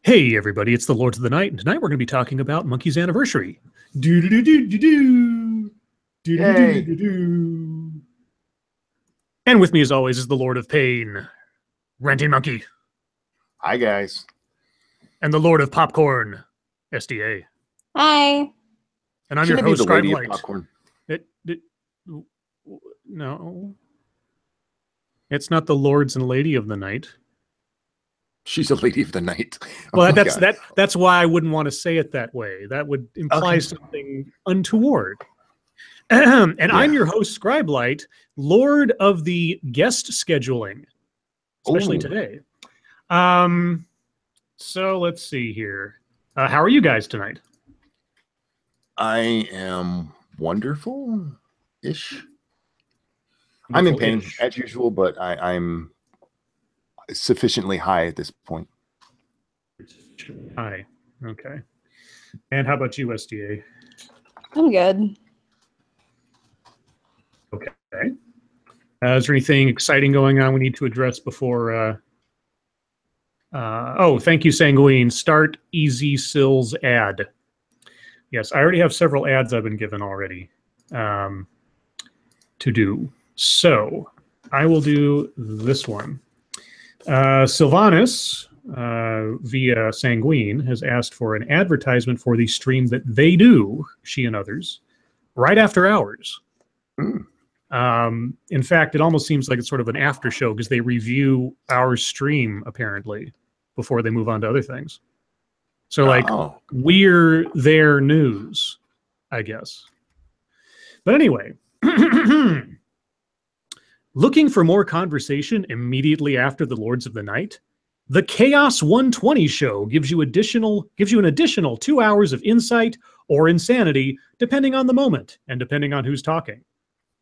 Hey everybody, it's the Lords of the Night, and tonight we're going to be talking about Monkey's Anniversary. Do do do do do do do do do do do. And with me, as always, is the Lord of Pain, Ranting Monkey. Hi guys. And the Lord of Popcorn, SDA. Hi. And I'm Shouldn't your host, it be the Lady of Scribelight. Popcorn? No, it's not the Lords and Lady of the Night. She's a lady of the night. Well, that's why I wouldn't want to say it that way. That would imply something untoward. And yeah. I'm your host, Scribelight, Lord of the guest scheduling, especially today. So let's see here. How are you guys tonight? I am wonderful-ish. I'm in pain as usual, but I'm sufficiently high at this point. High. Okay. And how about you, SDA? I'm good. Okay. Is there anything exciting going on we need to address before? Oh, thank you, Sanguine. Start Easy Sills ad. Yes, I already have several ads I've been given already to do. So I will do this one. Sylvanus, via Sanguine, has asked for an advertisement for the stream that they do, she and others, right after hours. In fact, it almost seems like it's sort of an after show because they review our stream, apparently, before they move on to other things. So, like, we're their news, I guess. But anyway, looking for more conversation immediately after the Lords of the Night? The Chaos 120 show gives you an additional 2 hours of insight or insanity, depending on the moment and depending on who's talking.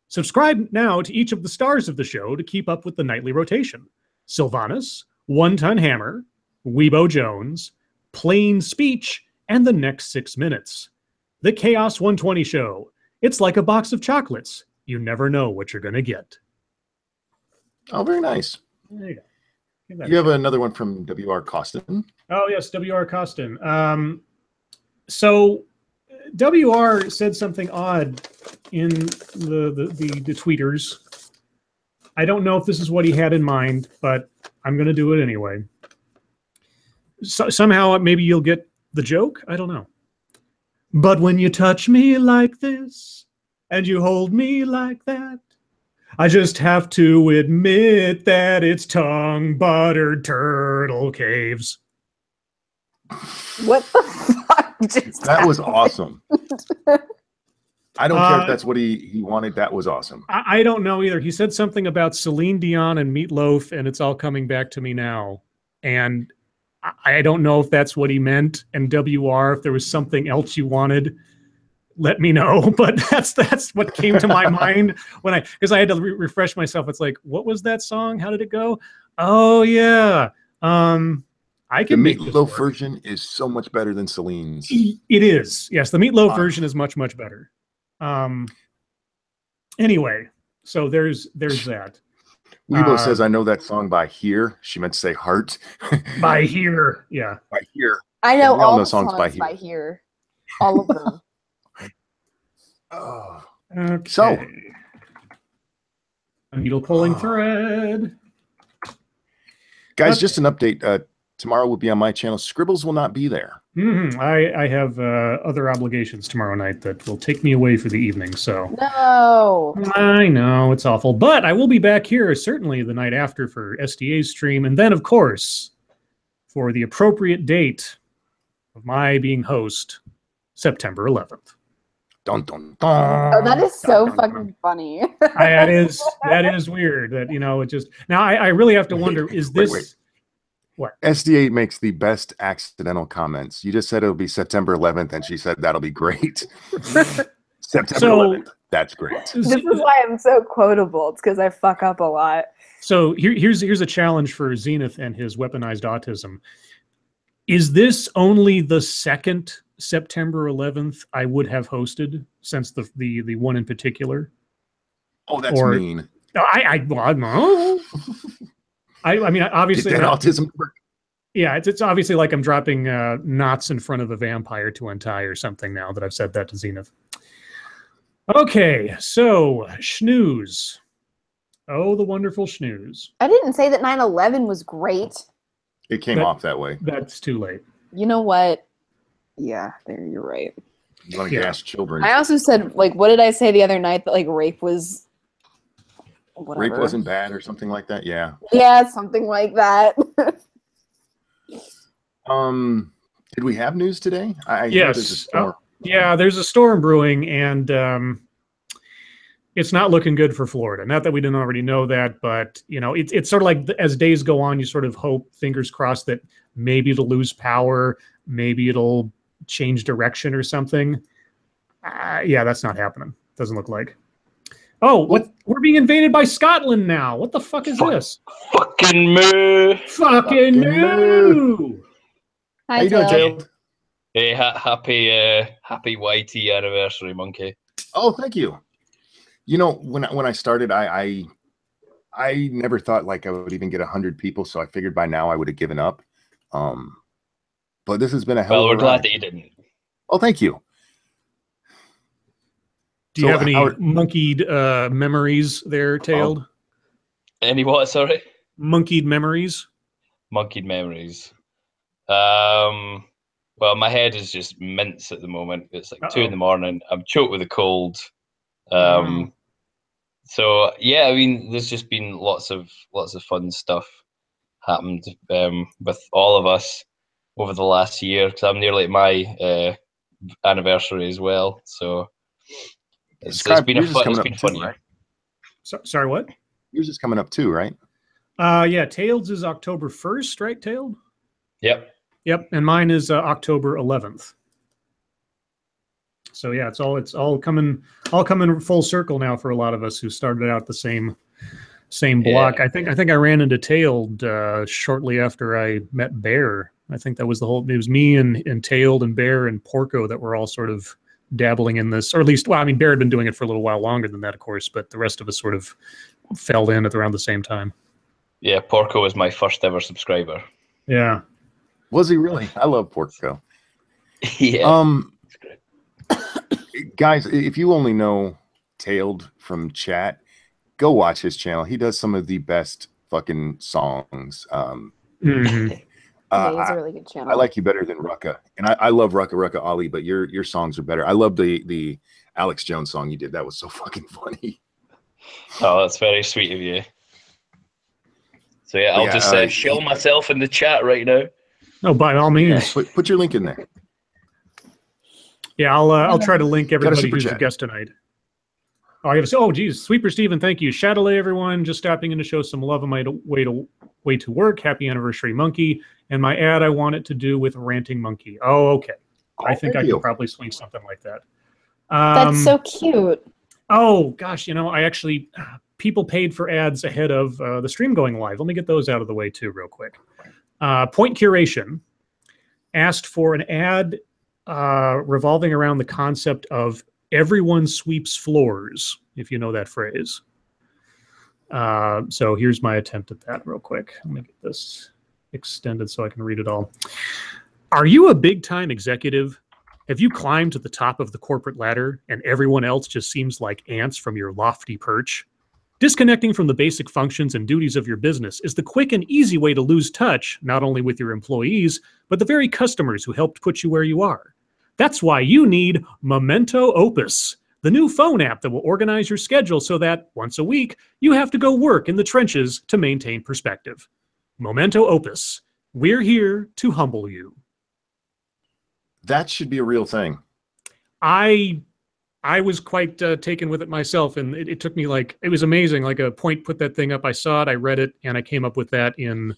Subscribe now to each of the stars of the show to keep up with the nightly rotation. Sylvanus, One Ton Hammer, Weebo Jones, Plain Speech, and the Next 6 Minutes. The Chaos 120 show. It's like a box of chocolates. You never know what you're going to get. Oh, very nice. There you go. You have another one from W.R. Costin. Oh, yes, W.R. Costin. So W.R. said something odd in the tweeters. I don't know if this is what he had in mind, but I'm going to do it anyway. So, somehow maybe you'll get the joke. I don't know. But when you touch me like this and you hold me like that, I just have to admit that it's tongue-buttered turtle caves. What the fuck just That was awesome. I don't care if that's what he wanted. That was awesome. I don't know either. He said something about Celine Dion and Meatloaf, and it's all coming back to me now. And I don't know if that's what he meant. And WR, if there was something else you wanted, let me know. But that's what came to my mind when because I had to refresh myself. It's like, what was that song? How did it go? Oh yeah. I can the Meatloaf version is so much better than Celine's. It is. Yes, the Meatloaf version is much better. Anyway, so there's that. Weebo says, I know that song by Here. She meant to say heart. By Here, yeah. By Here. I know all the songs by Here. All of them. Okay. So, a needle pulling thread. Guys, just an update. Tomorrow will be on my channel. Scribbles will not be there. I have other obligations tomorrow night that will take me away for the evening. So no, I know it's awful, but I will be back here certainly the night after for SDA's stream, and then of course for the appropriate date of my being host, September 11th. Dun, dun, dun. Oh, that is so fucking funny. That is weird. That it just now I really have to wonder: is this wait. What? SDA makes the best accidental comments. You just said it'll be September 11th, and she said that'll be great. September 11th. That's great. This is why I'm so quotable. It's because I fuck up a lot. So here's a challenge for Zenith and his weaponized autism. Is this only the second September 11th I would have hosted since the one in particular? Oh, that's mean. I don't know. I mean, obviously, autism. Yeah, it's obviously like I'm dropping knots in front of a vampire to untie or something now that I've said that to Zenith. Okay, so Schnooze. Oh, the wonderful Schnooze. I didn't say that 9/11 was great. It came off that way. That's too late. You know what? Yeah, there, you're right. You want to gas children. I also said, like, what did I say the other night? That, like, rape was... Whatever. Rape wasn't bad or something like that? Yeah. Yeah, something like that. Did we have news today? Yes. Yeah, there's a storm brewing, and it's not looking good for Florida. Not that we didn't already know that, but you know, it's sort of like as days go on, you sort of hope, fingers crossed, that maybe it'll lose power, maybe it'll change direction or something. Yeah, that's not happening. Doesn't look like. Oh, what? We're being invaded by Scotland now. What the fuck is this? Fucking moo. Fucking moo. Hi, How you doing, Tail. Tail? Hey, happy YT anniversary, Monkey. Oh, thank you. You know, when I started, I never thought like I would even get 100 people, so I figured by now I would have given up. But this has been a hell of a ride. Well, we're glad that you didn't. Oh, thank you. Do you have any monkeyed memories there, Tailed? Any what, sorry? Monkeyed memories? Monkeyed memories. Well, my head is just mince at the moment. It's like 2 a.m. I'm choked with a cold. So yeah, I mean, there's just been lots of fun stuff happened with all of us over the last year, because I'm nearly at my anniversary as well. So it's been a fun year. Right? Sorry, what? Yours is coming up too, right? Yeah, Tails is October 1st, right, Tailed? Yep, and mine is October 11th. So yeah, it's all coming full circle now for a lot of us who started out the same block. Yeah. I think I ran into Tailed shortly after I met Bear. I think that was it was me and Tailed and Bear and Porco that were all sort of dabbling in this, or at least, well, I mean, Bear had been doing it for a little while longer than that, of course, but the rest of us sort of fell in at around the same time. Yeah, Porco was my first ever subscriber. Yeah. Was he really? I love Porco. Yeah. Guys, if you only know Tailed from chat, go watch his channel. He does some of the best fucking songs. Yeah, he's a really good channel. I like you better than Rucka, and I love Rucka Ali, but your songs are better. I love the Alex Jones song you did. That was so fucking funny. Oh, that's very sweet of you. So yeah, I'll just show myself in the chat right now. No, by all means. Put your link in there. Yeah, I'll try to link everybody who's a guest tonight. Oh, geez, Sweeper Steven, thank you. Shadowlay, everyone, just stopping in to show some love on my way to work. Happy anniversary, Monkey. And my ad, I want it to do with Ranting Monkey. Oh, okay. I think I could probably swing something like that. That's so cute. Oh, gosh, you know, I actually, people paid for ads ahead of the stream going live. Let me get those out of the way, too, real quick. Point Curation asked for an ad revolving around the concept of everyone sweeps floors, if you know that phrase. So here's my attempt at that real quick. Let me get this extended so I can read it all. Are you a big-time executive? Have you climbed to the top of the corporate ladder and everyone else just seems like ants from your lofty perch? Disconnecting from the basic functions and duties of your business is the quick and easy way to lose touch, not only with your employees, but the very customers who helped put you where you are. That's why you need Memento Opus, the new phone app that will organize your schedule so that, once a week, you have to go work in the trenches to maintain perspective. Memento Opus. We're here to humble you. That should be a real thing. I was quite taken with it myself, and it took me it was amazing. Like a point put that thing up, I saw it, I read it, and I came up with that in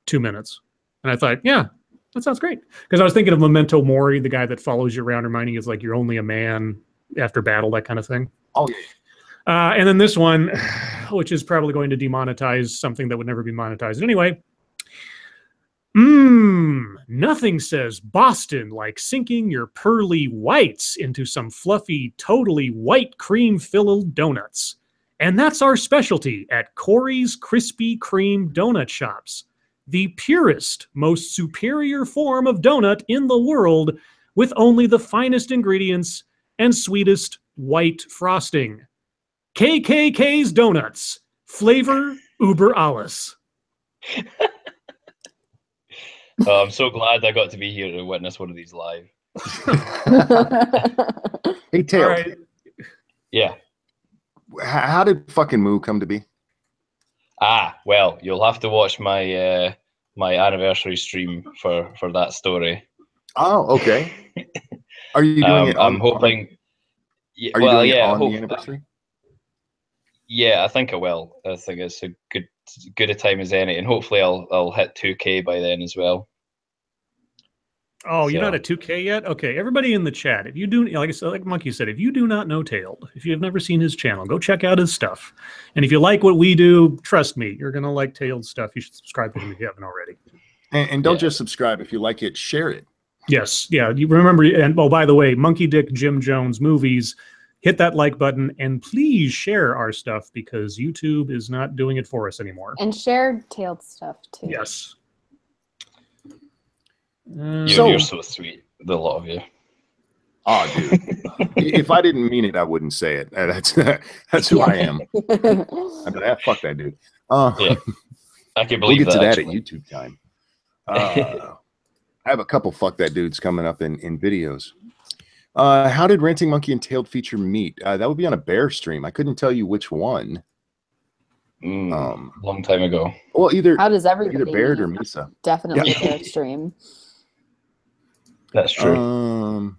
2 minutes. And I thought, yeah, that sounds great. Because I was thinking of Memento Mori, the guy that follows you around, reminding you like you're only a man after battle, that kind of thing. Oh, yeah. And then this one, which is probably going to demonetize something that would never be monetized. Anyway, nothing says Boston like sinking your pearly whites into some fluffy, totally white cream-filled donuts. And that's our specialty at Corey's Krispy Kreme Donut Shops. the purest, most superior form of donut in the world with only the finest ingredients and sweetest white frosting. KKK's Donuts. Flavor Uber alles. Oh, I'm so glad I got to be here to witness one of these live. Hey, Tail. All right. Yeah. How did fucking Moo come to be? Well, you'll have to watch my my anniversary stream for that story. Oh, okay. Are you doing it? I'm hoping. Are you doing it on the anniversary? Yeah, I think I will. I think it's a good a time as any, and hopefully I'll hit 2K by then as well. Oh, you're not at 2K yet? Okay, everybody in the chat, if you do, like I said, like Monkey said, if you do not know Tailed, if you have never seen his channel, go check out his stuff. And if you like what we do, trust me, you're gonna like Tailed's stuff. You should subscribe to him if you haven't already. And don't just subscribe. If you like it, share it. Yes, yeah. You remember, and oh, by the way, Monkey Dick Jim Jones movies. Hit that like button and please share our stuff because YouTube is not doing it for us anymore. And share Tailed stuff too. Yes. You're so sweet, the lot of you. Oh, dude. If I didn't mean it, I wouldn't say it. That's who I am. I'm like, fuck that dude. Yeah, I can believe we'll get to that actually. at YouTube time. I have a couple fuck that dudes coming up in videos. How did Ranting Monkey and Tailed feature meet? That would be on a bear stream. I couldn't tell you which one. Long time ago. Well, how does everybody either Baird or Misa? Definitely Bear stream. That's true.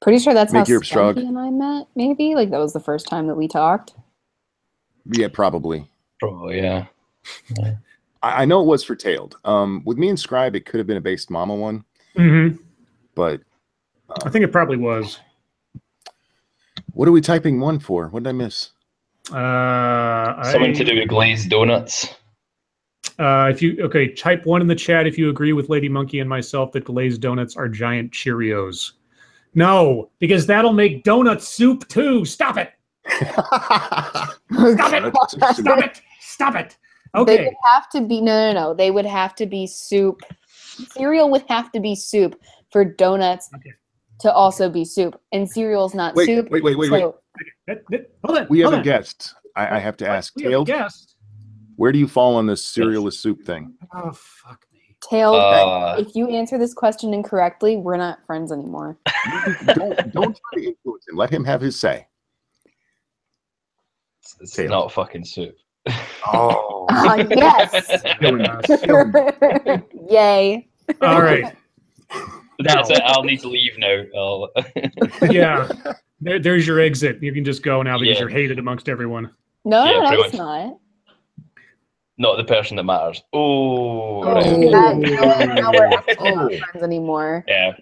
Pretty sure that's how Spanky and I met. Maybe like that was the first time that we talked. Yeah, probably. Probably, yeah. I know it was for Tailed. With me and Scribe, it could have been a based Mama one. But I think it probably was. What are we typing one for? What did I miss? Something to do with glazed donuts. Type 1 in the chat if you agree with Lady Monkey and myself that glazed donuts are giant Cheerios. No, because that'll make donut soup too. Stop it. Stop it. Stop it. Stop it. Okay. They would have to be no. They would have to be soup. Cereal would have to be soup for donuts to also be soup, and cereal's not soup. Wait. Hold on. We have a guest. I have to ask. Tailed, where do you fall on this cereal is soup thing? Oh, fuck me. Tailed, if you answer this question incorrectly, we're not friends anymore. don't try to influence him. Let him have his say. It's not fucking soup. Oh. Yes. Yay. All right. That's it. I'll need to leave now. Yeah. There's your exit. You can just go now because you're hated amongst everyone. No, it's not. Not the person that matters. Now we're actually not friends anymore. Yeah.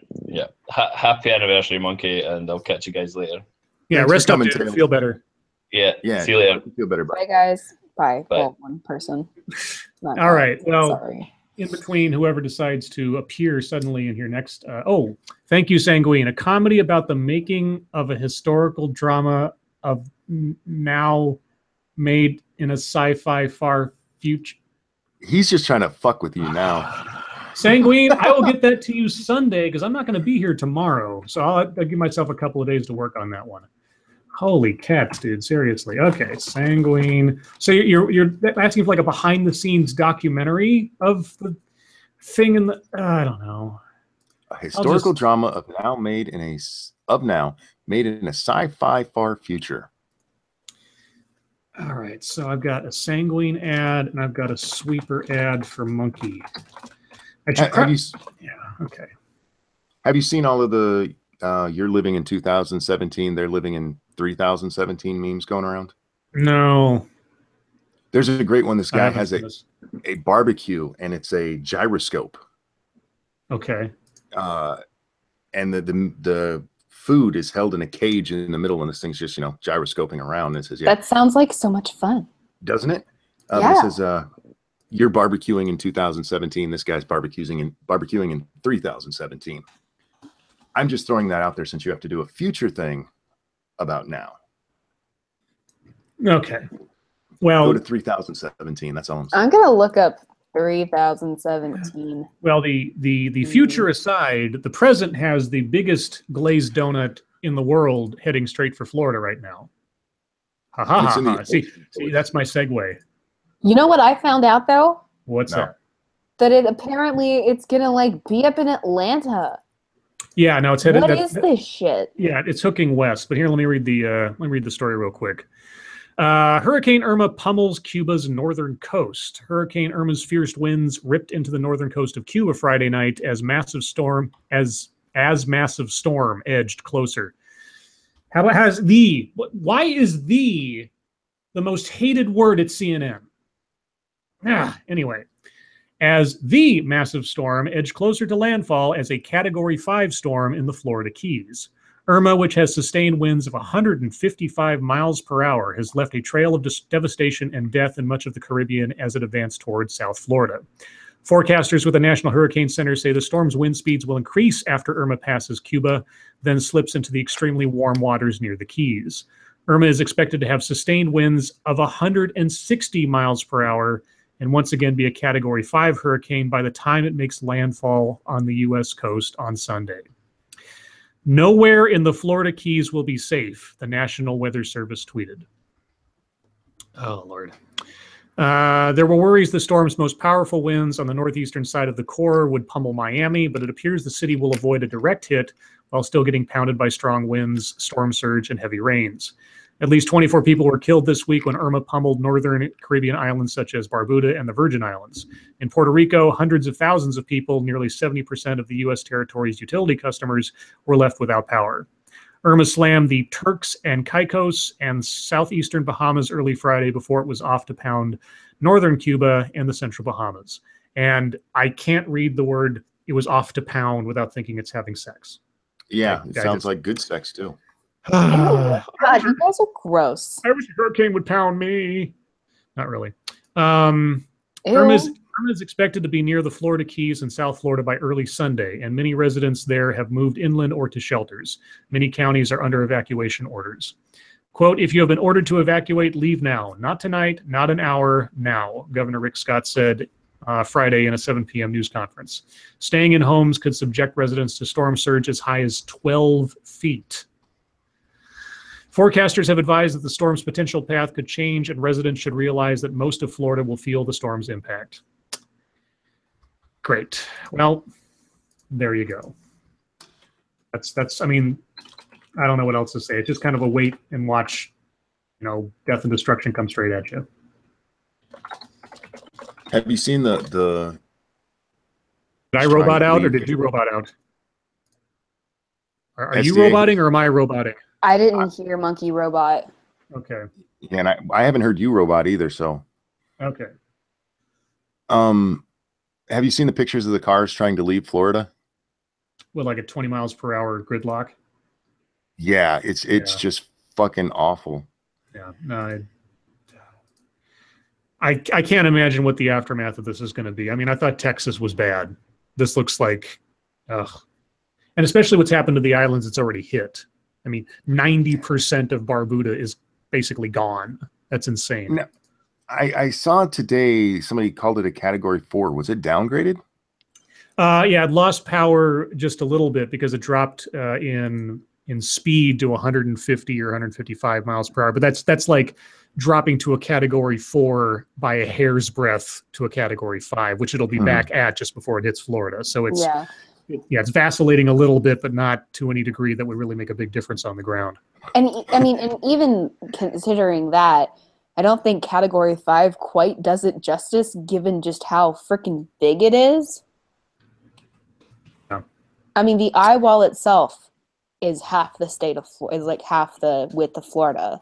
Happy anniversary, Monkey, and I'll catch you guys later. Yeah, rest up, dude. Feel better. Yeah. See you later. Feel better. Bye, guys. Bye. Well, one person. All right. Well, sorry. In between, whoever decides to appear suddenly in here next. Thank you, Sanguine. A comedy about the making of a historical drama of now made in a sci-fi far future. He's just trying to fuck with you now. Sanguine, I will get that to you Sunday because I'm not going to be here tomorrow. So I'll give myself a couple of days to work on that one. Holy cats, dude! Seriously. Okay, Sanguine. So you're asking for like a behind the scenes documentary of the thing in the I don't know. A historical drama of now made in a sci-fi far future. All right, so I've got a Sanguine ad and I've got a sweeper ad for Monkey. Okay. Have you seen all of the you're living in 2017, they're living in 3017 memes going around? No. There's a great one. This guy has a barbecue and it's a gyroscope. Okay. And the food is held in a cage in the middle, and this thing's just gyroscoping around. And it says, that sounds like so much fun, doesn't it? Yeah. This is you're barbecuing in 2017. This guy's barbecuing in 3017. I'm just throwing that out there since you have to do a future thing about now. Okay. Well, go to 3017. That's all I'm saying. I'm gonna look up 3017. Well, the future aside, the present has the biggest glazed donut in the world heading straight for Florida right now. Ha ha ha ha. See, that's my segue. You know what I found out though? What's that? That it's gonna like be up in Atlanta. Yeah, no, it's headed. What is this shit? Yeah, it's hooking west. But here, let me read the story real quick. Hurricane Irma pummels Cuba's northern coast. Hurricane Irma's fierce winds ripped into the northern coast of Cuba Friday night as massive storm edged closer. How about why is the most hated word at CNN? Anyway, as the massive storm edged closer to landfall as a Category 5 storm in the Florida Keys. Irma, which has sustained winds of 155 miles per hour, has left a trail of devastation and death in much of the Caribbean as it advanced towards South Florida. Forecasters with the National Hurricane Center say the storm's wind speeds will increase after Irma passes Cuba, then slips into the extremely warm waters near the Keys. Irma is expected to have sustained winds of 160 miles per hour and once again be a Category 5 hurricane by the time it makes landfall on the U.S. coast on Sunday. Nowhere in the Florida Keys will be safe, the National Weather Service tweeted. Oh, Lord. There were worries the storm's most powerful winds on the northeastern side of the core would pummel Miami, but it appears the city will avoid a direct hit while still getting pounded by strong winds, storm surge, and heavy rains. At least 24 people were killed this week when Irma pummeled northern Caribbean islands such as Barbuda and the Virgin Islands. In Puerto Rico, hundreds of thousands of people, nearly 70% of the U.S. territory's utility customers, were left without power. Irma slammed the Turks and Caicos and southeastern Bahamas early Friday before it was off to pound northern Cuba and the central Bahamas. And I can't read the word "it was off to pound" without thinking it's having sex. Yeah, it sounds like good sex too. God, you guys are gross. I wish a hurricane would pound me. Not really. Irma is expected to be near the Florida Keys and South Florida by early Sunday, and many residents there have moved inland or to shelters. Many counties are under evacuation orders. Quote, "If you have been ordered to evacuate, leave now. Not tonight, not an hour, now," Governor Rick Scott said Friday in a 7 p.m. news conference. Staying in homes could subject residents to storm surge as high as 12 feet. Forecasters have advised that the storm's potential path could change, and residents should realize that most of Florida will feel the storm's impact. Great. Well, there you go. That's. I mean, I don't know what else to say. It's just kind of a wait and watch, death and destruction come straight at you. Have you seen the Did I robot out, or did you robot out? Are you roboting, or am I roboting? I didn't hear monkey robot. Okay. Yeah, and I haven't heard you robot either, so. Okay. Have you seen the pictures of the cars trying to leave Florida? With like a 20 miles per hour gridlock? Yeah, it's just fucking awful. Yeah, no, I can't imagine what the aftermath of this is going to be. I mean, I thought Texas was bad. This looks like, ugh. And especially what's happened to the islands it's already hit. I mean, 90% of Barbuda is basically gone. That's insane. No, I saw today somebody called it a Category 4. Was it downgraded? Yeah, it lost power just a little bit because it dropped in speed to 150 or 155 miles per hour. But that's like dropping to a Category 4 by a hair's breadth to a Category 5, which it'll be back at just before it hits Florida. So it's it's vacillating a little bit, but not to any degree that would really make a big difference on the ground. And I mean, and even considering that, I don't think Category 5 quite does it justice, given just how freaking big it is. Yeah. I mean, the eye wall itself is half the state of is like half the width of Florida.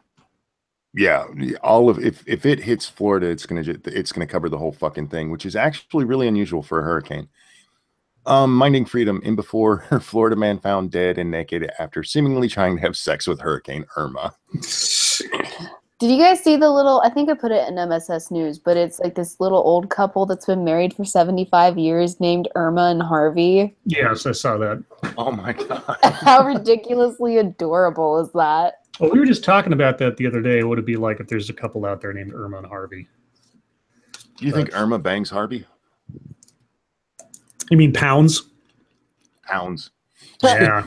Yeah, if it hits Florida, it's gonna cover the whole fucking thing, which is actually really unusual for a hurricane. Minding Freedom, in before, Florida man found dead and naked after seemingly trying to have sex with Hurricane Irma. Did you guys see the little, I think I put it in MSS News, but it's like this little old couple that's been married for 75 years named Irma and Harvey? Yes, I saw that. Oh my God. How ridiculously adorable is that? Well, we were just talking about that the other day. What would it be like if there's a couple out there named Irma and Harvey? Do you think Irma bangs Harvey? You mean pounds? Pounds. Yeah.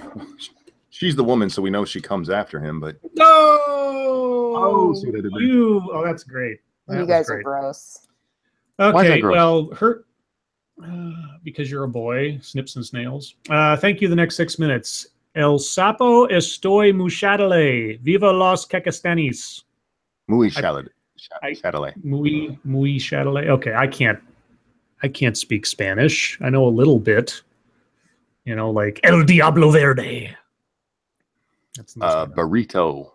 She's the woman, so we know she comes after him. But oh, see what I did there? you. Oh, that's great. You guys are gross. Why is that Okay, gross? well, because you're a boy, snips and snails. Thank you. The next 6 minutes. El sapo estoy muy chadale. Viva los Cacastanis. Muy Chadale. Muy chadale. Okay, I can't speak Spanish. I know a little bit. You know, like El Diablo Verde. That's the burrito.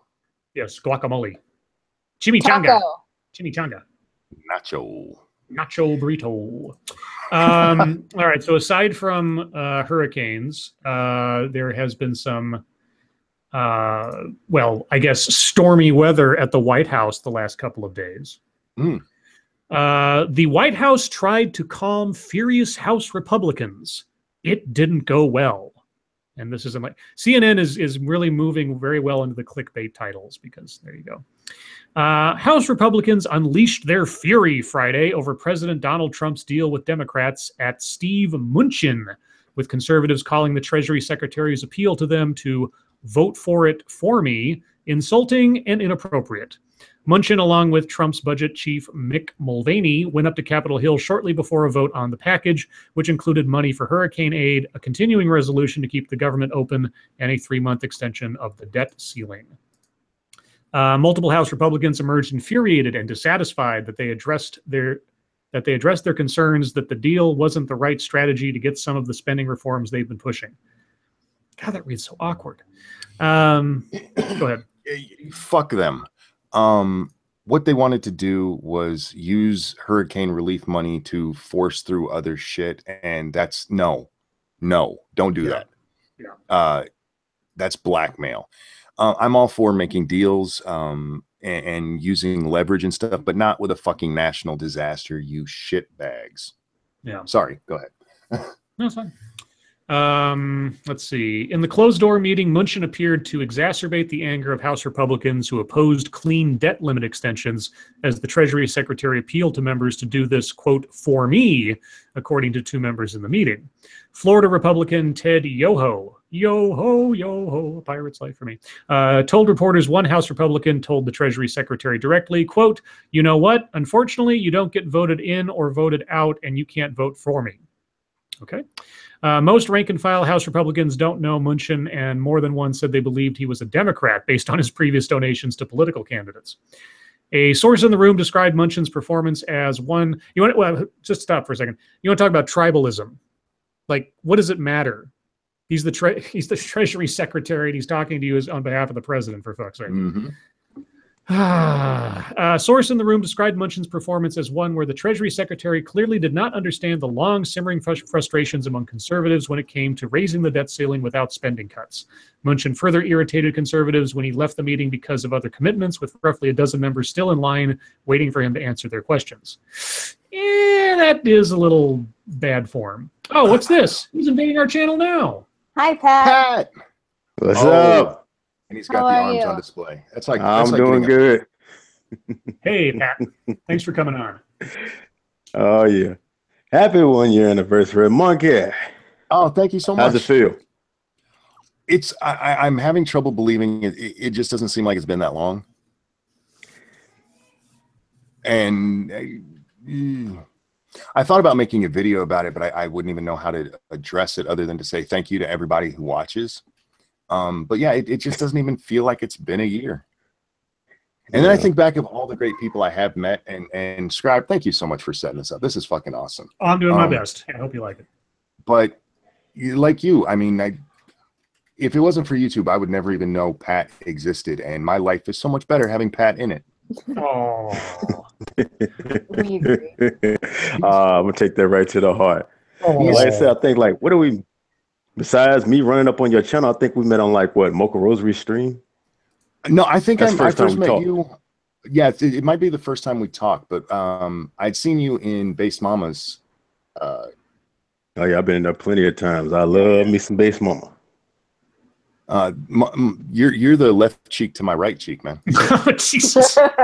Yes, guacamole. Chimichanga. Taco. Chimichanga. Nacho burrito. All right. So aside from hurricanes, there has been some, well, I guess stormy weather at the White House the last couple of days. The White House tried to calm furious House Republicans. It didn't go well. And this isn't like CNN is really moving very well into the clickbait titles because there you go. House Republicans unleashed their fury Friday over President Donald Trump's deal with Democrats at Steve Mnuchin, with conservatives calling the Treasury Secretary's appeal to them to vote for it for me insulting and inappropriate. Mnuchin, along with Trump's budget chief Mick Mulvaney, went up to Capitol Hill shortly before a vote on the package, which included money for hurricane aid, a continuing resolution to keep the government open, and a 3-month extension of the debt ceiling. Multiple House Republicans emerged infuriated and dissatisfied that they addressed their concerns that the deal wasn't the right strategy to get some of the spending reforms they've been pushing. God, that reads so awkward. Go ahead. Fuck them. What they wanted to do was use hurricane relief money to force through other shit, and that's no, don't do that. Yeah. That's blackmail. I'm all for making deals and using leverage and stuff, but not with a fucking national disaster, you shit bags. Yeah. Sorry, go ahead. No, it's fine. Let's see. In the closed-door meeting, Mnuchin appeared to exacerbate the anger of House Republicans who opposed clean debt limit extensions as the Treasury Secretary appealed to members to do this, quote, for me, according to 2 members in the meeting. Florida Republican Ted Yoho, a pirate's life for me, told reporters one House Republican told the Treasury Secretary directly, quote, you know what? Unfortunately, you don't get voted in or voted out, and you can't vote for me. Okay. Most rank-and-file House Republicans don't know Mnuchin, and more than one said they believed he was a Democrat based on his previous donations to political candidates. A source in the room described Munchin's performance as one. Just stop for a second. You want to talk about tribalism? Like, what does it matter? He's the Treasury Secretary, and he's talking to you on behalf of the president, for fuck's sake. Mm-hmm. A source in the room described Munchin's performance as one where the Treasury Secretary clearly did not understand the long simmering frustrations among conservatives when it came to raising the debt ceiling without spending cuts. Mnuchin further irritated conservatives when he left the meeting because of other commitments, with roughly a dozen members still in line waiting for him to answer their questions. Yeah, that is a little bad form. Oh, what's this? Who's invading our channel now? Hi, Pat. What's up? And he's got the arms on display. That's like I'm doing good. Hey, Pat. Thanks for coming on. Oh yeah, happy 1-year anniversary, Monkey. Oh, thank you so much. How's it feel? It's I'm having trouble believing it. It just doesn't seem like it's been that long. And I thought about making a video about it, but I wouldn't even know how to address it other than to say thank you to everybody who watches. But yeah, it just doesn't even feel like it's been a year. And then I think back of all the great people I have met, and Scribe, thank you so much for setting this up. This is fucking awesome. Oh, I'm doing my best. I hope you like it. But like you, I mean, if it wasn't for YouTube, I would never even know Pat existed, and my life is so much better having Pat in it. Oh, We agree. I'm gonna take that right to the heart. Like I said, I think like, what do we? Besides me running up on your channel, I think we met on like what, Mocha Rosary stream. No, I think I first met talked. you. Yeah, it might be the first time we talked, but I'd seen you in Base Mama's. Oh yeah, I've been in there plenty of times. I love me some Base Mama. You're the left cheek to my right cheek, man. Jesus. God.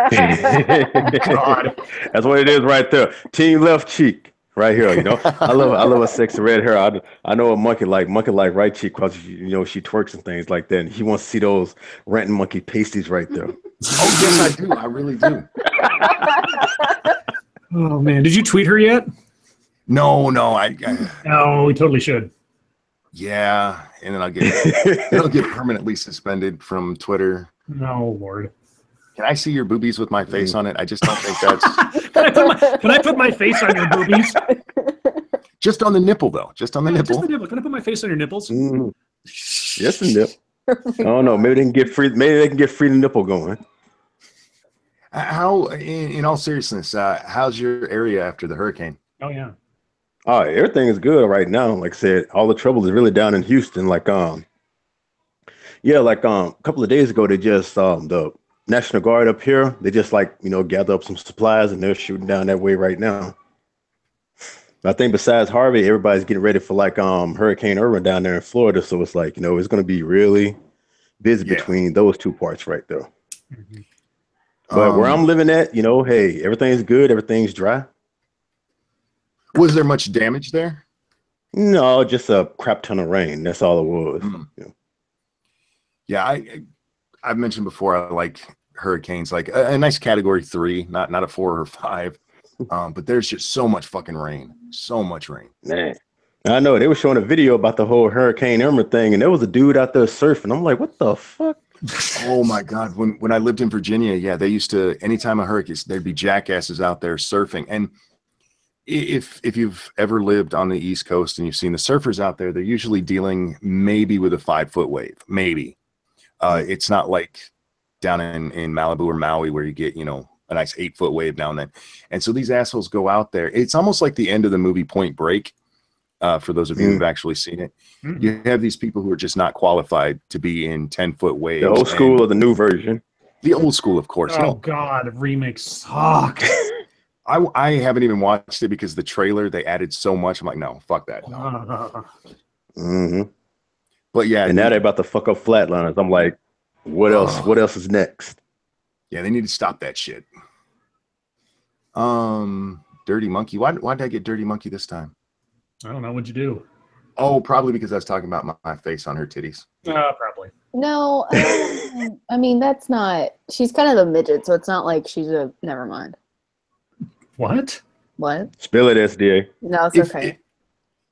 That's what it is right there. Team left cheek. right here. You know, I love a sexy red hair. I know a monkey like right cheek because you know she twerks and things like that. And he wants to see those Ranting monkey pasties right there. Oh yes, I do. I really do. Oh man, did you tweet her yet? No, No, we totally should. Yeah, and then it'll get permanently suspended from Twitter. No, Lord. Can I see your boobies with my face on it? I just don't think that's. Can I put my face on your boobies? Just on the nipple, though. Just on the nipple. Just the nipple. Can I put my face on your nipples? Yes, the nipple. I don't know. Maybe they can get free. Maybe they can get free nipple going. How, in all seriousness, how's your area after the hurricane? Oh yeah. Oh, everything is good right now. Like I said, all the trouble is really down in Houston. Like a couple of days ago, they just the National Guard up here, they just gather up some supplies and they're shooting down that way right now. I think besides Harvey, everybody's getting ready for Hurricane Irma down there in Florida. So it's it's going to be really busy between those two parts right there. Mm-hmm. But where I'm living at, hey, everything's good. Everything's dry. Was there much damage there? No, just a crap ton of rain. That's all it was. Yeah, I've mentioned before I like hurricanes, like a nice Category 3, not a 4 or 5. But there's just so much fucking rain, so much rain. Man, I know they were showing a video about the whole Hurricane Irma thing, and there was a dude out there surfing. I'm like, what the fuck? Oh my God! When I lived in Virginia, yeah, they used to. Anytime a hurricane, there'd be jackasses out there surfing. And if you've ever lived on the East Coast and you've seen the surfers out there, they're usually dealing maybe with a 5-foot wave, maybe. It's not like down in Malibu or Maui where you get, a nice 8-foot wave now and then. And so these assholes go out there. It's almost like the end of the movie Point Break. For those of you who've actually seen it, you have these people who are just not qualified to be in 10-foot waves. The old school or the new version? The old school, of course. Oh God, remakes suck. I haven't even watched it because the trailer, they added so much. I'm like, no, fuck that. No. But yeah, and now they're about to fuck up Flatliners. I'm like, what else? What else is next? Yeah, they need to stop that shit. Dirty Monkey. Why did I get Dirty Monkey this time? I don't know. What'd you do? Oh, probably because I was talking about my face on her titties. Probably. No, I mean that's not. She's kind of a midget, so it's not like she's a. Never mind. What? What? Spill it, SDA. No, it's okay.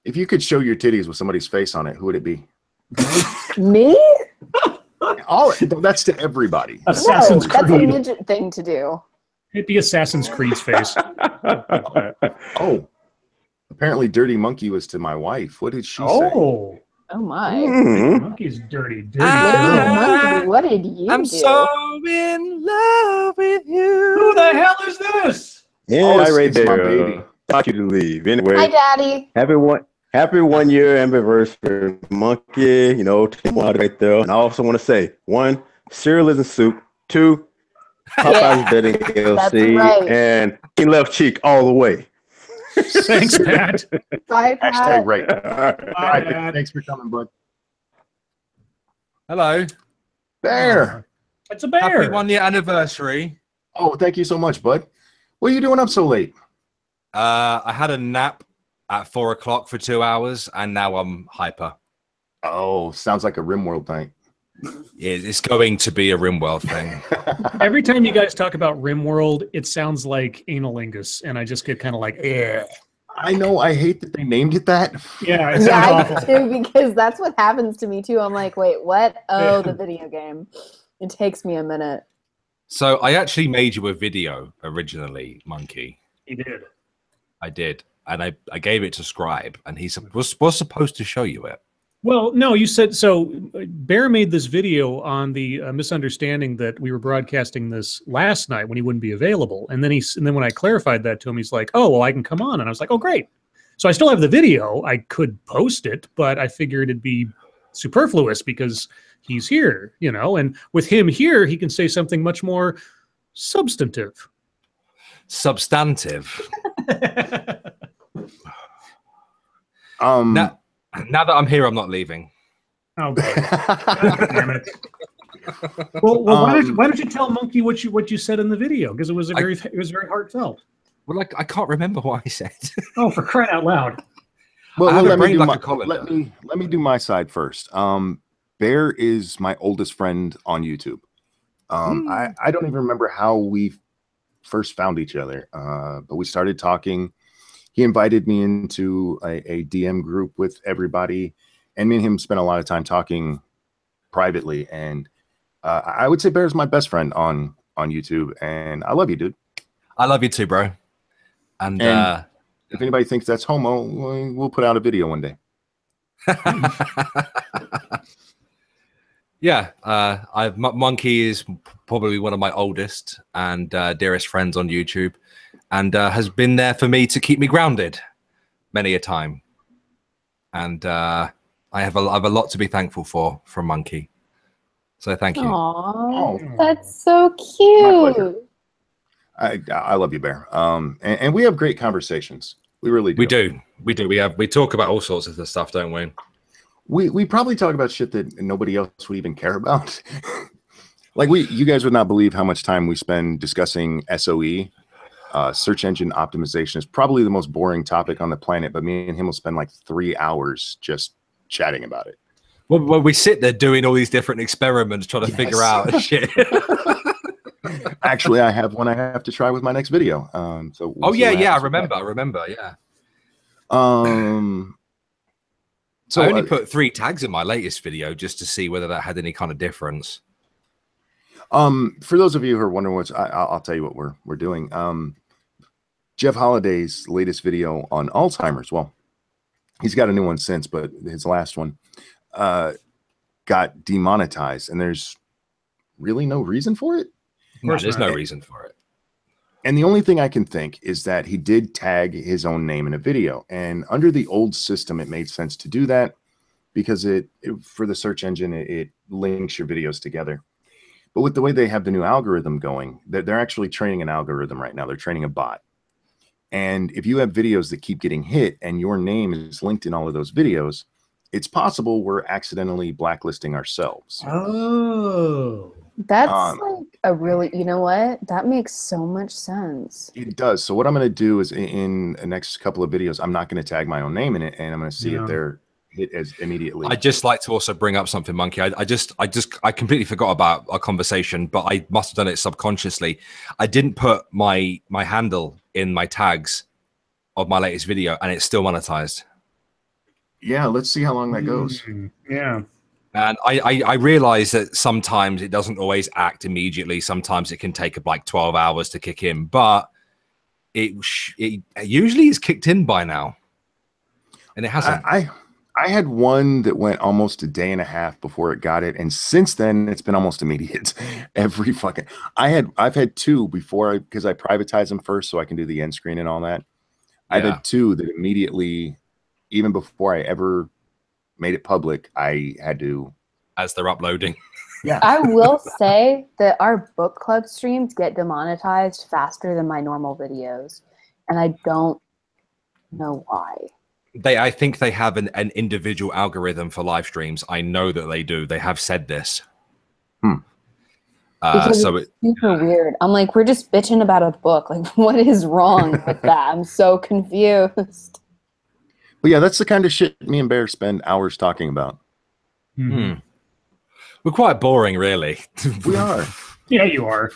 If you could show your titties with somebody's face on it, who would it be? Me? That's to everybody. Assassin's Creed. That's a midget thing to do. It'd be Assassin's Creed's face. Oh, apparently Dirty Monkey was to my wife. What did she say? Oh my. Monkey's dirty. Monkey, what did you do? I'm so in love with you. Who the hell is this? Yeah, right there. My baby. Thought you to leave. Anyway. Hi, Daddy. Happy 1 year anniversary, Monkey. Right there. And I also want to say, 1, cereal isn't soup. 2, Popeye's better than KLC. Right. And left cheek all the way. Thanks, Pat. Bye, Pat. Hashtag right. Bye, Pat. Thanks for coming, bud. Hello. Bear. It's a bear. Happy 1 year anniversary. Oh, thank you so much, bud. What are you doing up so late? I had a nap at 4 o'clock for 2 hours, and now I'm hyper. Oh, sounds like a RimWorld night. Yeah, it's going to be a RimWorld thing. Every time you guys talk about RimWorld, it sounds like analingus, and I just get kind of like, eh. I know. I hate that they named it that. Yeah, it sounds awful. I do, because that's what happens to me too. I'm like, wait, what? Oh, the video game. It takes me a minute. So I actually made you a video originally, Monkey. He did. I did. And I gave it to Scribe, and he was supposed to show you it. Well, no, you said so. Bear made this video on the misunderstanding that we were broadcasting this last night when he wouldn't be available, and then when I clarified that to him, he's like, "Oh, well, I can come on," and I was like, "Oh, great." So I still have the video. I could post it, but I figured it'd be superfluous because he's here, and with him here, he can say something much more substantive. Substantive. Now that I'm here, I'm not leaving. Oh, God. Damn it. Well, why don't you tell Monkey what you said in the video? Because it was very heartfelt. Well, like I can't remember what I said. Oh, for crying out loud! Well, let me do my side first. Bear is my oldest friend on YouTube. I don't even remember how we first found each other, but we started talking. He invited me into a DM group with everybody, and me and him spent a lot of time talking privately. And I would say Bear's my best friend on YouTube, and I love you, dude. I love you too, bro. And if anybody thinks that's homo, we'll put out a video one day. Yeah, Monkey is probably one of my oldest and dearest friends on YouTube, and has been there for me to keep me grounded many a time. And I have a lot to be thankful for from Monkey. So thank you. Aww, that's so cute. I love you, Bear. And we have great conversations. We really do. We do. We talk about all sorts of the stuff, don't we? We probably talk about shit that nobody else would even care about. Like you guys would not believe how much time we spend discussing SOE. Search engine optimization is probably the most boring topic on the planet, but me and him will spend like 3 hours just chatting about it. Well, we sit there doing all these different experiments trying to figure out shit. Actually, I have one I have to try with my next video. So we'll I remember. Yeah. So I only put 3 tags in my latest video just to see whether that had any kind of difference. For those of you who are wondering I'll tell you what we're doing. Jeff Holliday's latest video on Alzheimer's. Well, he's got a new one since, but his last one got demonetized, and there's really no reason for it. No, there's no reason for it. And the only thing I can think is that he did tag his own name in a video. And under the old system, it made sense to do that because for the search engine, it links your videos together. But with the way they have the new algorithm going, they're actually training an algorithm right now. They're training a bot. And if you have videos that keep getting hit and your name is linked in all of those videos, it's possible we're accidentally blacklisting ourselves. Oh. That's like a really, you know what? That makes so much sense. It does. So what I'm going to do is in the next couple of videos, I'm not going to tag my own name in it, and I'm going to see if they're hit as immediately. I'd just like to also bring up something, Monkey. I completely forgot about our conversation, but I must have done it subconsciously. I didn't put my handle in my tags of my latest video, and it's still monetized. Yeah, let's see how long that goes. Yeah. And I realize that sometimes it doesn't always act immediately. Sometimes it can take like 12 hours to kick in, but it usually is kicked in by now. And it hasn't. I had one that went almost a day and a half before it got it, and since then it's been almost immediate. Every fucking I've had 2 before because I privatized them first so I can do the end screen and all that. Yeah. I've had 2 that immediately, even before I ever made it public, I had to. As they're uploading. Yeah. I will say that our book club streams get demonetized faster than my normal videos, and I don't know why. I think they have an individual algorithm for live streams. I know that they do. They have said this. So it's super weird. I'm like, we're just bitching about a book. Like, what is wrong with that? I'm so confused. But yeah, that's the kind of shit me and Bear spend hours talking about. We're quite boring, really. We are. Yeah, you are.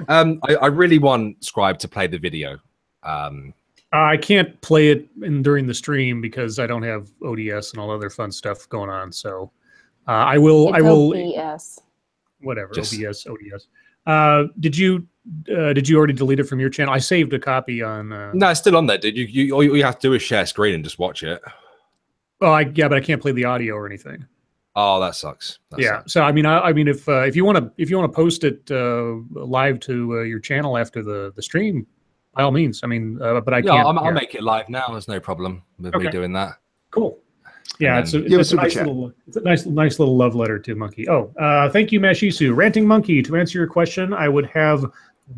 I really want Scribe to play the video. I can't play it during the stream because I don't have ODS and all other fun stuff going on. So I will. OBS. Whatever. OBS, ODS. Did you already delete it from your channel? I saved a copy on. No, it's still on there, dude. All you have to do is share screen and just watch it. Oh, yeah, but I can't play the audio or anything. Oh, that sucks. That sucks. So I mean, if you want to post it live to your channel after the stream, by all means. I mean, but I can't. I'll make it live now. There's no problem with me doing that. Cool. Yeah, it's a nice little love letter to Monkey. Oh, thank you, Mashisu. Ranting Monkey. To answer your question, I would have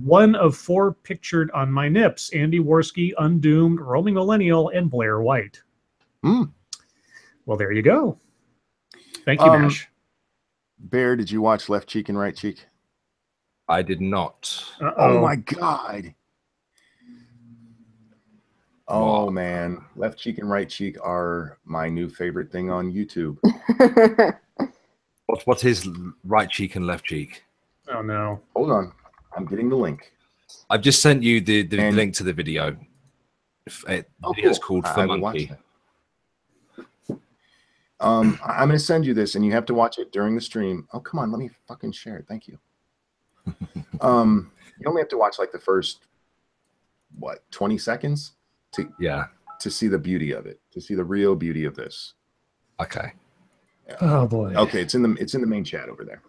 one of 4 pictured on my nips: Andy Worski, Undoomed, Roaming Millennial, and Blair White. Well, there you go. Thank you, Mash. Bear, did you watch Left Cheek and Right Cheek? I did not. Oh my God. Oh Wow. man, left cheek and right cheek are my new favorite thing on YouTube. What is right cheek and left cheek? Oh no. Hold on, I'm getting the link. I've just sent you the link to the video. The video's cool. called For I will watch Monkey. that. I'm going to send you this, and you have to watch it during the stream. Oh, come on, let me fucking share it. Thank you. You only have to watch like the first 20 seconds to see the beauty of it, to see the real beauty of this. Okay. Yeah. Oh boy. Okay, it's in the main chat over there.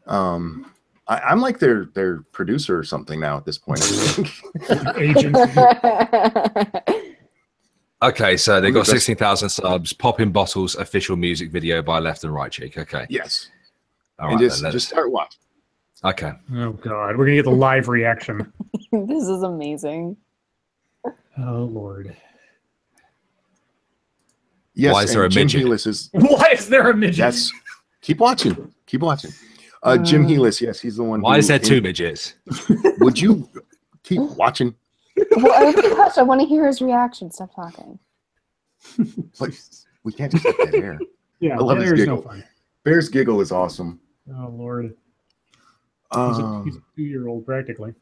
I'm like their producer or something now at this point. Agent. Okay, so they got 16,000 subs. Popping Bottles official music video by Left and Right Cheek. Okay. Yes. All and right, just start watching. Okay. Oh god, we're gonna get the live reaction. This is amazing. Oh lord. Yes. Why is there a Jim midget? Helis is. Why is there a midget? That's. Keep watching. Keep watching. Jim Helis, yes, he's the one. Why is there two midgets? Would you keep watching? Well, gosh, I want to hear his reaction. Stop talking. Please, we can't just let that air. Yeah, I love his there's giggle. no fun. Bear's giggle is awesome. Oh lord. He's a 2-year-old practically.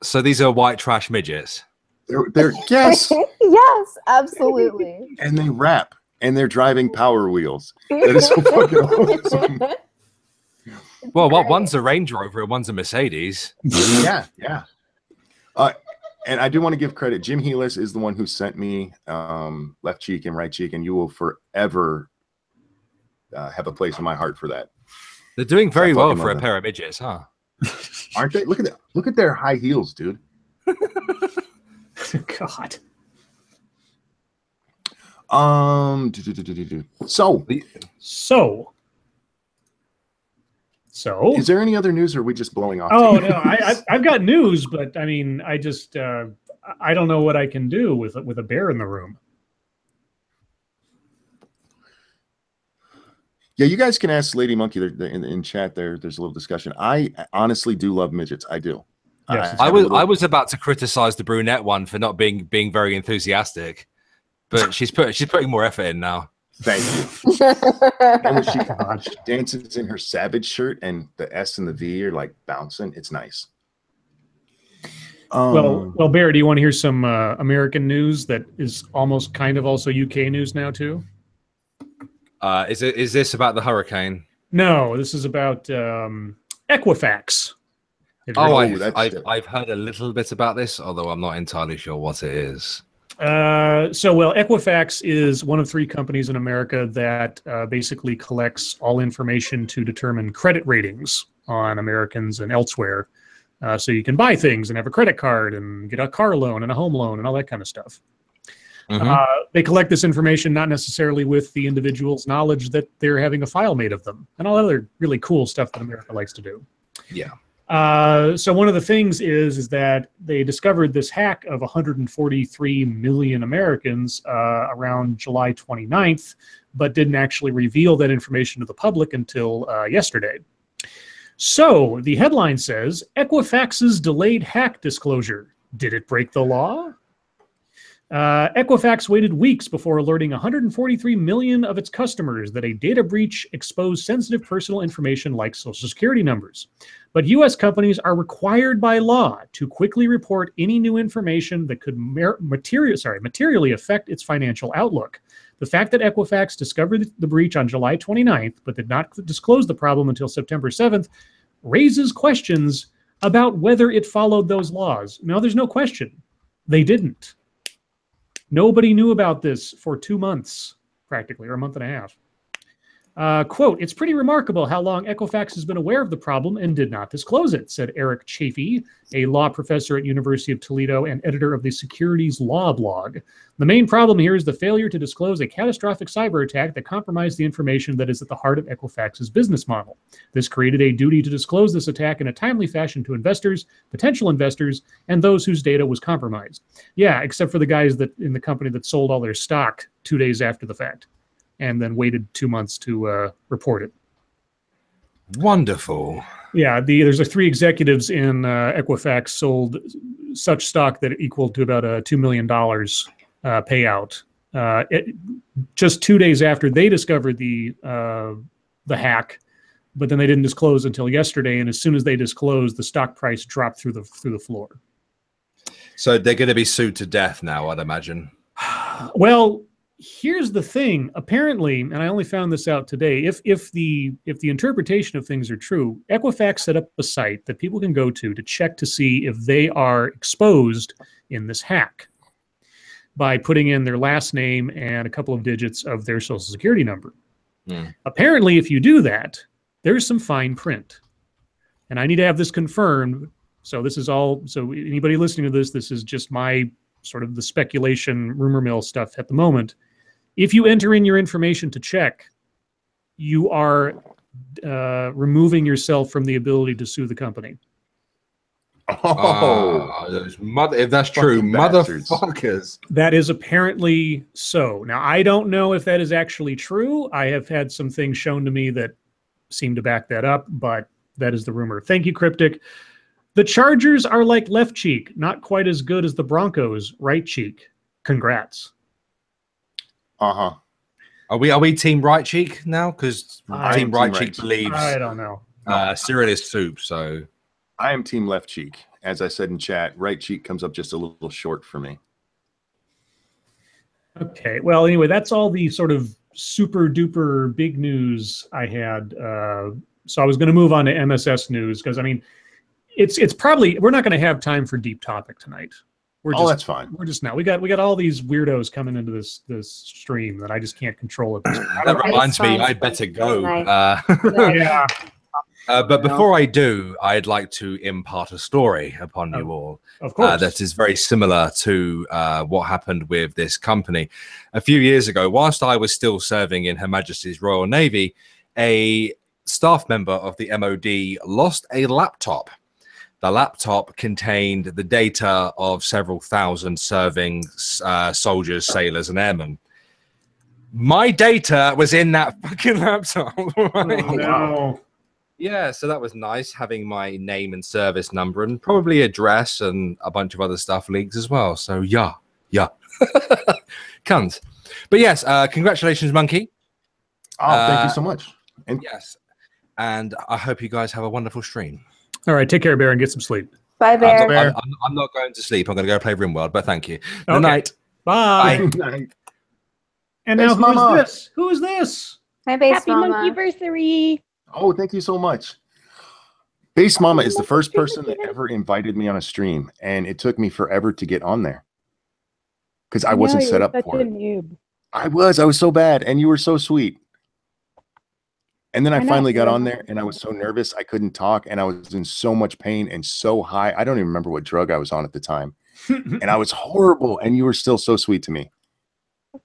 So these are white trash midgets. They're yes, Yes, absolutely. and they rap, and they're driving Power Wheels. That is so fucking awesome. Well, one's a Range Rover and one's a Mercedes. Yeah. And I do want to give credit. Jim Helis is the one who sent me Left Cheek and Right Cheek, and you will forever have a place in my heart for that. They're doing very well for a pair of midgets, huh? Aren't they? Look at that. Look at their high heels, dude. God. So is there any other news, or are we just blowing off? Oh no, I've got news, but I mean, I just I don't know what I can do with a bear in the room. Yeah, you guys can ask Lady Monkey in chat. There's a little discussion. I honestly do love midgets. I do. Yes, I was about to criticize the brunette one for not being very enthusiastic, but she's putting more effort in now. Thank you. And when she dances in her Savage shirt and the S and the V are like bouncing, it's nice. Well, Bear, do you want to hear some American news that is almost kind of also UK news now too? Is this about the hurricane? No, this is about Equifax. I've heard a little bit about this, although I'm not entirely sure what it is. Equifax is one of 3 companies in America that basically collects all information to determine credit ratings on Americans and elsewhere. So you can buy things and have a credit card and get a car loan and a home loan and all that kind of stuff. They collect this information not necessarily with the individual's knowledge that they're having a file made of them and all other really cool stuff that America likes to do. Yeah. So one of the things is that they discovered this hack of 143 million Americans around July 29th, but didn't actually reveal that information to the public until yesterday. So the headline says, Equifax's delayed hack disclosure. Did it break the law? Equifax waited weeks before alerting 143 million of its customers that a data breach exposed sensitive personal information like Social Security numbers. But U.S. companies are required by law to quickly report any new information that could materially affect its financial outlook. The fact that Equifax discovered the breach on July 29th but did not disclose the problem until September 7th raises questions about whether it followed those laws. Now, there's no question. They didn't. Nobody knew about this for 2 months, practically, or a month and a half. Quote, it's pretty remarkable how long Equifax has been aware of the problem and did not disclose it, said Eric Chafee, a law professor at University of Toledo and editor of the Securities Law blog. The main problem here is the failure to disclose a catastrophic cyber attack that compromised the information that is at the heart of Equifax's business model. This created a duty to disclose this attack in a timely fashion to investors, potential investors, and those whose data was compromised. Yeah, except for the guys that in the company that sold all their stock 2 days after the fact and then waited 2 months to report it. Wonderful. Yeah, there's 3 executives in Equifax sold such stock that equaled to about a $2 million payout. Just 2 days after they discovered the hack, but then they didn't disclose until yesterday. And as soon as they disclosed, the stock price dropped through the floor. So they're going to be sued to death now, I'd imagine. Well, here's the thing. Apparently, and I only found this out today, if the interpretation of things are true, Equifax set up a site that people can go to check to see if they are exposed in this hack by putting in their last name and a couple of digits of their social security number. Apparently, if you do that, there's some fine print. And I need to have this confirmed. So this is all, so anybody listening to this is just my sort of the speculation, rumor mill stuff at the moment. If you enter in your information to check, you are removing yourself from the ability to sue the company. If that's true, motherfuckers. That is apparently so. Now, I don't know if that is actually true. I have had some things shown to me that seem to back that up, but that is the rumor. Thank you, Cryptic. The Chargers are like left cheek, not quite as good as the Broncos right cheek. Congrats. Are we team right cheek now? Because team right cheek believes I don't know. cereal is soup. So I am team left cheek. As I said in chat, right cheek comes up just a little short for me. Okay. Well, anyway, that's all the sort of super duper big news I had. So I was going to move on to MSS news because I mean, it's probably we're not going to have time for deep topic tonight. That's fine. We're just now. We got all these weirdos coming into this stream that I just can't control at this point. That reminds me, I'd better go. Yeah. But before I do, I'd like to impart a story upon you all. Of course. That is very similar to what happened with this company. A few years ago, whilst I was still serving in Her Majesty's Royal Navy, a staff member of the MOD lost a laptop. The laptop contained the data of several thousand serving soldiers, sailors, and airmen. My data was in that fucking laptop. Right? Oh, no. Yeah, so that was nice having my name and service number and probably address and a bunch of other stuff leaked as well. So yeah. Cunt. But yes, congratulations, Monkey. Oh, thank you so much. And yes, and I hope you guys have a wonderful stream. All right, take care, Bear, and get some sleep. Bye, Bear. I'm not going to sleep. I'm going to go play RimWorld, but thank you. Good Okay. night. Bye. Good night. And Thanks, now Mama. who's this? Who is this? Hi, Base Happy Mama. Monkeyversary. Oh, thank you so much. Base Mama is the first person that ever invited me on a stream, and it took me forever to get on there because I wasn't set up for it. Noob. I was so bad, and you were so sweet. And then I finally got on there, and I was so nervous I couldn't talk, and I was in so much pain and so high. I don't even remember what drug I was on at the time, and I was horrible. And you were still so sweet to me.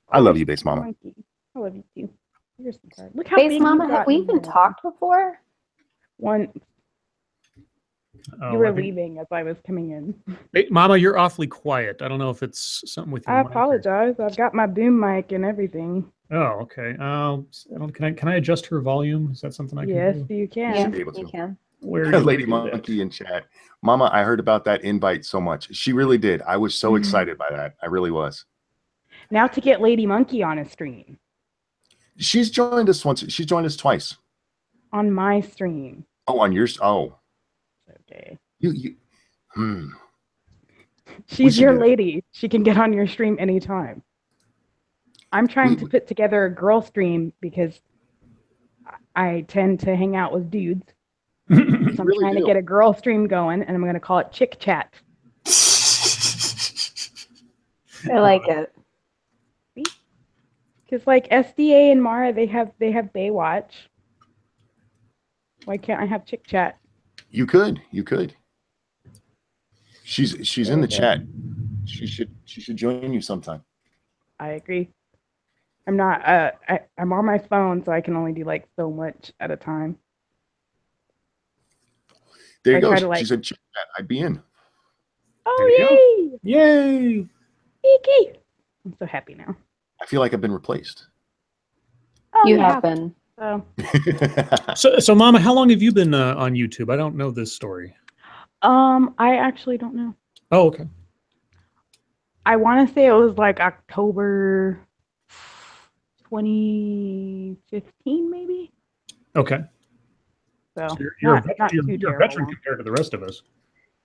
I love you, Base Mama. Monkey. I love you too. You're so good. Look how Base big Mama, you have got we in even there. talked before? One. Oh, You were I think- leaving as I was coming in. Hey, Mama, you're awfully quiet. I don't know if it's something with your I mic or- apologize. I've got my boom mic and everything. Oh, okay. Can I adjust her volume? Is that something I can Yes, do? you can. Yeah, be able to. you can. Where do Lady I do that? Monkey in chat. Mama, I heard about that invite so much. She really did. I was so excited by that. I really was. Now to get Lady Monkey on a stream. She's joined us once. She's joined us twice. On my stream. Oh, on yours. Oh, Okay. you. She's should your do that. lady. She can get on your stream anytime. I'm trying to put together a girl stream because I tend to hang out with dudes. So I'm really trying to do. get a girl stream going, and I'm going to call it Chick Chat. I like it. Because like SDA and Mara, they have Baywatch. Why can't I have Chick Chat? You could. She's in the chat. She should join you sometime. I agree. I'm not. I'm on my phone, so I can only do like so much at a time. There you I go. try She to, like- said, "Chat, I'd be in." Oh yay! Yay! Geeky! I'm so happy now. I feel like I've been replaced. Oh, You have been. So, Mama, how long have you been on YouTube? I don't know this story. I actually don't know. Oh, okay. I want to say it was like October 2015, maybe. Okay. So you're not too you're a veteran compared to the rest of us.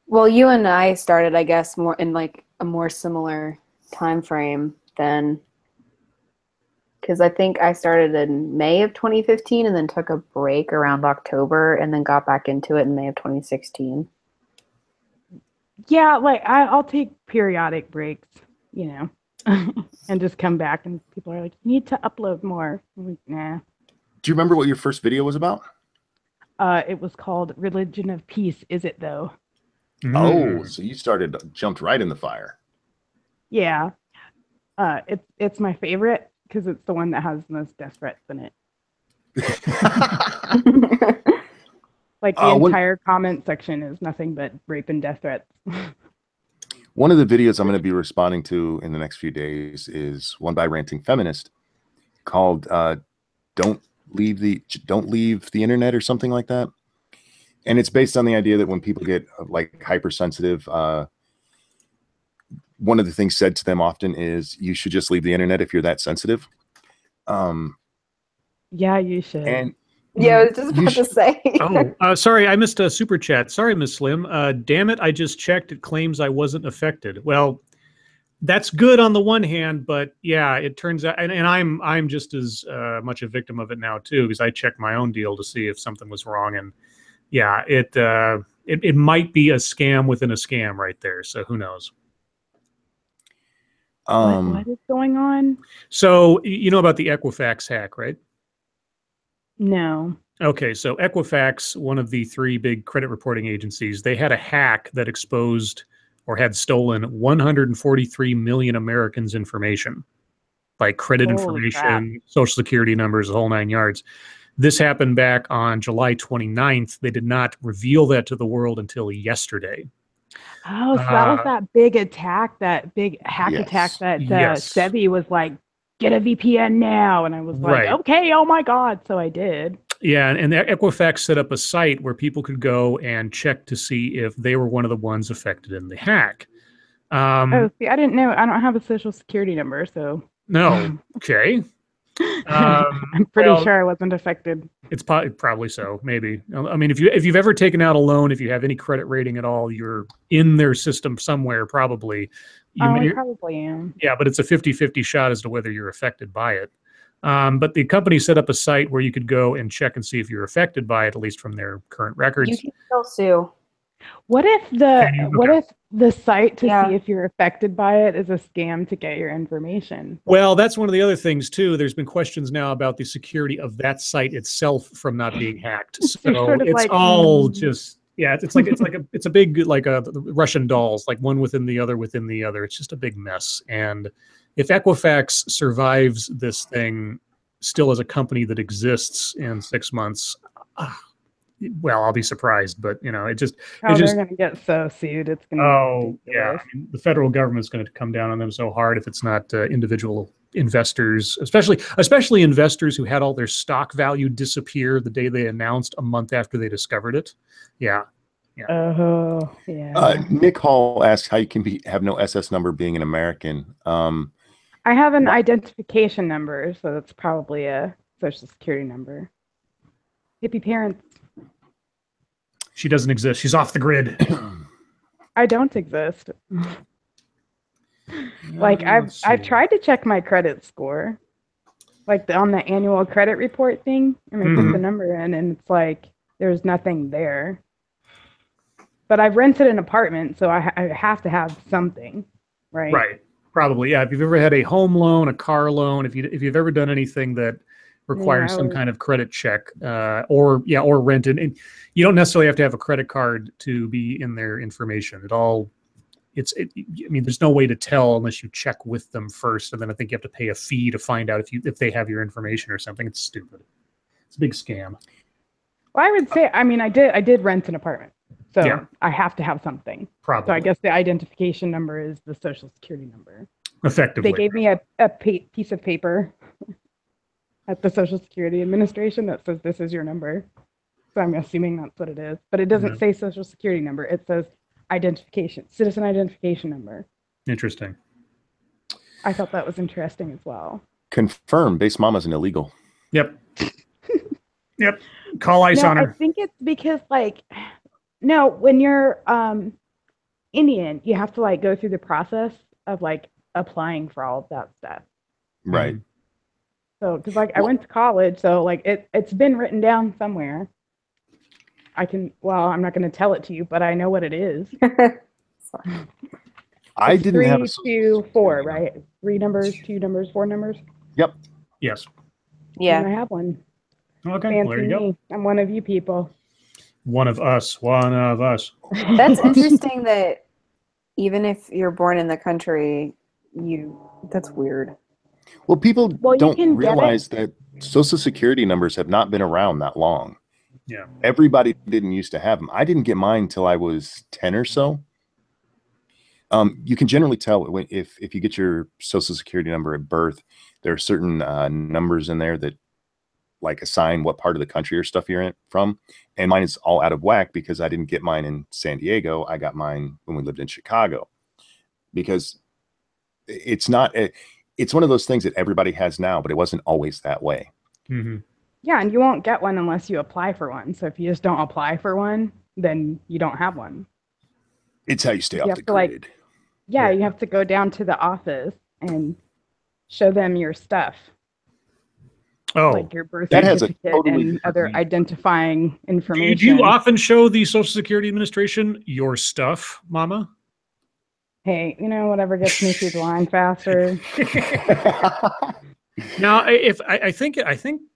Well, you and I started, I guess, more in like a more similar time frame than, because I think I started in May of 2015 and then took a break around October and then got back into it in May of 2016. Yeah, like I'll take periodic breaks, you know, and just come back and people are like, you need to upload more. I'm like, nah. Do you remember what your first video was about? It was called Religion of Peace, Is It Though? Oh, so you jumped right in the fire. Yeah. It's my favorite because it's the one that has the most death threats in it. Like the entire comment section is nothing but rape and death threats. One of the videos I'm going to be responding to in the next few days is one by Ranting Feminist called "Don't Leave the Internet" or something like that. And it's based on the idea that when people get like hypersensitive, one of the things said to them often is you should just leave the internet if you're that sensitive. Yeah, you should. And yeah, I was just about to say. Sorry, I missed a super chat. Sorry, Miss Slim. Damn it, I just checked. It claims I wasn't affected. Well, that's good on the one hand, but yeah, it turns out, and I'm just as much a victim of it now too, because I checked my own deal to see if something was wrong, and yeah, it might be a scam within a scam right there. So who knows? What is going on? So you know about the Equifax hack, right? No. Okay, so Equifax, one of the three big credit reporting agencies, they had a hack that exposed or had stolen 143 million Americans' information, like credit information, social security numbers, the whole nine yards. This happened back on July 29th. They did not reveal that to the world until yesterday. Oh, so that was that big attack, that big hack attack that Sevi was like, get a VPN now. And I was like, okay, oh my God. So I did. Yeah, and Equifax set up a site where people could go and check to see if they were one of the ones affected in the hack. Oh, see, I didn't know. I don't have a social security number, so. No, okay. I'm pretty sure I wasn't affected. It's probably so, maybe. I mean, if you've ever taken out a loan, if you have any credit rating at all, you're in their system somewhere, probably. I probably am. Yeah, but it's a 50-50 shot as to whether you're affected by it. But the company set up a site where you could go and check and see if you're affected by it, at least from their current records. You can still sue. What if the site to see if you're affected by it is a scam to get your information? Well, that's one of the other things too. There's been questions now about the security of that site itself from not being hacked. So it's all just it's a big like a Russian dolls, like one within the other within the other. It's just a big mess. And if Equifax survives this thing still as a company that exists in 6 months, well, I'll be surprised, but you know, they're going to get so sued. It's going to I mean, the federal government's going to come down on them so hard if it's not individual investors, especially investors who had all their stock value disappear the day they announced a month after they discovered it. Yeah. Oh, yeah. Nick Hall asked how you can have no SS number being an American. I have an identification number, so that's probably a social security number. Hippie parents. She doesn't exist. She's off the grid. I don't exist. Like I've tried to check my credit score, like on the annual credit report thing, and I put the number in, and it's like there's nothing there. But I've rented an apartment, so I have to have something, right? Right. Probably, yeah. If you've ever had a home loan, a car loan, if you've ever done anything that requires some kind of credit check, or rent, and you don't necessarily have to have a credit card to be in their information. I mean, there's no way to tell unless you check with them first, and then I think you have to pay a fee to find out if they have your information or something. It's stupid. It's a big scam. Well, I would say, I mean, I did rent an apartment, so I have to have something. Probably. So I guess the identification number is the social security number. Effectively. They gave me a piece of paper. at the Social Security Administration that says this is your number. So I'm assuming that's what it is. But it doesn't say Social Security number. It says citizen identification number. Interesting. I thought that was interesting as well. Confirm, base mama's an illegal. Yep. Yep. Call ICE on her. I think it's because no, when you're Indian, you have to like go through the process of like applying for all of that stuff. Right. So, because like I went to college, so like it's been written down somewhere. I'm not going to tell it to you, but I know what it is. I didn't have a 3, 2, 4, right? 3 numbers, 2 numbers, 4 numbers. Yep. Yes. Yeah. And I have one. Okay. Fancy Well, there you go. me. I'm one of you people. One of us. One of us. That's interesting that even if you're born in the country, that's weird. Well, people you don't can get realize that Social Security numbers have not been around that long. Yeah. Everybody didn't used to have them. I didn't get mine till I was 10 or so. You can generally tell if you get your Social Security number at birth, there are certain numbers in there that like assign what part of the country or stuff you're from. And mine is all out of whack because I didn't get mine in San Diego. I got mine when we lived in Chicago, because it's one of those things that everybody has now, but it wasn't always that way. Mm-hmm. Yeah, and you won't get one unless you apply for one. So if you just don't apply for one, then you don't have one. It's how you stay off the grid. Yeah, you have to go down to the office and show them your stuff. Oh, like your birth that has certificate and other identifying information. Do you often show the Social Security Administration your stuff, Mama? Hey, whatever gets me through the line faster. Now, I think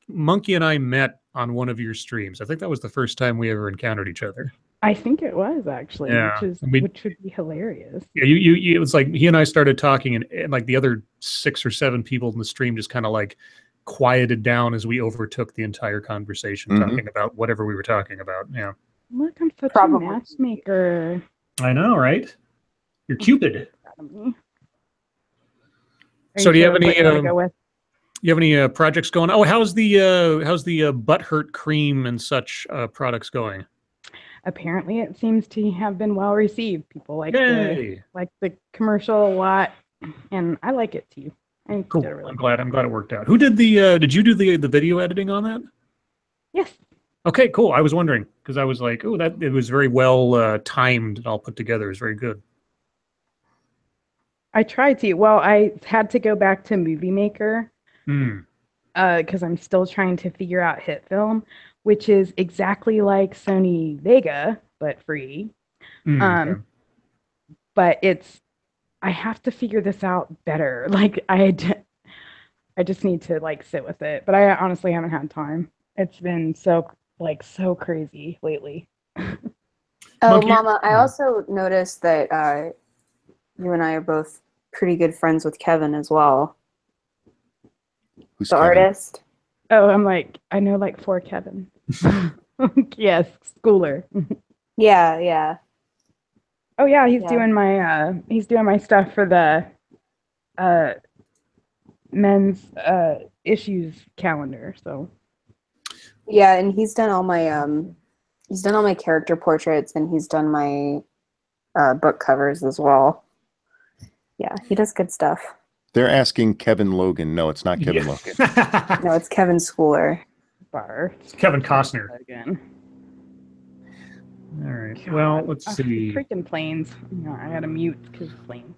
Monkey and I met on one of your streams. I think that was the first time we ever encountered each other. I think it was actually, Yeah. which would be hilarious. Yeah, it was like he and I started talking, and like the other 6 or 7 people in the stream just kind of like quieted down as we overtook the entire conversation, talking about whatever we were talking about. Yeah. Look, I'm such a matchmaker. I know, right? You're Cupid. So do you have any? You have any projects going? Oh, how's the butthurt cream and such products going? Apparently, it seems to have been well received. People like the commercial a lot, and I like it too. Cool. I'm glad it worked out. Who did the? Did you do the video editing on that? Yes. Okay, cool. I was wondering because I was like, oh, it was very well timed and all put together. It was very good. I tried to. Well, I had to go back to Movie Maker because I'm still trying to figure out Hit Film, which is exactly like Sony Vega but free. Okay. But I have to figure this out better. Like I just need to like sit with it. But I honestly haven't had time. It's been so crazy lately. Oh, Mama, I also noticed that you and I are both pretty good friends with Kevin as well. Who's the Kevin? artist? Oh, I'm like, I know like 4 Kevin. Yes, Schooler. Yeah. Oh yeah, he's doing my stuff for the men's issues calendar. So yeah, and he's done all my character portraits, and he's done my book covers as well. Yeah, he does good stuff. They're asking Kevin Logan. No, it's not Kevin Logan. No, it's Kevin Schooler. It's Kevin Costner. Again. All right. God. Well, let's see. Freaking planes. I had to mute because planes.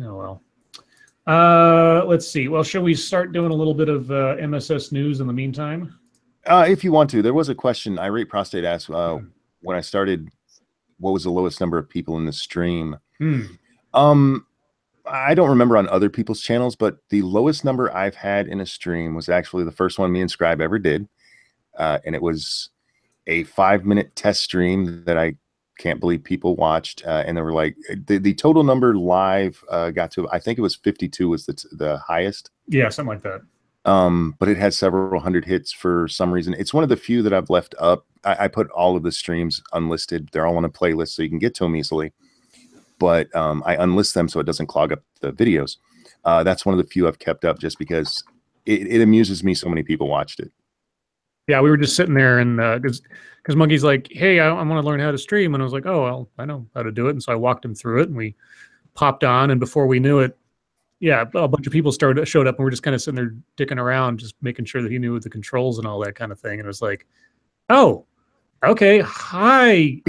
Oh, well. Let's see. Well, shall we start doing a little bit of MSS news in the meantime? If you want to. There was a question. Irate Prostate asked when I started, what was the lowest number of people in the stream? I don't remember on other people's channels, but the lowest number I've had in a stream was actually the first one me and Scribe ever did. And it was a 5-minute test stream that I can't believe people watched. And they were like, the total number live got to, I think it was 52 was the highest. Yeah, something like that. But it had several hundred hits for some reason. It's one of the few that I've left up. I put all of the streams unlisted. They're all on a playlist, so you can get to them easily. But I unlist them so it doesn't clog up the videos. That's one of the few I've kept up just because it amuses me so many people watched it. Yeah, we were just sitting there, and because Monkey's like, "Hey, I want to learn how to stream," and I was like, "Oh, well, I know how to do it," and so I walked him through it, and we popped on, and before we knew it, yeah, a bunch of people showed up, and we're just kind of sitting there dicking around, just making sure that he knew the controls and all that kind of thing, and it was like, "Oh, okay, hi,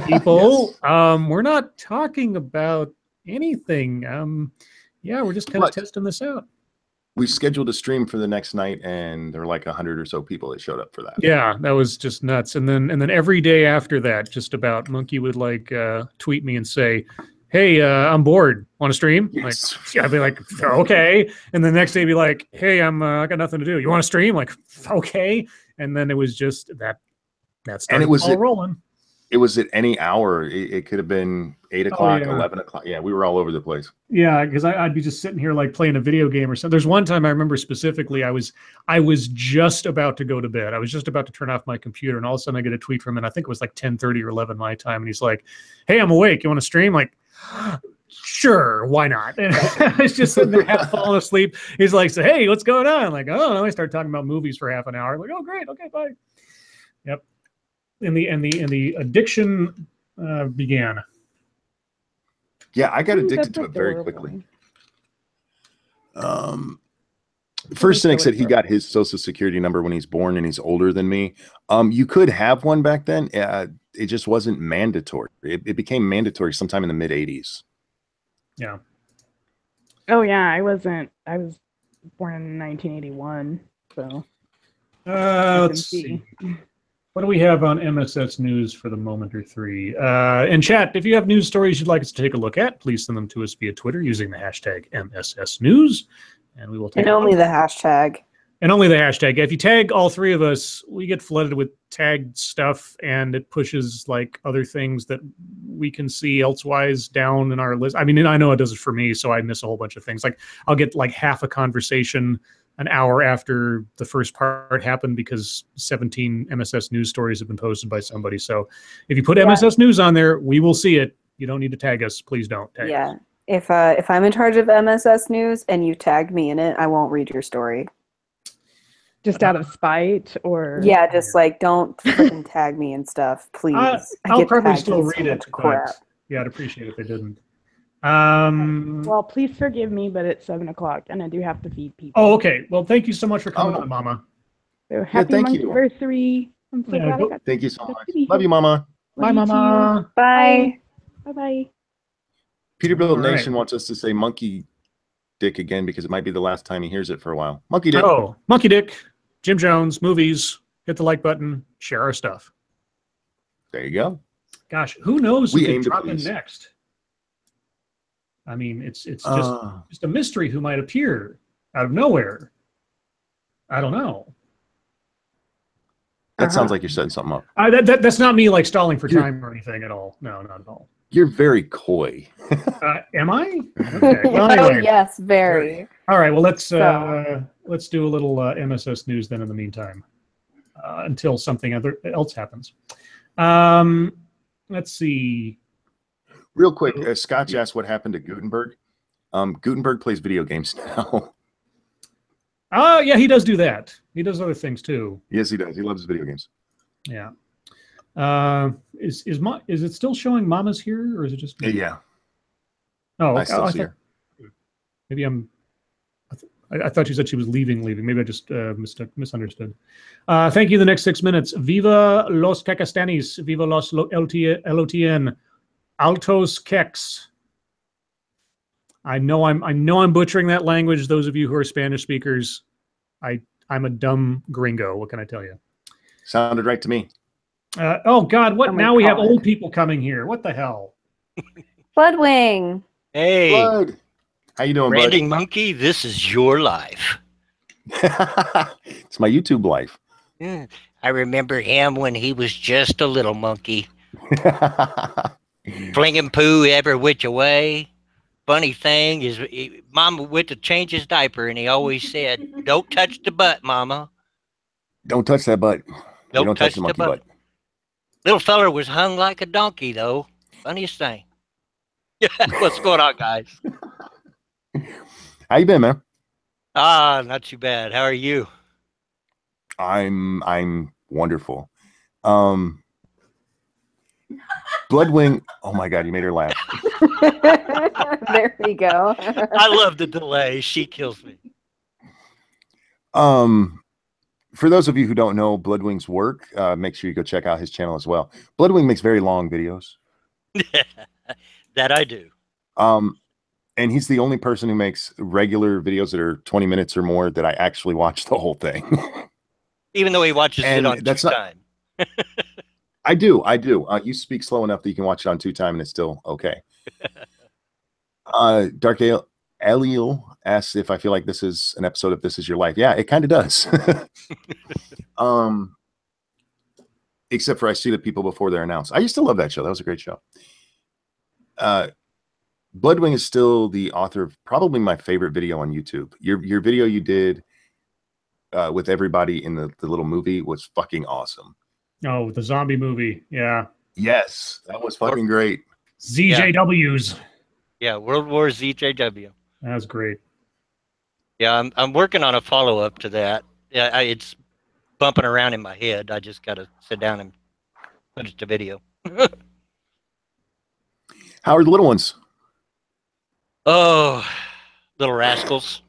people. Yes. We're not talking about anything. Yeah, we're just kind of testing this out." We scheduled a stream for the next night, and there were like 100 or so people that showed up for that. Yeah, that was just nuts. And then every day after that, just about, Monkey would like tweet me and say, "Hey, I'm bored. Want to stream?" Yes. Like, I'd be like, "Okay." And the next day, be like, "Hey, I got nothing to do. You want to stream?" Like, "Okay." And then it was just that started And it was all rolling. It was at any hour. It could have been 8 o'clock, 11 o'clock. Yeah, we were all over the place. Yeah, because I'd be just sitting here like playing a video game or something. There's one time I remember specifically, I was just about to go to bed. I was just about to turn off my computer, and all of a sudden I get a tweet from him, and I think it was like 10:30 or 11 my time, and he's like, "Hey, I'm awake. You want to stream?" Like, sure, why not? And I was just sitting there half falling asleep. He's like, "So, hey, what's going on?" I'm like, "Oh," and I start talking about movies for half an hour. I'm like, "Oh, great. Okay, bye." Yep. And the addiction began. Yeah, I got addicted to it very quickly. First Cynic said he got his social security number when he's born and he's older than me. You could have one back then. It just wasn't mandatory. It became mandatory sometime in the mid 80s. Yeah. Oh yeah, I was born in 1981, so let's see. What do we have on MSS News for the moment or three? In chat, if you have news stories you'd like us to take a look at, please send them to us via Twitter using the hashtag MSS News, and we will take. And only the hashtag. And only the hashtag. If you tag all three of us, we get flooded with tagged stuff, and it pushes like other things that we can see elsewise down in our list. I mean, I know it does it for me, so I miss a whole bunch of things. Like I'll get like half a conversation an hour after the first part happened because 17 MSS News stories have been posted by somebody. So if you put MSS News on there, we will see it. You don't need to tag us. Please don't tag us. If I'm in charge of MSS News and you tagged me in it, I won't read your story. Just out of spite, or just like don't freaking tag me and stuff, please. I'll probably still read it. Crap. Yeah, I'd appreciate it if they didn't. Well, please forgive me, but it's 7 o'clock and I do have to feed people. Oh, okay. Well, thank you so much for coming on, Mama. So happy Monkeyously. I'm so glad I got Thank you so much. Love you, Mama. Bye, Mama. Bye. Bye. Peterbilt Nation wants us to say Monkey Dick again because it might be the last time he hears it for a while. Monkey Dick. Oh, Monkey Dick. Jim Jones, movies. Hit the like button. Share our stuff. There you go. Gosh, who knows who We could aim to drop in please. next? I mean, it's just a mystery who might appear out of nowhere. I don't know. That sounds like you're setting something up. That's not me like stalling for time or anything at all. No, not at all. You're very coy. Am I? Okay. Well, anyway. Oh yes, very. All right. Well, let's do a little MSS News then in the meantime, until something else happens. Let's see. Real quick, Scotch asked what happened to Gutenberg. Gutenberg plays video games now. Yeah, he does do that. He does other things too. Yes, he does. He loves video games. Yeah. Is it still showing Mama's here, or is it just me? Yeah. Oh, I still see her. Maybe I thought you said she was leaving. Maybe I just misunderstood. Thank you. The next 6 minutes. Viva los Cacastanis. Viva los LOTN. Altos Kex. I know I'm butchering that language. Those of you who are Spanish speakers, I'm a dumb gringo. What can I tell you? Sounded right to me. Oh God! What? Now we have old people coming here. What the hell? Bloodwing. Hey, Blood. How you doing, Ranting Monkey? This is your life. It's my YouTube life. Yeah, I remember him when he was just a little monkey, flinging poo every which way. Funny thing is, Mama went to change his diaper, and he always said, "Don't touch the butt, Mama. Don't touch that butt. Don't touch the monkey butt." Little feller was hung like a donkey, though. Funniest thing. What's going on, guys? How you been, man? Ah, not too bad. How are you? I'm wonderful. Um, Bloodwing. Oh my God, you made her laugh. There we go. I love the delay. She kills me. For those of you who don't know Bloodwing's work, make sure you go check out his channel as well. Bloodwing makes very long videos. That I do. And he's the only person who makes regular videos that are 20 minutes or more that I actually watch the whole thing. Even though he watches And it on that's two not- time. I do. You speak slow enough that you can watch it on 2x and it's still okay. Dark Eliel asks if I feel like this is an episode of This Is Your Life. Yeah, it kind of does. Except for I see the people before they're announced. I used to love that show. That was a great show. Bloodwing is still the author of probably my favorite video on YouTube. Your video you did with everybody in the little movie was fucking awesome. Oh, the zombie movie. Yeah. Yes, that was fucking great. ZJWs. Yeah, World War ZJW. That was great. Yeah, I'm working on a follow up to that. Yeah, it's bumping around in my head. I just got to sit down and put it to video. How are the little ones? Oh, little rascals.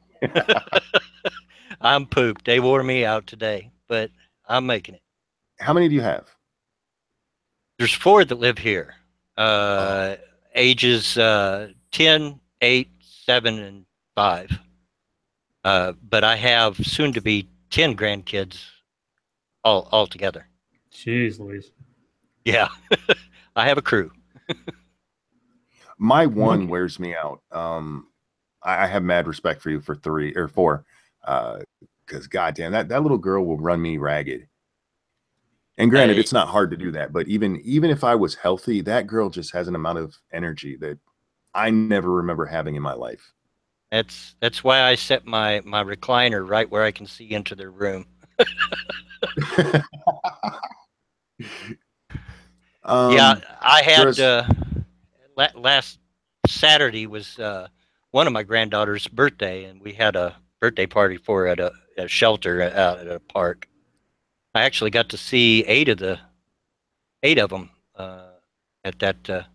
I'm pooped. They wore me out today, but I'm making it. How many do you have? There's 4 that live here. Ages 10, 8, 7, and 5. But I have soon to be 10 grandkids all together. Jeez Louise. Yeah. I have a crew. My one wears me out. I have mad respect for you for 3 or 4. Because goddamn, that little girl will run me ragged. And granted, it's not hard to do that, but even if I was healthy, that girl just has an amount of energy that I never remember having in my life. That's why I set my recliner right where I can see into their room. Yeah, I had last Saturday was one of my granddaughter's birthday, and we had a birthday party for her at a shelter out at a park. I actually got to see 8 of them at that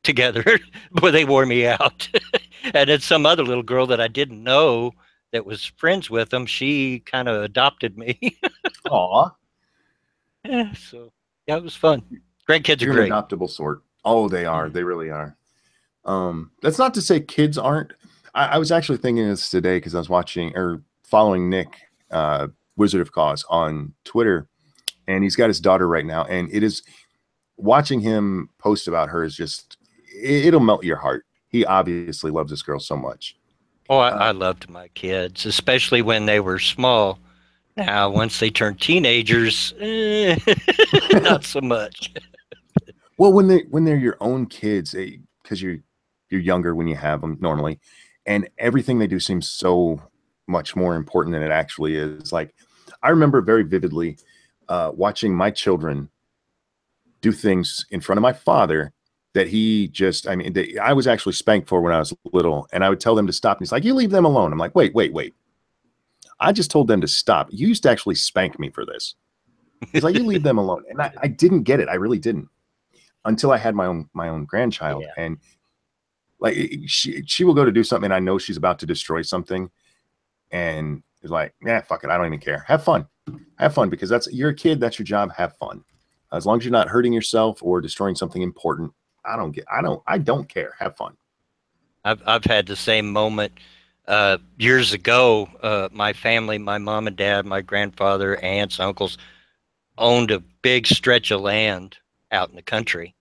together, but they wore me out. And then some other little girl that I didn't know that was friends with them, she kind of adopted me. Aw. Yeah, so yeah, it was fun. Grandkids You're are great. an adoptable sort. Oh, they are. They really are. That's not to say kids aren't. I was actually thinking this today because I was watching or following Nick, Wizard of Cause, on Twitter, and he's got his daughter right now, and it is watching him post about her is just it'll melt your heart. He obviously loves this girl so much. Oh, I loved my kids, especially when they were small. Now, once they turn teenagers, not so much. Well, when they're your own kids, because you're younger when you have them normally, and everything they do seems so much more important than it actually is. Like, I remember very vividly watching my children do things in front of my father that he just, I mean, I was actually spanked for when I was little, and I would tell them to stop. And he's like, "You leave them alone." I'm like, wait. I just told them to stop. You used to actually spank me for this. He's like, "You leave them alone." And I didn't get it. I really didn't until I had my own grandchild. Yeah. And like she will go to do something, and I know she's about to destroy something, and it's like, "Yeah, fuck it. I don't even care. Have fun. Have fun," because you're a kid. That's your job. Have fun. As long as you're not hurting yourself or destroying something important, I don't care. Have fun. I've had the same moment years ago. My family, my mom and dad, my grandfather, aunts, uncles owned a big stretch of land out in the country.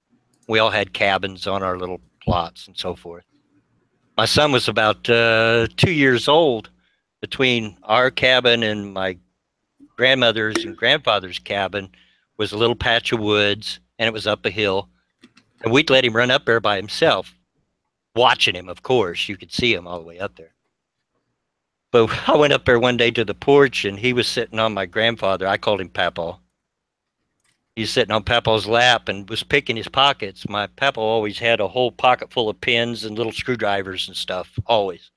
We all had cabins on our little plots and so forth. My son was about 2 years old. Between our cabin and my grandmother's and grandfather's cabin was a little patch of woods, and it was up a hill. And we'd let him run up there by himself, watching him, of course. You could see him all the way up there. But I went up there one day to the porch, and he was sitting on my grandfather. I called him Papaw. He was sitting on Papaw's lap and was picking his pockets. My Papaw always had a whole pocket full of pins and little screwdrivers and stuff, always.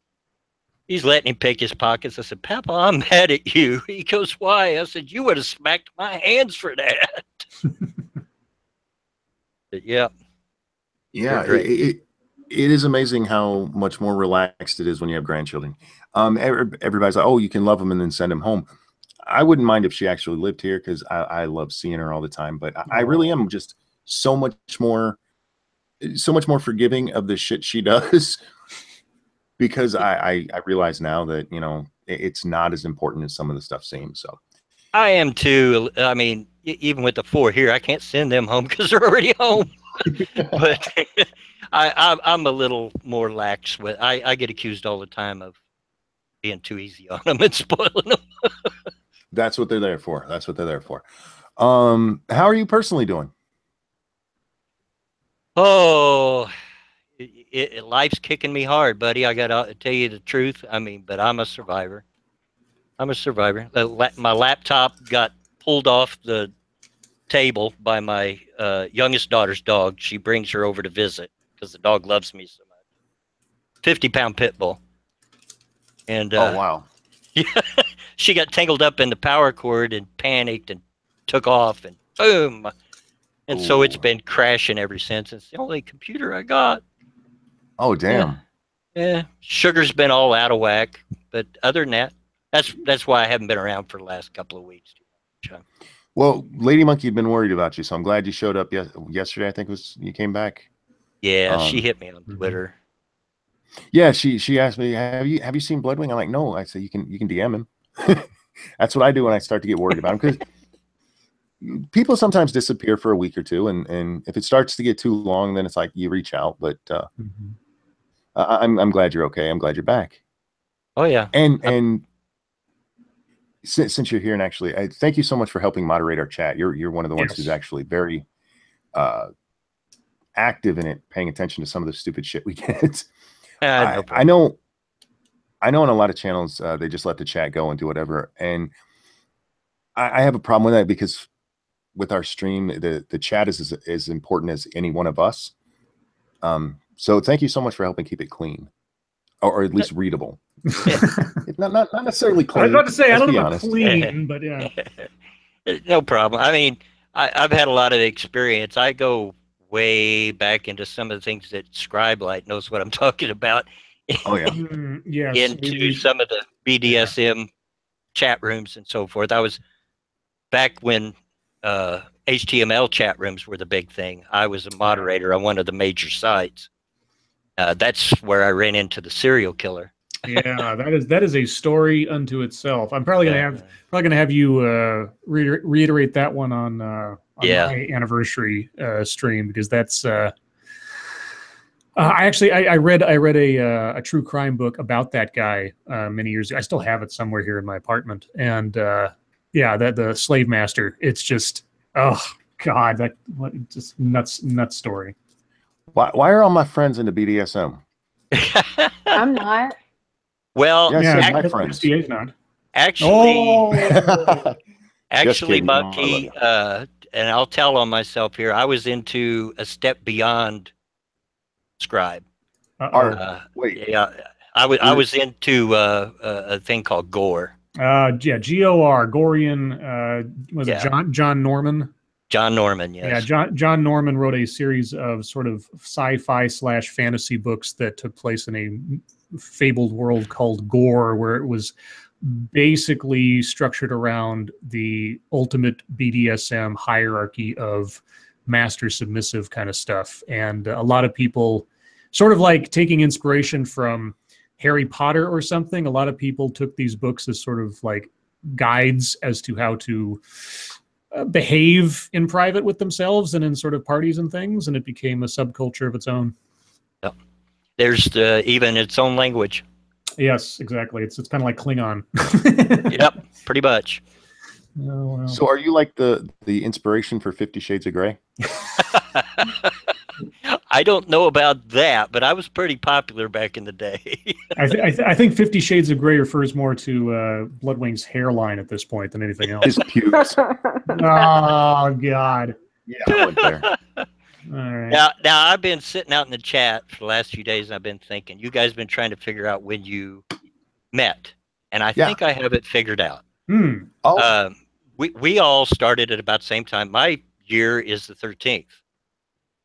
He's letting him pick his pockets. I said, Papa, I'm mad at you. He goes, why? I said, you would have smacked my hands for that. But yeah. Yeah, it is amazing how much more relaxed it is when you have grandchildren. Everybody's like, oh, you can love them and then send them home. I wouldn't mind if she actually lived here because I love seeing her all the time. But I really am just so much more forgiving of the shit she does because I realize now that, you know, it's not as important as some of the stuff seems. So I am too. I mean, even with the 4 here, I can't send them home because they're already home. But I'm a little more lax with. I get accused all the time of being too easy on them and spoiling them. that's what they're there for. That's what they're there for. How are you personally doing? Oh, life's kicking me hard, buddy. I got to tell you the truth. I mean, but I'm a survivor. I'm a survivor. My laptop got pulled off the table by my youngest daughter's dog. She brings her over to visit because the dog loves me so much. 50-pound pit bull. And Oh, wow. yeah, she got tangled up in the power cord and panicked and took off and boom. And so it's been crashing ever since. It's the only computer I got. Oh, damn. Yeah. Sugar's been all out of whack. But other than that, that's why I haven't been around for the last couple of weeks. Well, Lady Monkey had been worried about you, so I'm glad you showed up yesterday. I think you came back. Yeah, she hit me on Twitter. Yeah, she asked me, have you seen Bloodwing? I'm like, no. I said you can DM him. That's what I do when I start to get worried about him, because people sometimes disappear for a week or two, and if it starts to get too long, then it's like you reach out. But I'm glad you're okay. I'm glad you're back. Oh yeah, and since you're here, and actually, thank you so much for helping moderate our chat. You're one of the ones who's actually very active in it, paying attention to some of the stupid shit we get. No I know on a lot of channels they just let the chat go and do whatever, and I have a problem with that, because with our stream, the chat is as important as any one of us. So thank you so much for helping keep it clean, or at least readable. not necessarily clean. I was about to say, I don't know about honest. clean, but yeah. No problem. I mean, I've had a lot of experience. I go way back into some of the things that Scribelight knows what I'm talking about. Oh yeah. Yes. Into some of the BDSM chat rooms and so forth. I was back when HTML chat rooms were the big thing. I was a moderator on one of the major sites. That's where I ran into the serial killer. Yeah, that is a story unto itself. I'm probably gonna have you reiterate that one on my anniversary stream, because that's I read a true crime book about that guy many years ago. I still have it somewhere here in my apartment, and yeah, that the slave master. It's just, oh God, just nuts story. Why are all my friends into BDSM? I'm not. Well, my friends. SDA's not. Actually, Monkey, and I'll tell on myself here, I was into a step beyond Scribe. Wait. Yeah, I was into a thing called Gore. Yeah, GOR, Gorian. Was it John Norman? John Norman, yes. Yeah, John Norman wrote a series of sort of sci-fi / fantasy books that took place in a fabled world called Gore, where it was basically structured around the ultimate BDSM hierarchy of master submissive kind of stuff. And a lot of people, sort of like taking inspiration from Harry Potter or something, a lot of people took these books as sort of like guides as to how to behave in private with themselves and in sort of parties and things, and it became a subculture of its own. Yep. There's even its own language. Yes, exactly. It's kind of like Klingon. Yep, pretty much. Oh, wow. So are you like the inspiration for 50 Shades of Grey? I don't know about that, but I was pretty popular back in the day. I think 50 Shades of Grey refers more to Bloodwing's hairline at this point than anything else. His pubes. Oh, God. Yeah, I went there. All right. Now I've been sitting out in the chat for the last few days, and I've been thinking, you guys have been trying to figure out when you met, and I Yeah. think I have it figured out. Oh, We all started at about the same time. My year is the 13th.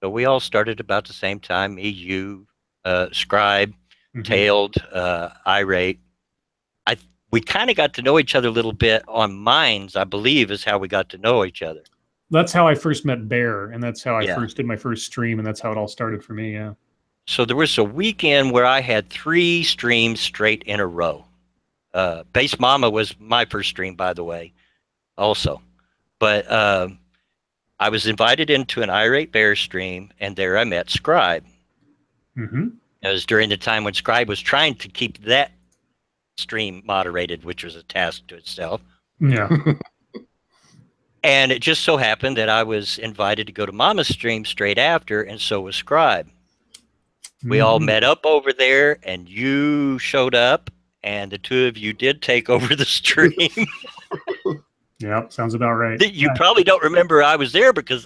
So we all started about the same time. Me, you, Scribe, Tailed, Irate. We kind of got to know each other a little bit on Minds, I believe, is how we got to know each other. That's how I first met Bear, and that's how I first did my first stream, and that's how it all started for me. Yeah. So there was a weekend where I had 3 streams straight in a row. Base Mama was my first stream, by the way, also. But I was invited into an Irate Bear stream, and there I met Scribe. It was during the time when Scribe was trying to keep that stream moderated, which was a task to itself. Yeah. And it just so happened that I was invited to go to Mama's stream straight after, and so was Scribe. We all met up over there, and you showed up, and the 2 of you did take over the stream. Yeah, sounds about right. You probably don't remember I was there because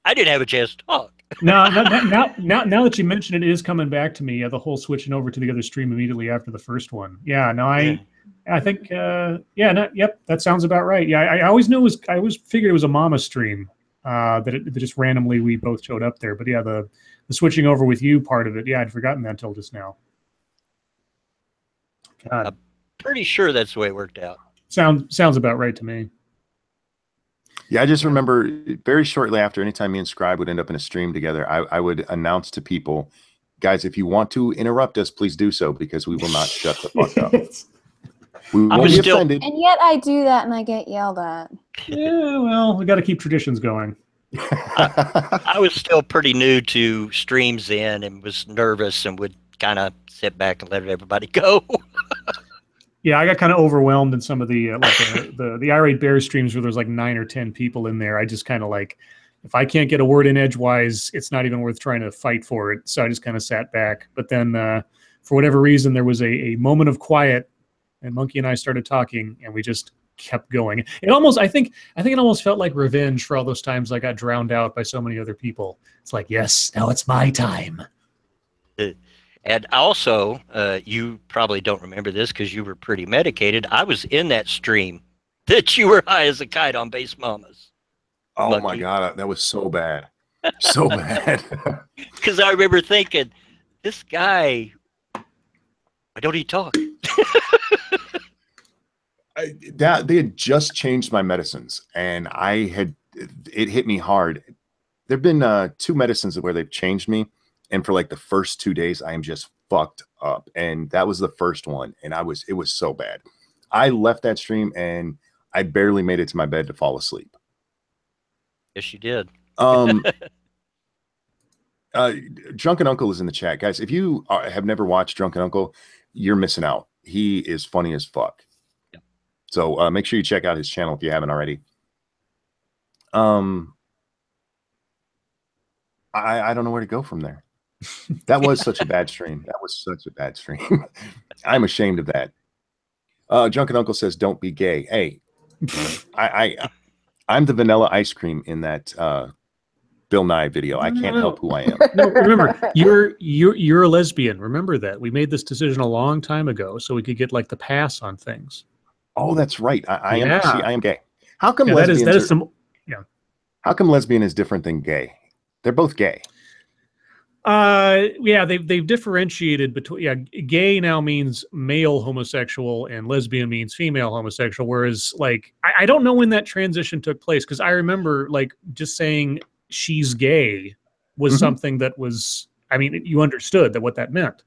I didn't have a chance to talk. now that you mention it, it is coming back to me. The whole switching over to the other stream immediately after the first one. Yeah, no, I think, yep, that sounds about right. Yeah, I always knew I always figured it was a Mama stream, that just randomly we both showed up there. But yeah, the switching over with you part of it, yeah, I'd forgotten that until just now. God. I'm pretty sure that's the way it worked out. Sounds about right to me. Yeah, I just remember very shortly after, anytime me and Scribe would end up in a stream together, I would announce to people, guys, if you want to interrupt us, please do so, because we will not shut the fuck up. We won't be offended. And yet I do that and I get yelled at. Yeah, well, we got to keep traditions going. I was still pretty new to streams then and was nervous and would kind of sit back and let everybody go. Yeah, I got kind of overwhelmed in some of the the Irate Bear streams where there's like 9 or 10 people in there. I just kind of like, if I can't get a word in edgewise, it's not even worth trying to fight for it. So I just kind of sat back. But then for whatever reason, there was a moment of quiet, and Monkey and I started talking, and we just kept going. It almost, I think it almost felt like revenge for all those times I got drowned out by so many other people. It's like, yes, now it's my time. And also, you probably don't remember this because you were pretty medicated. I was in that stream that you were high as a kite on Base Mamas. Oh Lucky. my God, that was so bad. So bad. Because I remember thinking, this guy, why don't he talk? They had just changed my medicines, and it hit me hard. There've been 2 medicines where they've changed me, and for like the first 2 days, I am just fucked up. And that was the first one, and it was so bad. I left that stream, and I barely made it to my bed to fall asleep. Yes, you did. Drunken Uncle is in the chat, guys. If you have never watched Drunken Uncle, you're missing out. He is funny as fuck. Yeah. So make sure you check out his channel if you haven't already. I don't know where to go from there. That was such a bad stream. That was such a bad stream. I'm ashamed of that. Drunken Uncle says, "Don't be gay." Hey, I'm the vanilla ice cream in that Bill Nye video. I can't help who I am. No, remember, you're a lesbian. Remember that. We made this decision a long time ago so we could get like the pass on things. Oh, that's right. I am gay. How come How come lesbian is different than gay? They're both gay. Yeah, they've differentiated between, gay now means male homosexual and lesbian means female homosexual, whereas like I don't know when that transition took place, because I remember like just saying she's gay was something that was, I mean, you understood that what that meant.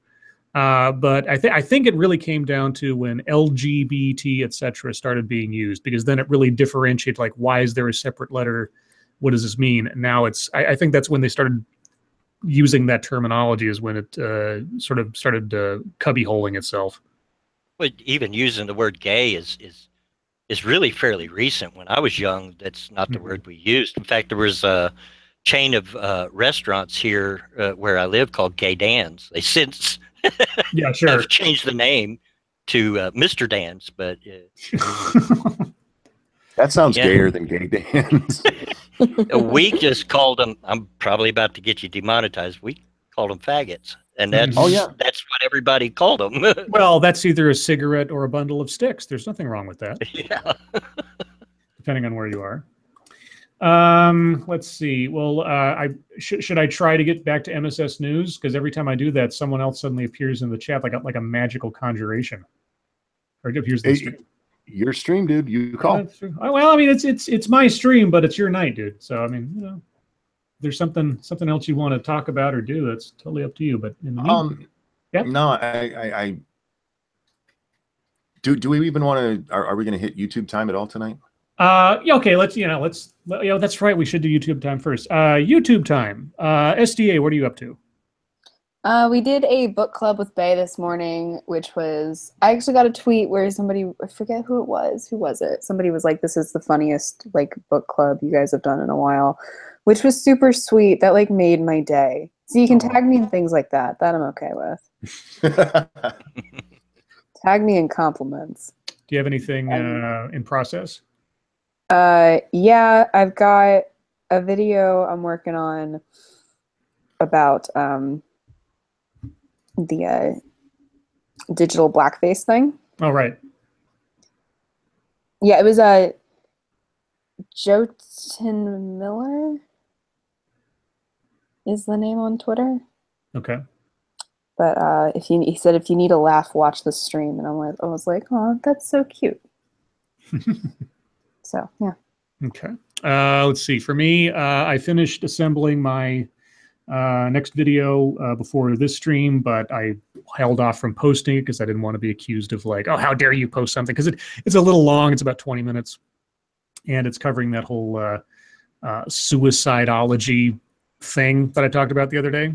But I think it really came down to when LGBT, etc., started being used, because then it really differentiated, like, why is there a separate letter? What does this mean? And now it's, I think that's when they started using that terminology, is when it sort of started cubbyholing itself. But even using the word gay is really fairly recent. When I was young, that's not the word we used. In fact, there was a chain of restaurants here where I live called Gay Dan's. They since have changed the name to Mr. Dan's, but that sounds gayer than Gay Dan's. We just called them, I'm probably about to get you demonetized, we called them faggots. and that's Oh, yeah. that's what everybody called them. Well, that's either a cigarette or a bundle of sticks. There's nothing wrong with that, Yeah. depending on where you are. Let's see. Well, should I try to get back to MSS News? Because every time I do that, someone else suddenly appears in the chat like a magical conjuration, or it appears in the stream. Your stream, dude. You call. Well, I mean, it's my stream, but it's your night, dude. So I mean, you know, if there's something else you want to talk about or do, that's totally up to you. But in the meantime, yeah. No, I do we even want to? Are we going to hit YouTube time at all tonight? Yeah, okay. Let's that's right. We should do YouTube time first. YouTube time. SDA, what are you up to? We did a book club with Bay this morning, which was, I actually got a tweet where somebody, I forget who it was. Who was it? Somebody was like, this is the funniest like book club you guys have done in a while, which was super sweet. That like made my day. So you can tag me in things like that. That I'm okay with. Tag me in compliments. Do you have anything in process? Yeah, I've got a video I'm working on about the digital blackface thing. Oh, right. Yeah, it was Jotun Miller is the name on Twitter. Okay. But he said if you need a laugh, watch the stream, and I was like, oh, that's so cute. So yeah. Okay. Let's see. For me, I finished assembling my next video before this stream, but I held off from posting it because I didn't want to be accused of like, oh, how dare you post something? Because it's a little long. It's about 20 minutes, and it's covering that whole suicidology thing that I talked about the other day.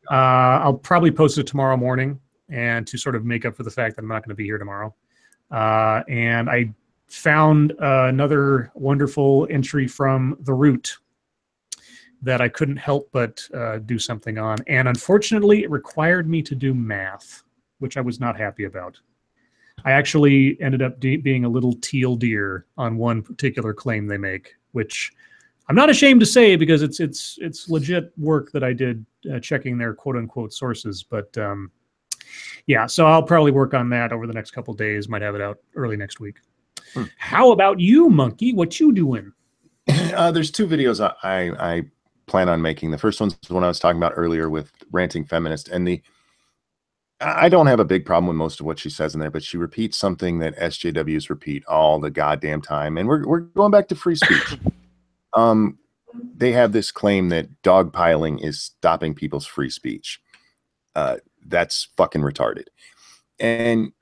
I'll probably post it tomorrow morning, and to sort of make up for the fact that I'm not going to be here tomorrow. And I found another wonderful entry from The Root that I couldn't help but do something on. And unfortunately, it required me to do math, which I was not happy about. I actually ended up being a little teal deer on one particular claim they make, which I'm not ashamed to say because it's legit work that I did checking their quote unquote sources. But yeah, so I'll probably work on that over the next couple days. Might have it out early next week. How about you, Monkey? What you doing? There's two videos I plan on making. The first one's the one I was talking about earlier with Ranting Feminist, and I don't have a big problem with most of what she says in there, but she repeats something that SJWs repeat all the goddamn time, and we're going back to free speech. They have this claim that dogpiling is stopping people's free speech. That's fucking retarded. And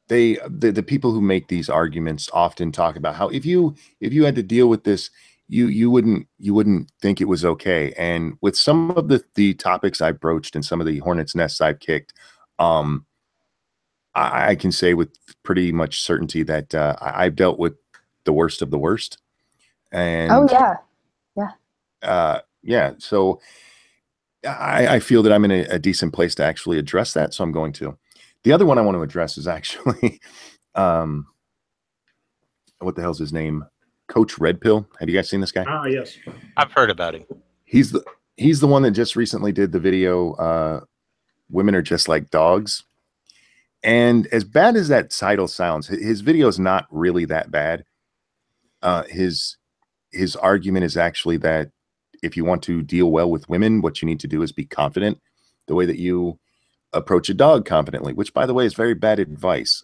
the people who make these arguments often talk about how if you had to deal with this, you wouldn't think it was okay. And with some of the topics I've broached and some of the hornet's nests I've kicked, I can say with pretty much certainty that I've dealt with the worst of the worst. And oh yeah. So I feel that I'm in a decent place to actually address that. So I'm going to. The other one I want to address is actually, what the hell's his name? Coach Red Pill. Have you guys seen this guy? Ah, yes. I've heard about him. He's the one that just recently did the video, Women Are Just Like Dogs. And as bad as that title sounds, his video is not really that bad. His argument is actually that if you want to deal well with women, what you need to do is be confident the way that you approach a dog confidently, which by the way is very bad advice.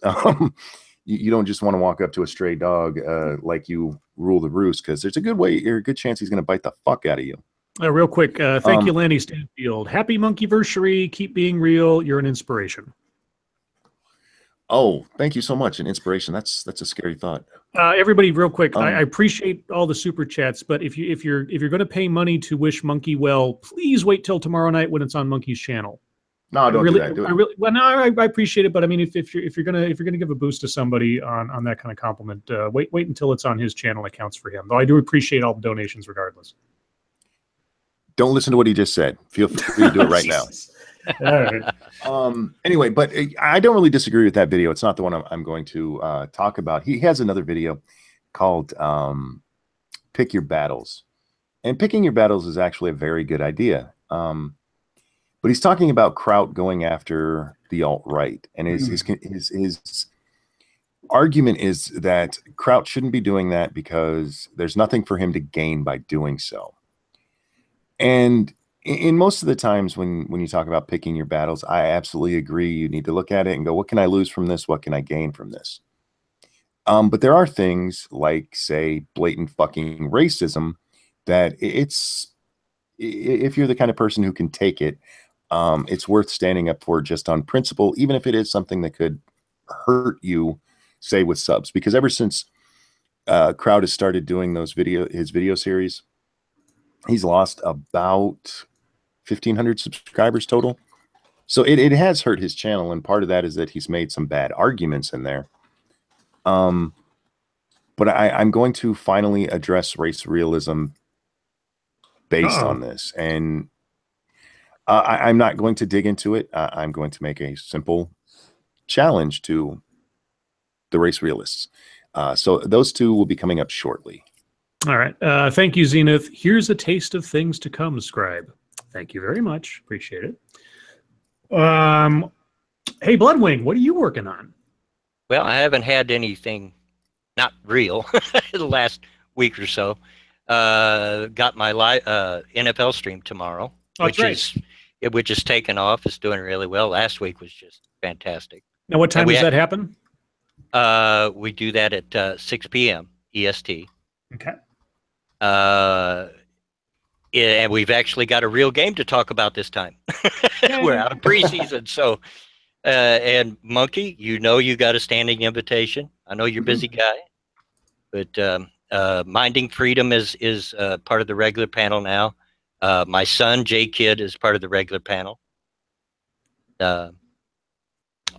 You don't just want to walk up to a stray dog like you rule the roost, because there's a good chance he's going to bite the fuck out of you. Real quick, thank you, Lanny Stanfield. Happy Monkeyversary. Keep being real. You're an inspiration. Oh, thank you so much. An inspiration. That's a scary thought. Everybody, real quick, I appreciate all the super chats, but if you're going to pay money to wish Monkey well, please wait till tomorrow night when it's on Monkey's channel. No, don't do that. I appreciate it, but I mean, if you're gonna give a boost to somebody on that kind of compliment, wait until it's on his channel. It counts for him. Though I do appreciate all the donations, regardless. Don't listen to what he just said. Feel free to do it right now. All right. Anyway, but I don't really disagree with that video. It's not the one I'm going to talk about. He has another video called Pick Your Battles. And picking your battles is actually a very good idea. But he's talking about Kraut going after the alt-right, and his argument is that Kraut shouldn't be doing that because there's nothing for him to gain by doing so. And in most of the times when you talk about picking your battles, I absolutely agree. You need to look at it and go, what can I lose from this? What can I gain from this? But there are things like, say, blatant fucking racism that if you're the kind of person who can take it, it's worth standing up for just on principle, even if it is something that could hurt you, say, with subs. Because ever since Crowd has started doing his video series, he's lost about 1,500 subscribers total. So it has hurt his channel, and part of that is that he's made some bad arguments in there. But I'm going to finally address race realism based on this, and I'm not going to dig into it. I'm going to make a simple challenge to the race realists. So those two will be coming up shortly. All right. Thank you, Zenith. Here's a taste of things to come, Scribe. Thank you very much. Appreciate it. Hey, Bloodwing, what are you working on? Well, I haven't had anything not real the last week or so. Got my NFL stream tomorrow, which is taken off. It's doing really well. Last week was just fantastic. Now, what time does that happen? We do that at 6 p.m. EST. Okay. And we've actually got a real game to talk about this time. We're out of preseason, so and Monkey, you got a standing invitation. I know you're a busy guy, but Minding Freedom is part of the regular panel now. My son J Kid is part of the regular panel.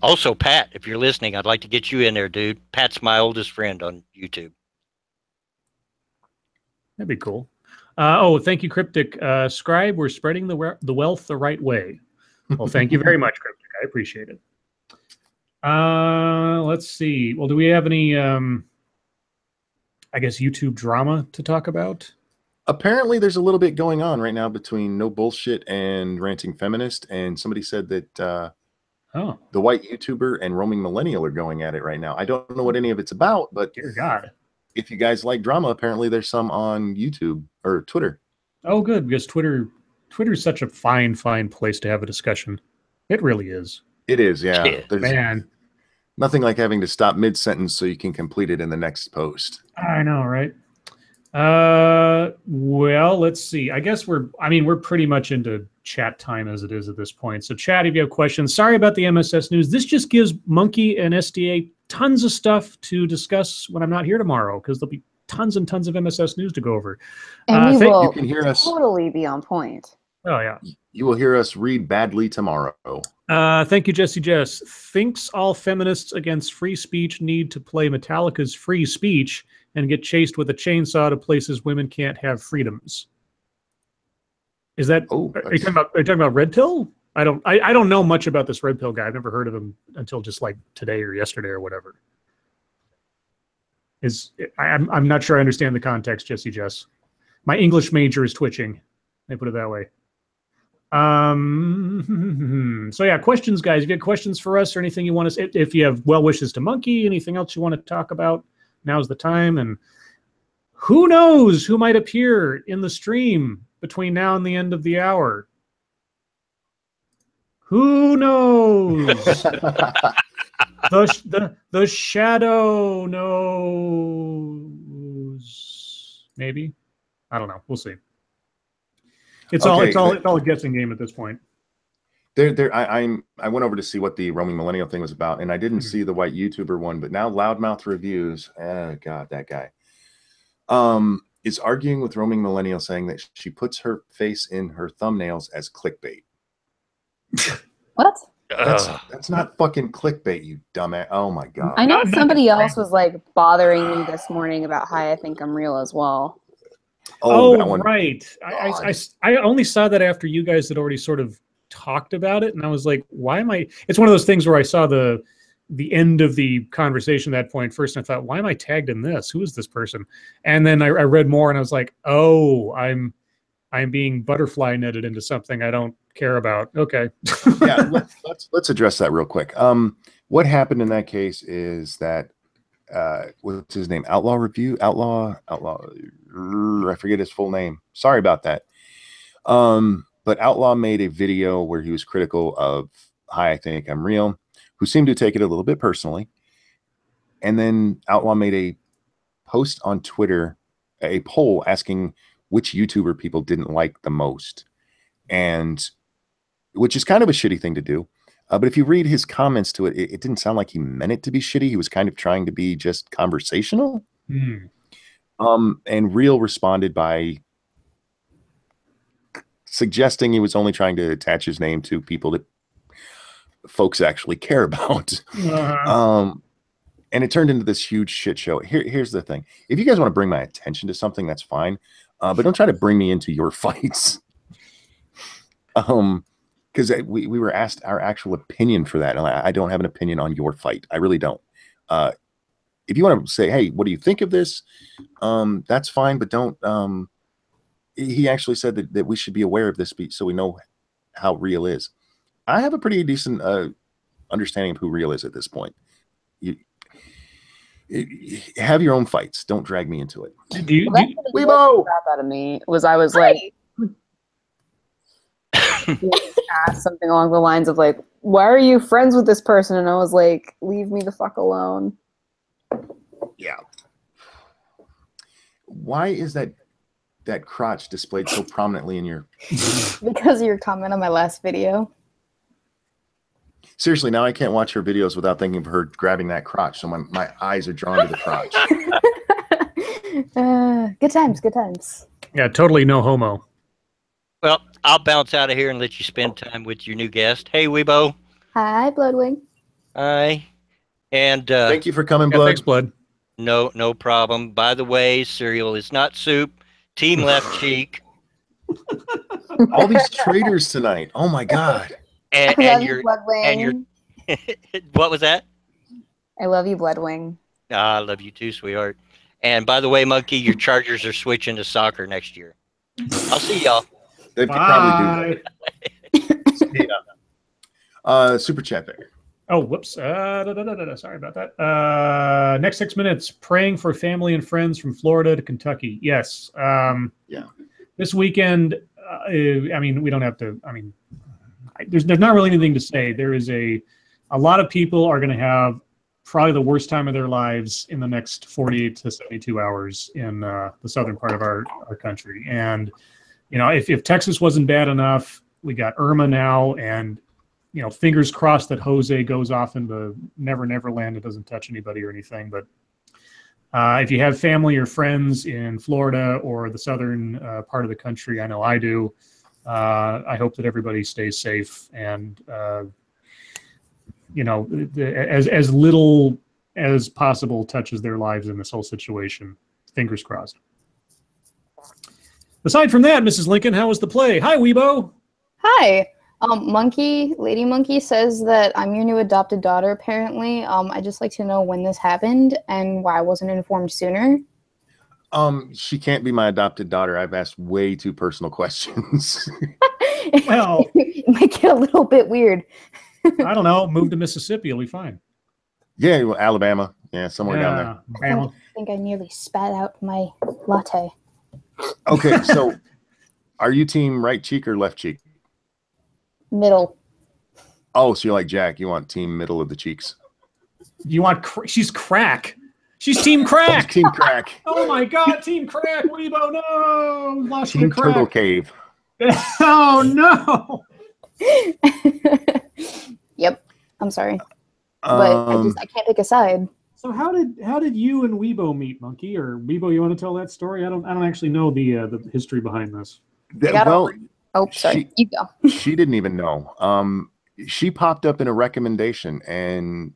Also, Pat, if you're listening, I'd like to get you in there, dude. Pat's my oldest friend on YouTube. That'd be cool. Oh, thank you, Cryptic. Scribe, we're spreading the wealth the right way. Well, thank you very much, Cryptic. I appreciate it. Let's see. Well, do we have any, I guess, YouTube drama to talk about? Apparently, there's a little bit going on right now between No Bullshit and Ranting Feminist, and somebody said that the white YouTuber and Roaming Millennial are going at it right now. I don't know what any of it's about, but dear God, if you guys like drama, apparently there's some on YouTube or Twitter. Oh, good, because Twitter's such a fine place to have a discussion. It really is. It is, yeah. There's Man, nothing like having to stop mid-sentence so you can complete it in the next post. I know, right? Well, let's see. I guess we're pretty much into chat time as it is at this point. So chat, if you have questions. Sorry about the MSS news. This just gives Monkey and SDA tons of stuff to discuss when I'm not here tomorrow, because there'll be tons and tons of MSS news to go over. And we will you can hear us totally be on point. Oh, yeah. You will hear us read badly tomorrow. Thank you, Jesse Jess. Thinks all feminists against free speech need to play Metallica's Free Speech and get chased with a chainsaw to places women can't have freedoms. Is that? Oh, are you talking about Red Pill? I don't know much about this Red Pill guy. I've never heard of him until just like today or yesterday or whatever. I'm not sure I understand the context, Jesse Jess. My English major is twitching. Let me put it that way. So yeah, questions, guys. If you have questions for us or anything you want to say, if you have well wishes to Monkey, anything else you want to talk about, now's the time. And who knows who might appear in the stream between now and the end of the hour? Who knows? the shadow knows. Maybe. I don't know. We'll see. It's all a guessing game at this point. I went over to see what the Roaming Millennial thing was about, and I didn't see the white YouTuber one, but now Loudmouth Reviews, oh God, that guy, is arguing with Roaming Millennial, saying that she puts her face in her thumbnails as clickbait. What? That's not fucking clickbait, you dumbass. Oh my God. I know somebody else was like bothering me this morning about Hi, I Think I'm Real as well. Oh, right. I only saw that after you guys had already sort of talked about it, and I was like, why am I? It's one of those things where I saw the end of the conversation at that point first, and I thought, why am I tagged in this? Who is this person? And then I read more, and I was like, oh, I'm being butterfly netted into something I don't care about. Okay. Yeah, let's address that real quick. What happened in that case is that what's his name? Outlaw. I forget his full name. Sorry about that. But Outlaw made a video where he was critical of Hi, I Think I'm Real, who seemed to take it a little bit personally. And then Outlaw made a post on Twitter, a poll asking which YouTuber people didn't like the most, and which is kind of a shitty thing to do. But if you read his comments to it, it didn't sound like he meant it to be shitty. He was kind of trying to be just conversational. And Real responded by suggesting he was only trying to attach his name to people that folks actually care about. And it turned into this huge shit show. Here's the thing. If you guys want to bring my attention to something, that's fine. But don't try to bring me into your fights. Because we were asked our actual opinion for that. And I don't have an opinion on your fight. I really don't. If you want to say, hey, what do you think of this? That's fine, but don't. He actually said that we should be aware of this so we know how Real is. I have a pretty decent understanding of who Real is at this point. You have your own fights. Don't drag me into it. Weebo! Crap out of me was I was like, asked something along the lines of like, why are you friends with this person? And I was like, leave me the fuck alone. Yeah. Why is that crotch displayed so prominently in your... Because of your comment on my last video. Seriously, now I can't watch her videos without thinking of her grabbing that crotch. So my eyes are drawn to the crotch. Good times, good times. Yeah, totally no homo. Well, I'll bounce out of here and let you spend time with your new guest. Hey, Weebo. Hi, Bloodwing. Hi. And thank you for coming, Blood. Thanks, Blood. No problem. By the way, cereal is not soup. Team left cheek. All these traitors tonight. Oh my God. And your what was that? I love you, Bloodwing. I love you too, sweetheart. And by the way, Monkey, your Chargers are switching to soccer next year. I'll see y'all. They probably do that. Super chat there. Oh, whoops. Sorry about that. Next 6 minutes, praying for family and friends from Florida to Kentucky. Yes. Yeah. This weekend, I mean, we don't have to, I mean, there's not really anything to say. There is a lot of people are going to have probably the worst time of their lives in the next 48 to 72 hours in the southern part of our country. And, you know, if Texas wasn't bad enough, we got Irma now, and, you know, fingers crossed that Jose goes off into Never Land. It doesn't touch anybody or anything. But if you have family or friends in Florida or the southern part of the country, I know I do, I hope that everybody stays safe and, you know, as little as possible touches their lives in this whole situation. Fingers crossed. Aside from that, Mrs. Lincoln, how was the play? Hi, Weebo. Hi. Lady Monkey says that I'm your new adopted daughter, apparently. I'd just like to know when this happened and why I wasn't informed sooner. She can't be my adopted daughter. I've asked way too personal questions. Well, it might get a little bit weird. I don't know. Move to Mississippi. You'll be fine. Yeah, well, Alabama. Yeah, somewhere down there. I think I nearly spat out my latte. Okay, so are you team right cheek or left cheek? Middle. Oh, so you're like Jack. You want team middle of the cheeks. You want... she's crack. She's team crack. Team crack. Oh, my God. Team crack. Weebo, no. Lost team crack. Turtle Cave. Oh, no. Yep. I'm sorry. But I can't pick a side. So how did you and Weebo meet, Monkey? Or Weebo, you want to tell that story? I don't actually know the history behind this. Oh, sorry. You go. She didn't even know. She popped up in a recommendation, and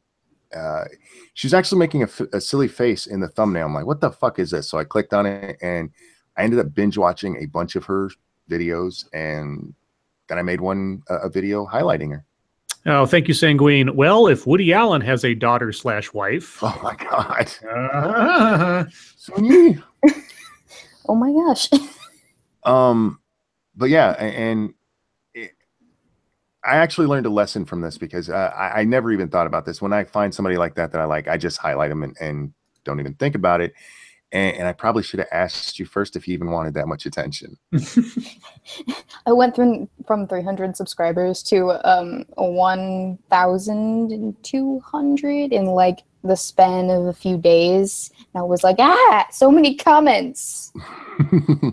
she's actually making a silly face in the thumbnail. I'm like, what the fuck is this? So I clicked on it, and I ended up binge watching a bunch of her videos, and then I made a video highlighting her. Oh, thank you, Sanguine. Well, if Woody Allen has a daughter/wife. Oh my God. Oh my gosh. but yeah, and I actually learned a lesson from this because I never even thought about this. When I find somebody like that I like, I just highlight them and don't even think about it. And I probably should have asked you first if you even wanted that much attention. I went from 300 subscribers to 1,200 in like the span of a few days. And I was like, so many comments. I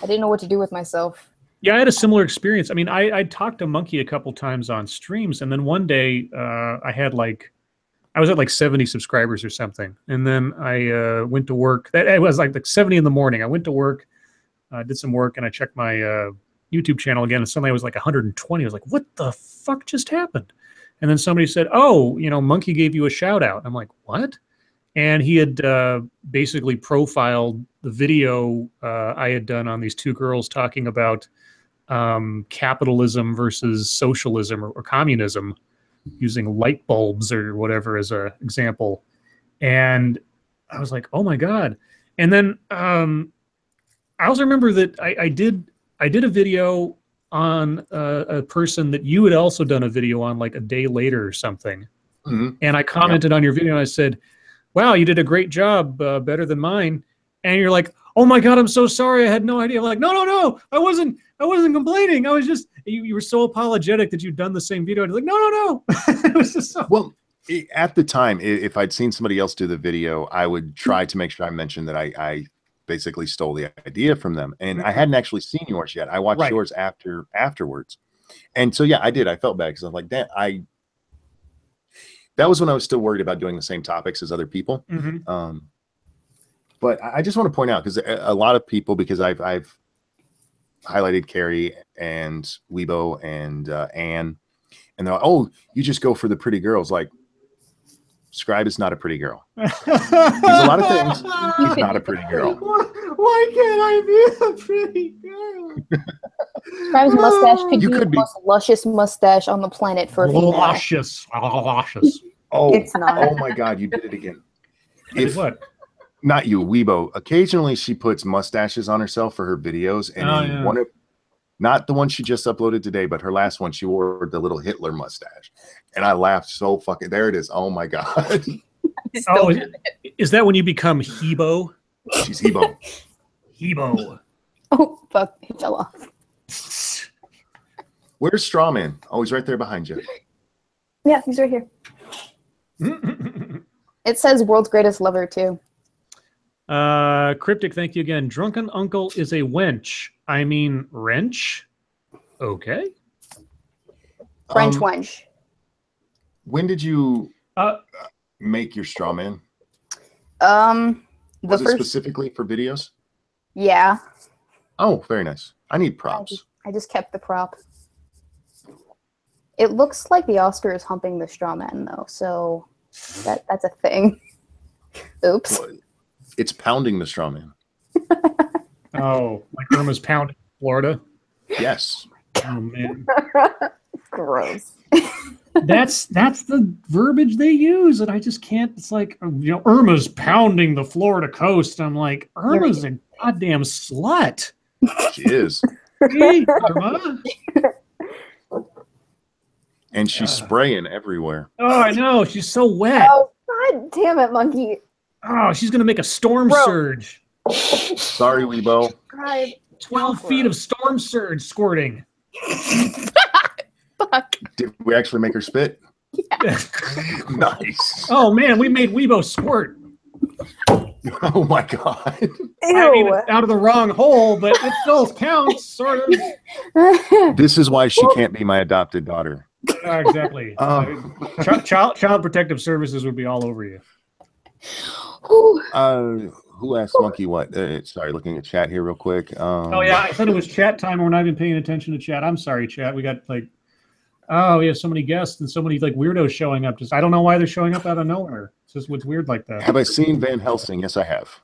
didn't know what to do with myself. Yeah, I had a similar experience. I mean, I talked to Monkey a couple times on streams, and then one day I was at like 70 subscribers or something, and then I went to work. It was like 70 in the morning. I went to work, did some work, and I checked my YouTube channel again, and suddenly I was like 120. I was like, what the fuck just happened? And then somebody said, oh, Monkey gave you a shout out. I'm like, what? And he had basically profiled the video I had done on these two girls talking about capitalism versus socialism or communism, using light bulbs or whatever as an example. And I was like, oh my God. And then I also remember that I did a video on a person that you had also done a video on like a day later or something. Mm-hmm. And I commented on your video and I said, wow, you did a great job, better than mine. And you're like, oh my God, I'm so sorry. I had no idea. I'm like, no, I wasn't complaining. I was just, you were so apologetic that you'd done the same video. And like, no. It was just so. Well, at the time, if I'd seen somebody else do the video, I would try to make sure I mentioned that I basically stole the idea from them. And I hadn't actually seen yours yet. I watched yours afterwards. And so, yeah, I did. I felt bad because I was like, that was when I was still worried about doing the same topics as other people. Mm-hmm. But I just want to point out, because a lot of people, because I've highlighted Carrie and Weibo and Anne, and they're like, oh, you just go for the pretty girls. Like, Scribe is not a pretty girl. He's a lot of things. He's not a pretty girl. Why can't I be a pretty girl? Scribe's mustache could be the most luscious mustache on the planet for a female. Luscious. Oh, it's not. Oh my God, you did it again. What? Not you, Weibo. Occasionally she puts mustaches on herself for her videos, and one of, not the one she just uploaded today, but her last one, she wore the little Hitler mustache, and I laughed so fucking. There it is. Oh my God. Oh, is that when you become Hebo? She's Hebo. Hebo. Oh fuck! He fell off. Where's Strawman? Oh, he's right there behind you. Yeah, he's right here. It says world's greatest lover too. Cryptic, thank you again. Drunken uncle is a wench. I mean wrench. Okay. French wench. When did you make your straw man? Was it specifically for videos? Yeah. Oh, very nice. I need props. I just kept the prop. It looks like the Oscar is humping the straw man though, so that's a thing. Oops. Well, it's pounding the straw man. Oh, like Irma's pounding Florida? Yes. Oh man. Gross. That's the verbiage they use, and I just can't. It's like, Irma's pounding the Florida coast. I'm like, Irma's a goddamn slut. She is. Hey, Irma. And she's spraying everywhere. Oh, I know. She's so wet. Oh, God damn it, Monkey. Oh, she's gonna make a storm surge. Sorry, Weibo. 12 feet of storm surge squirting. Fuck. Did we actually make her spit? Yeah. Nice. Oh man, we made Weibo squirt. Oh my God. Ew. I mean, it's out of the wrong hole, but it still counts, sort of. This is why she can't be my adopted daughter. Exactly. Child Protective Services would be all over you. Who asked Monkey what? Sorry, looking at chat here real quick. Oh yeah, I said it was chat time. We're not even paying attention to chat. I'm sorry, chat. We got we have so many guests and so many weirdos showing up. Just I don't know why they're showing up out of nowhere. It's just what's weird like that. Have I seen Van Helsing? Yes, I have.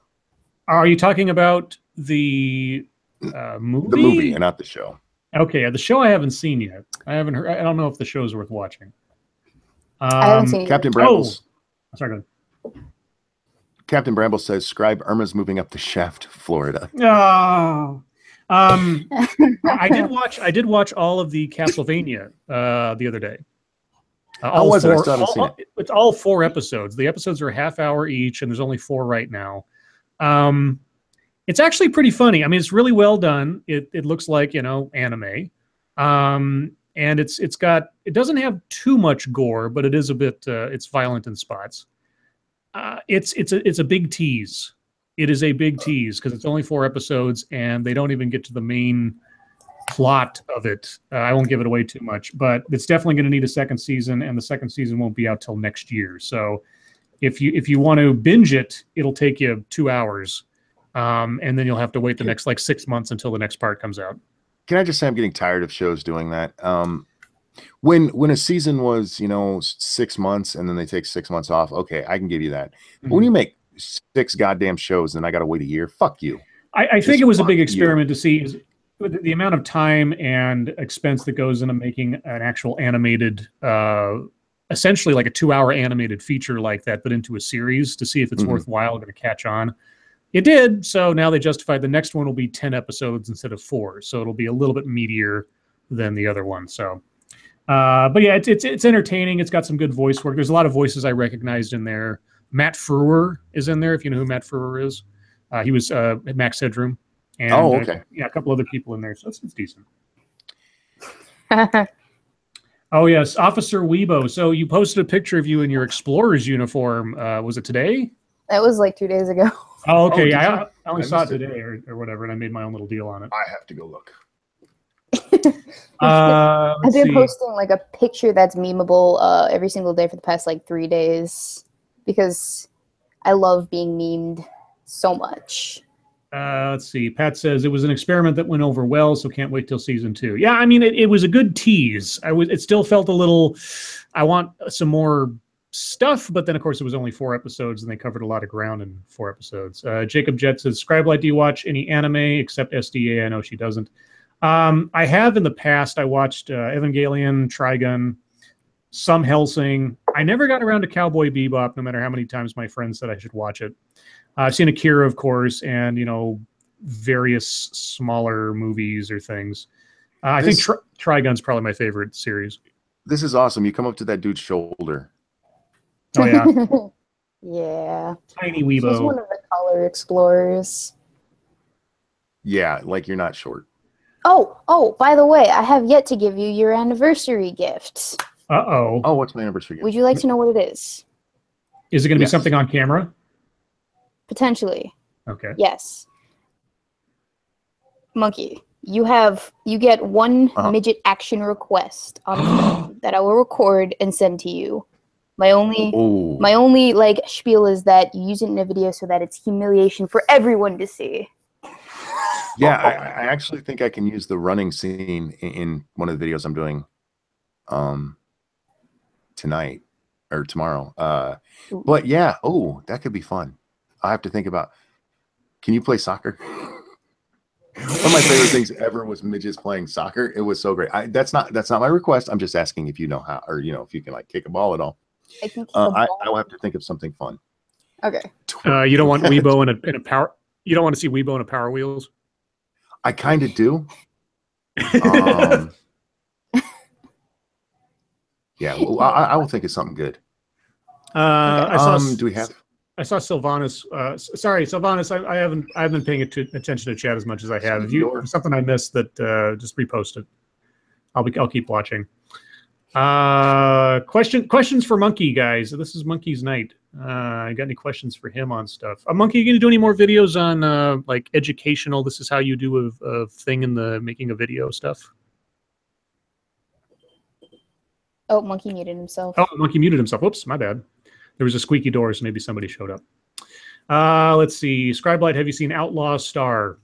Are you talking about the movie? The movie, and not the show. Okay, the show I haven't seen yet. I haven't heard. I don't know if the show's worth watching. I haven't seen Captain Brambles. Oh, sorry. Go ahead. Captain Bramble says, "Scribe Irma's moving up the shaft, Florida." Oh, I did watch all of the Castlevania the other day. How was it? I still haven't seen it. It's all 4 episodes. The episodes are a half hour each, and there's only 4 right now. It's actually pretty funny. I mean, it's really well done. It looks like, anime. And it doesn't have too much gore, but it is a bit it's violent in spots. It's a big tease. It is a big tease because it's only 4 episodes and they don't even get to the main plot of it. I won't give it away too much, but it's definitely going to need a second season, and the second season won't be out till next year. So if you want to binge it, it'll take you 2 hours, and then you'll have to wait the next 6 months until the next part comes out. Can I just say I'm getting tired of shows doing that? When a season was 6 months and then they take 6 months off, okay, I can give you that. But when you make 6 goddamn shows and I got to wait a year, fuck you. I think it was a big experiment to see the amount of time and expense that goes into making an actual animated, essentially like a 2-hour animated feature like that, but into a series to see if it's worthwhile, going to catch on. It did, so now they justified the next one will be 10 episodes instead of 4, so it'll be a little bit meatier than the other one. So, but yeah, it's entertaining. It's got some good voice work. There's a lot of voices I recognized in there. Matt Frewer is in there, if you know who Matt Frewer is. He was Max Headroom. And, okay. Yeah, a couple other people in there, so it's decent. Oh, yes, Officer Weibo. So you posted a picture of you in your Explorer's uniform. Was it today? That was like 2 days ago. Oh, okay. I only saw it today or whatever, and I made my own little deal on it. I have to go look. I've been posting like a picture that's memeable every single day for the past 3 days because I love being memed so much. Let's see. Pat says it was an experiment that went over well, so can't wait till season 2. Yeah, I mean, it was a good tease. It still felt a little. I want some more stuff, but then of course it was only 4 episodes, and they covered a lot of ground in 4 episodes. Jacob Jet says, "Scribelight, do you watch any anime except SDA?" I know she doesn't. I have in the past. I watched Evangelion, Trigun, some Hellsing. I never got around to Cowboy Bebop, no matter how many times my friends said I should watch it. I've seen Akira, of course, and various smaller movies or things. I think Trigun's probably my favorite series. This is awesome. You come up to that dude's shoulder. Oh yeah, yeah. Tiny Weibo. He's one of the color explorers. Yeah, like you're not short. Oh! By the way, I have yet to give you your anniversary gift. Uh-oh. Oh, what's my anniversary gift? Would you like to know what it is? Is it going to be something on camera? Potentially. Okay. Yes. Monkey, you get one midget action request on film that I will record and send to you. My only spiel is that you use it in a video so that it's humiliation for everyone to see. Yeah, I actually think I can use the running scene in one of the videos I'm doing tonight or tomorrow. But yeah, that could be fun. I have to think about. Can you play soccer? One of my favorite things ever was midgets playing soccer. It was so great. That's not my request. I'm just asking if you know how, or if you can kick a ball at all. I will have to think of something fun. Okay. You don't want Weibo in a power. You don't want to see Weibo in a Power Wheels. I kind of do. Yeah, well, I will think of something good. Do we have? I saw Sylvanas. Sorry, Sylvanas. I haven't been paying attention to chat as much as I have. If you something I missed, that just repost it. I'll keep watching. Questions for Monkey, guys. This is Monkey's night. I got any questions for him on stuff? Monkey, you gonna do any more videos on like educational? This is how you do a thing in the making a video stuff. Oh, Monkey muted himself. Oh, Monkey muted himself. Whoops, my bad. There was a squeaky door, so maybe somebody showed up. Let's see. Scribelight, have you seen Outlaw Star?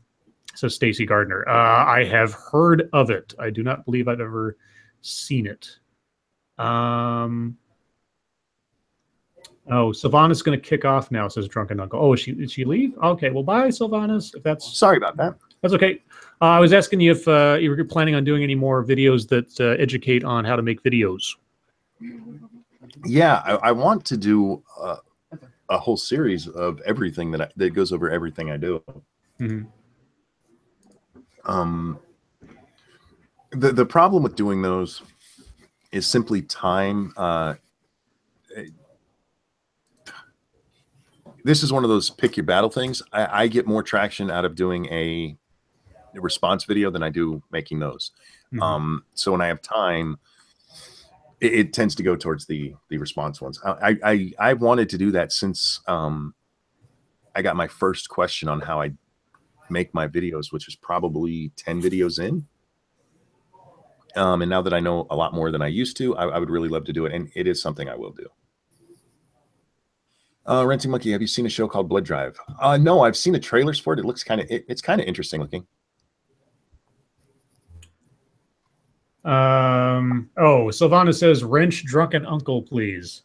Says Stacy Gardner. I have heard of it. I do not believe I've ever seen it. Oh, Sylvanas going to kick off now, says Drunken Uncle. Oh, did she leave? Okay, well, bye, Sylvanas. If that's sorry about that. That's okay. I was asking you if you were planning on doing any more videos that educate on how to make videos. Yeah, I want to do a whole series of everything that goes over everything I do. Mm-hmm. The problem with doing those is simply time. This is one of those pick your battle things. I get more traction out of doing a response video than I do making those. So when I have time, it tends to go towards the response ones. I wanted to do that since I got my first question on how I make my videos, which is probably 10 videos in. And now that I know a lot more than I used to, I would really love to do it. And it is something I will do. Renting Monkey, have you seen a show called Blood Drive? No, I've seen the trailers for it. It looks it's kind of interesting looking. Oh, Sylvana says, wrench drunken uncle, please.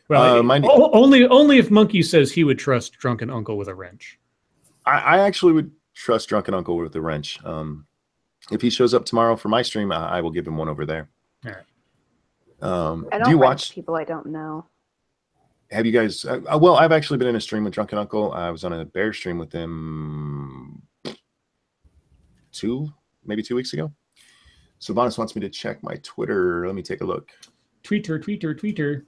Well, only if Monkey says he would trust drunken uncle with a wrench. I actually would trust drunken uncle with a wrench. If he shows up tomorrow for my stream, I will give him one over there. All right. I don't watch people I don't know. Have you guys? Well, I've actually been in a stream with drunken uncle. I was on a bear stream with him maybe 2 weeks ago. Sylvanus wants me to check my Twitter. Let me take a look. Tweeter.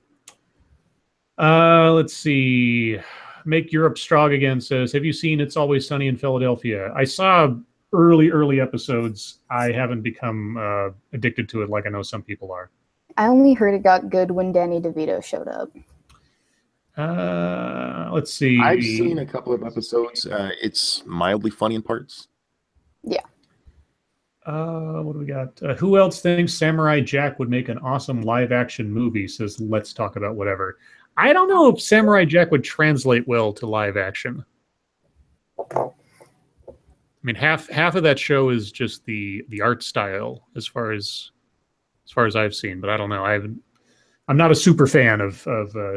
Let's see. Make Europe Strong Again says, have you seen It's Always Sunny in Philadelphia? I saw early episodes. I haven't become addicted to it like I know some people are. I only heard it got good when Danny DeVito showed up. Let's see. I've seen a couple of episodes. It's mildly funny in parts. Yeah. What do we got? Who else thinks Samurai Jack would make an awesome live-action movie? Says, let's talk about whatever. I don't know if Samurai Jack would translate well to live action. I mean, half of that show is just the art style, as far as I've seen. But I don't know. I'm not a super fan of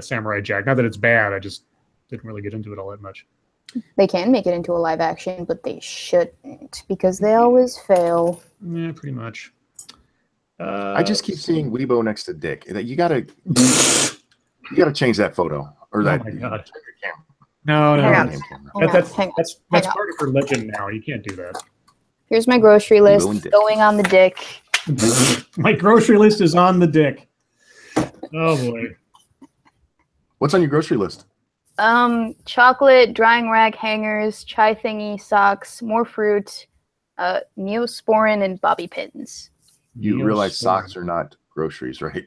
Samurai Jack. Not that it's bad. I just didn't really get into it all that much. They can make it into a live action, but they shouldn't because they always fail. Yeah, pretty much. I just keep seeing Weibo next to Dick. You gotta change that photo or that. Oh my God. No. That's part of her legend now. You can't do that. Here's my grocery list going on the Dick. My grocery list is on the Dick. Oh boy. What's on your grocery list? Chocolate, drying rack hangers, chai thingy, socks, more fruit, Neosporin, and bobby pins. You realize socks are not groceries, right?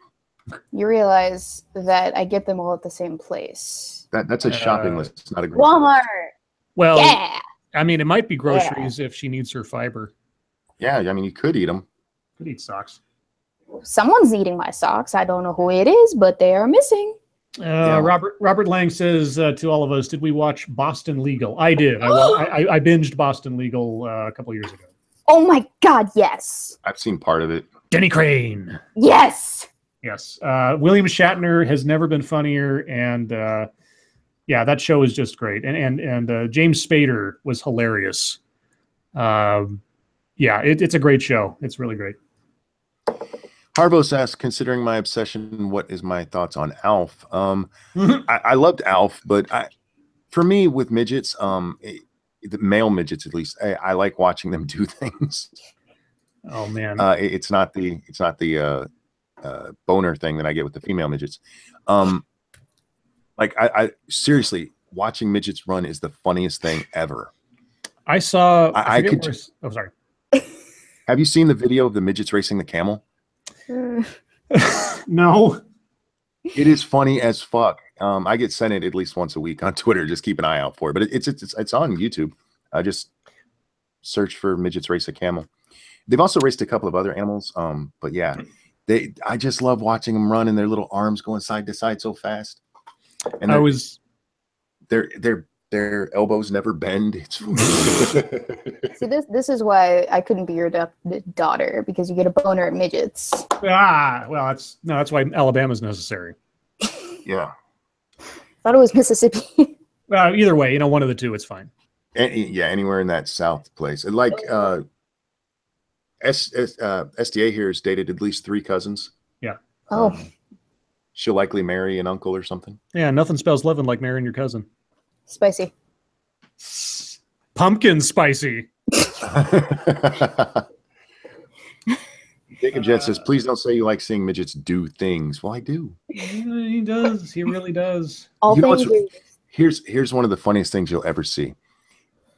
You realize that I get them all at the same place. That's a shopping list. It's not a grocery Walmart. list. Well, yeah. I mean, it might be groceries if she needs her fiber. Yeah, I mean, you could eat them. Could eat socks. Someone's eating my socks. I don't know who it is, but they are missing. Robert Lang says to all of us, did we watch Boston Legal? I did. I binged Boston Legal a couple years ago. Oh my God, yes. I've seen part of it. Denny Crane. Yes. Yes. William Shatner has never been funnier, and yeah, that show is just great. And James Spader was hilarious. Yeah, it's a great show. It's really great. Harvos asks, considering my obsession, what is my thoughts on Alf? I loved Alf, but for me with midgets, the male midgets at least, I like watching them do things. Oh man, it's not the boner thing that I get with the female midgets. Like I seriously, watching midgets run is the funniest thing ever. I saw. Oh, sorry. Have you seen the video of the midgets racing the camel? No. It is funny as fuck. I get sent it at least once a week on Twitter. Just keep an eye out for it. But it's on YouTube. Just search for midgets race a camel. They've also raced a couple of other animals. But yeah, I just love watching them run and their little arms going side to side so fast. And their elbows never bend. It's See, this is why I couldn't be your daughter, because you get a boner at midgets. Well, that's why Alabama's necessary. Yeah. Thought it was Mississippi. Well, either way, one of the two, it's fine. Yeah, anywhere in that South place. And like SDA here has dated at least 3 cousins. Yeah. Oh. She'll likely marry an uncle or something. Yeah, nothing spells loving like marrying your cousin. Spicy. Pumpkin spicy. Jacob Jet says, please don't say you like seeing midgets do things. Well, I do. Yeah, he does. He really does. All You know things what's- Here's one of the funniest things you'll ever see.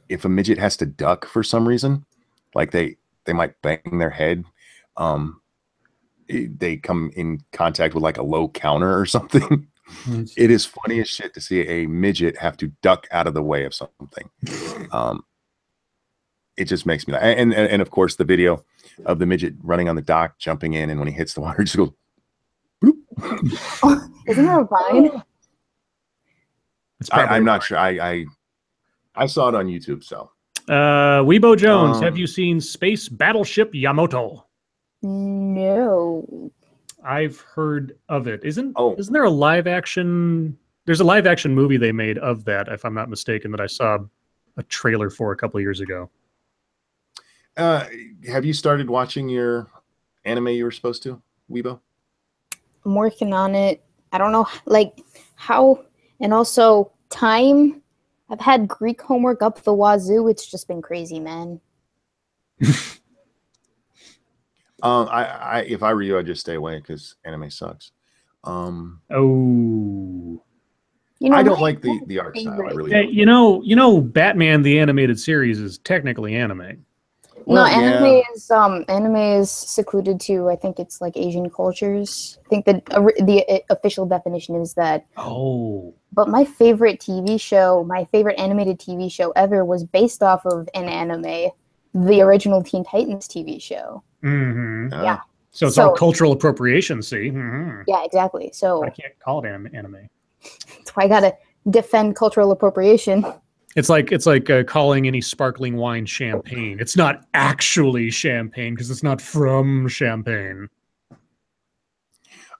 If a midget has to duck for some reason, like they might bang their head, they come in contact with like a low counter or something. It is funny as shit to see a midget have to duck out of the way of something. It just makes me laugh. And of course the video of the midget running on the dock, jumping in, and when he hits the water, just goes. Oh, isn't that a vine? I'm not sure. I saw it on YouTube. So, Weibo Jones, have you seen Space Battleship Yamato? No. I've heard of it. Isn't there a live action? There's a live action movie they made of that, if I'm not mistaken, that I saw a trailer for a couple of years ago. Have you started watching your anime you were supposed to, Weibo? I'm working on it. I don't know, like, how, and also time. I've had Greek homework up the wazoo. It's just been crazy, man. If I were you, I'd just stay away because anime sucks. Oh, you know, I don't like the art style. I really don't. You know, Batman the animated series is technically anime. Well, anime is secluded to, I think it's like Asian cultures. I think that the official definition is that. Oh. But my favorite TV show, my favorite animated TV show ever, was based off of an anime, the original Teen Titans TV show. Mm-hmm. Yeah. So it's all cultural appropriation. See. Mm-hmm. Yeah, exactly. So I can't call it anime. That's why I gotta defend cultural appropriation. It's like calling any sparkling wine champagne. It's not actually champagne because it's not from Champagne.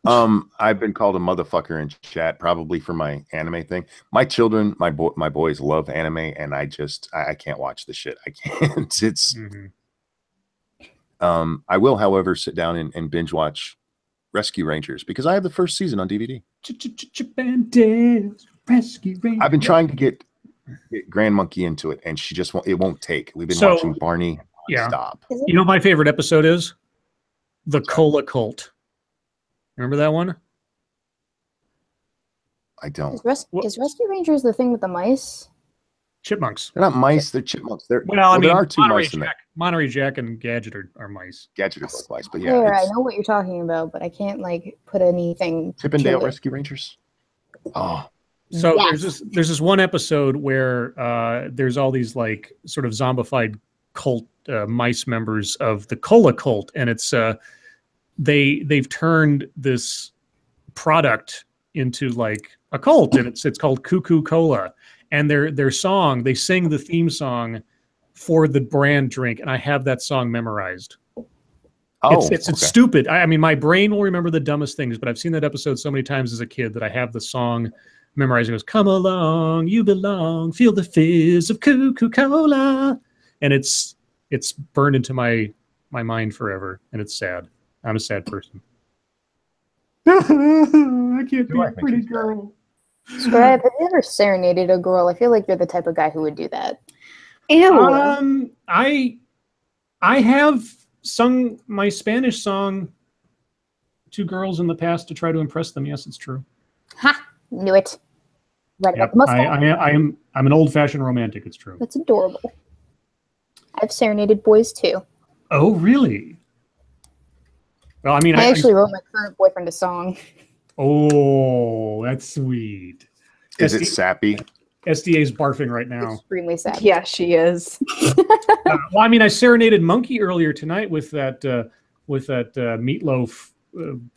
I've been called a motherfucker in chat, probably for my anime thing. My children, my boys love anime, and I can't watch the shit. I can't. It's. I will, however, sit down and binge watch Rescue Rangers because I have the first season on DVD. Rescue Rangers. I've been trying to get Grand Monkey into it, and she just won't take. We've been watching Barney stop. You know what my favorite episode is? The Cola Cult. Remember that one? I don't. Is Rescue Rangers the thing with the mice? Chipmunks. They're not mice. They're chipmunks. There are two Monterey mice in there. Monterey Jack and Gadget are mice. Gadget are both mice, but yeah. I know what you're talking about, but I can't like put anything. Chippendale Rescue Rangers. Oh. So there's this one episode where there's all these like sort of zombified cult mice members of the Cola Cult, and it's they've turned this product into like a cult, and it's called Cuckoo Cola, and their song, they sing the theme song for the brand drink, and I have that song memorized. It's stupid. I mean, my brain will remember the dumbest things, but I've seen that episode so many times as a kid that I have the song memorized. It goes, "Come along, you belong, feel the fizz of Coca-Cola," and it's burned into my mind forever, and it's sad. I'm a sad person. I can't be a pretty girl. Scribe, have you ever serenaded a girl? I feel like you're the type of guy who would do that. Ew. I have sung my Spanish song to girls in the past to try to impress them. Yes, it's true. Ha! Knew it. Right Yep. about the mustache. I'm an old-fashioned romantic. It's true. That's adorable. I've serenaded boys too. Oh, really? Well, I mean, I actually wrote my current boyfriend a song. Oh, that's sweet. Is it sappy? SDA's barfing right now. Extremely sad. Yeah, she is. Well, I mean, I serenaded Monkey earlier tonight with that Meatloaf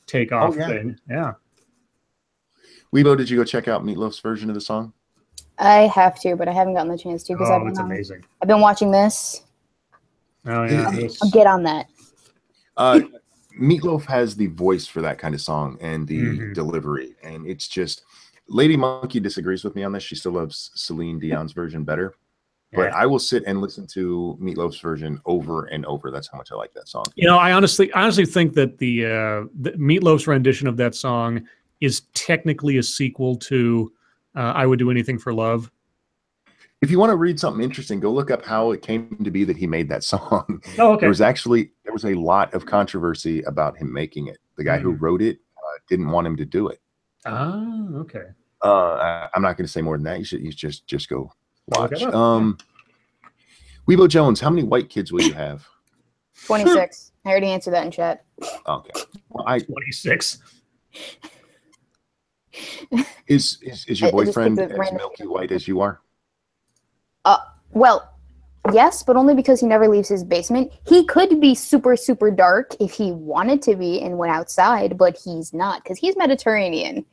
takeoff thing. Yeah. Weibo, did you go check out Meatloaf's version of the song? I have to, but I haven't gotten the chance to because it's amazing. I've been watching this. Oh yeah, I'll get on that. Meatloaf has the voice for that kind of song and the delivery, and it's just. Lady Monkey disagrees with me on this. She still loves Celine Dion's version better, but I will sit and listen to Meatloaf's version over and over. That's how much I like that song. You know, I honestly think that the Meatloaf's rendition of that song is technically a sequel to "I Would Do Anything for Love." If you want to read something interesting, go look up how it came to be that he made that song. Oh, okay. There was a lot of controversy about him making it. The guy who wrote it didn't want him to do it. Ah, okay. I'm not going to say more than that. You just go watch. Yeah. Weebo Jones, how many white kids will you have? 26. I already answered that in chat. Okay. Well, 26. Is your I just boyfriend picked a as random milky white as you are? Well, yes, but only because he never leaves his basement. He could be super, super dark if he wanted to be and went outside, but he's not because he's Mediterranean.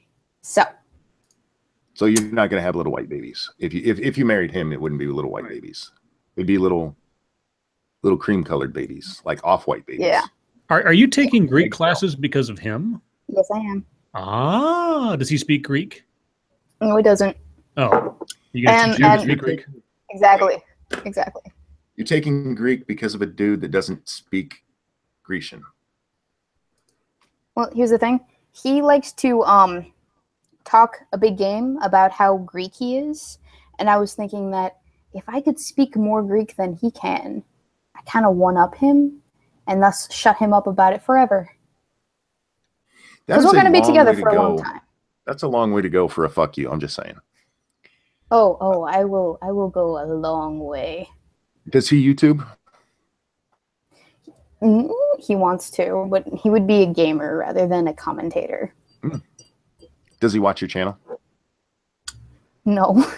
So you're not going to have little white babies. If you married him, it wouldn't be little white babies. It'd be little cream colored babies, like off-white babies. yeah. Are you taking Greek classes because of him? Yes, I am. Ah, does he speak Greek? No, he doesn't. Oh, you got to teach him to speak Greek? Exactly. You're taking Greek because of a dude that doesn't speak Grecian. Well, here's the thing. He likes to talk a big game about how Greek he is, and I was thinking that if I could speak more Greek than he can, I kind of one-up him, and thus shut him up about it forever. Because we're going to be together for a long time. That's a long way to go for a fuck you. I'm just saying. Oh, I will go a long way. Does he YouTube? He wants to, but he would be a gamer rather than a commentator. Does he watch your channel? No.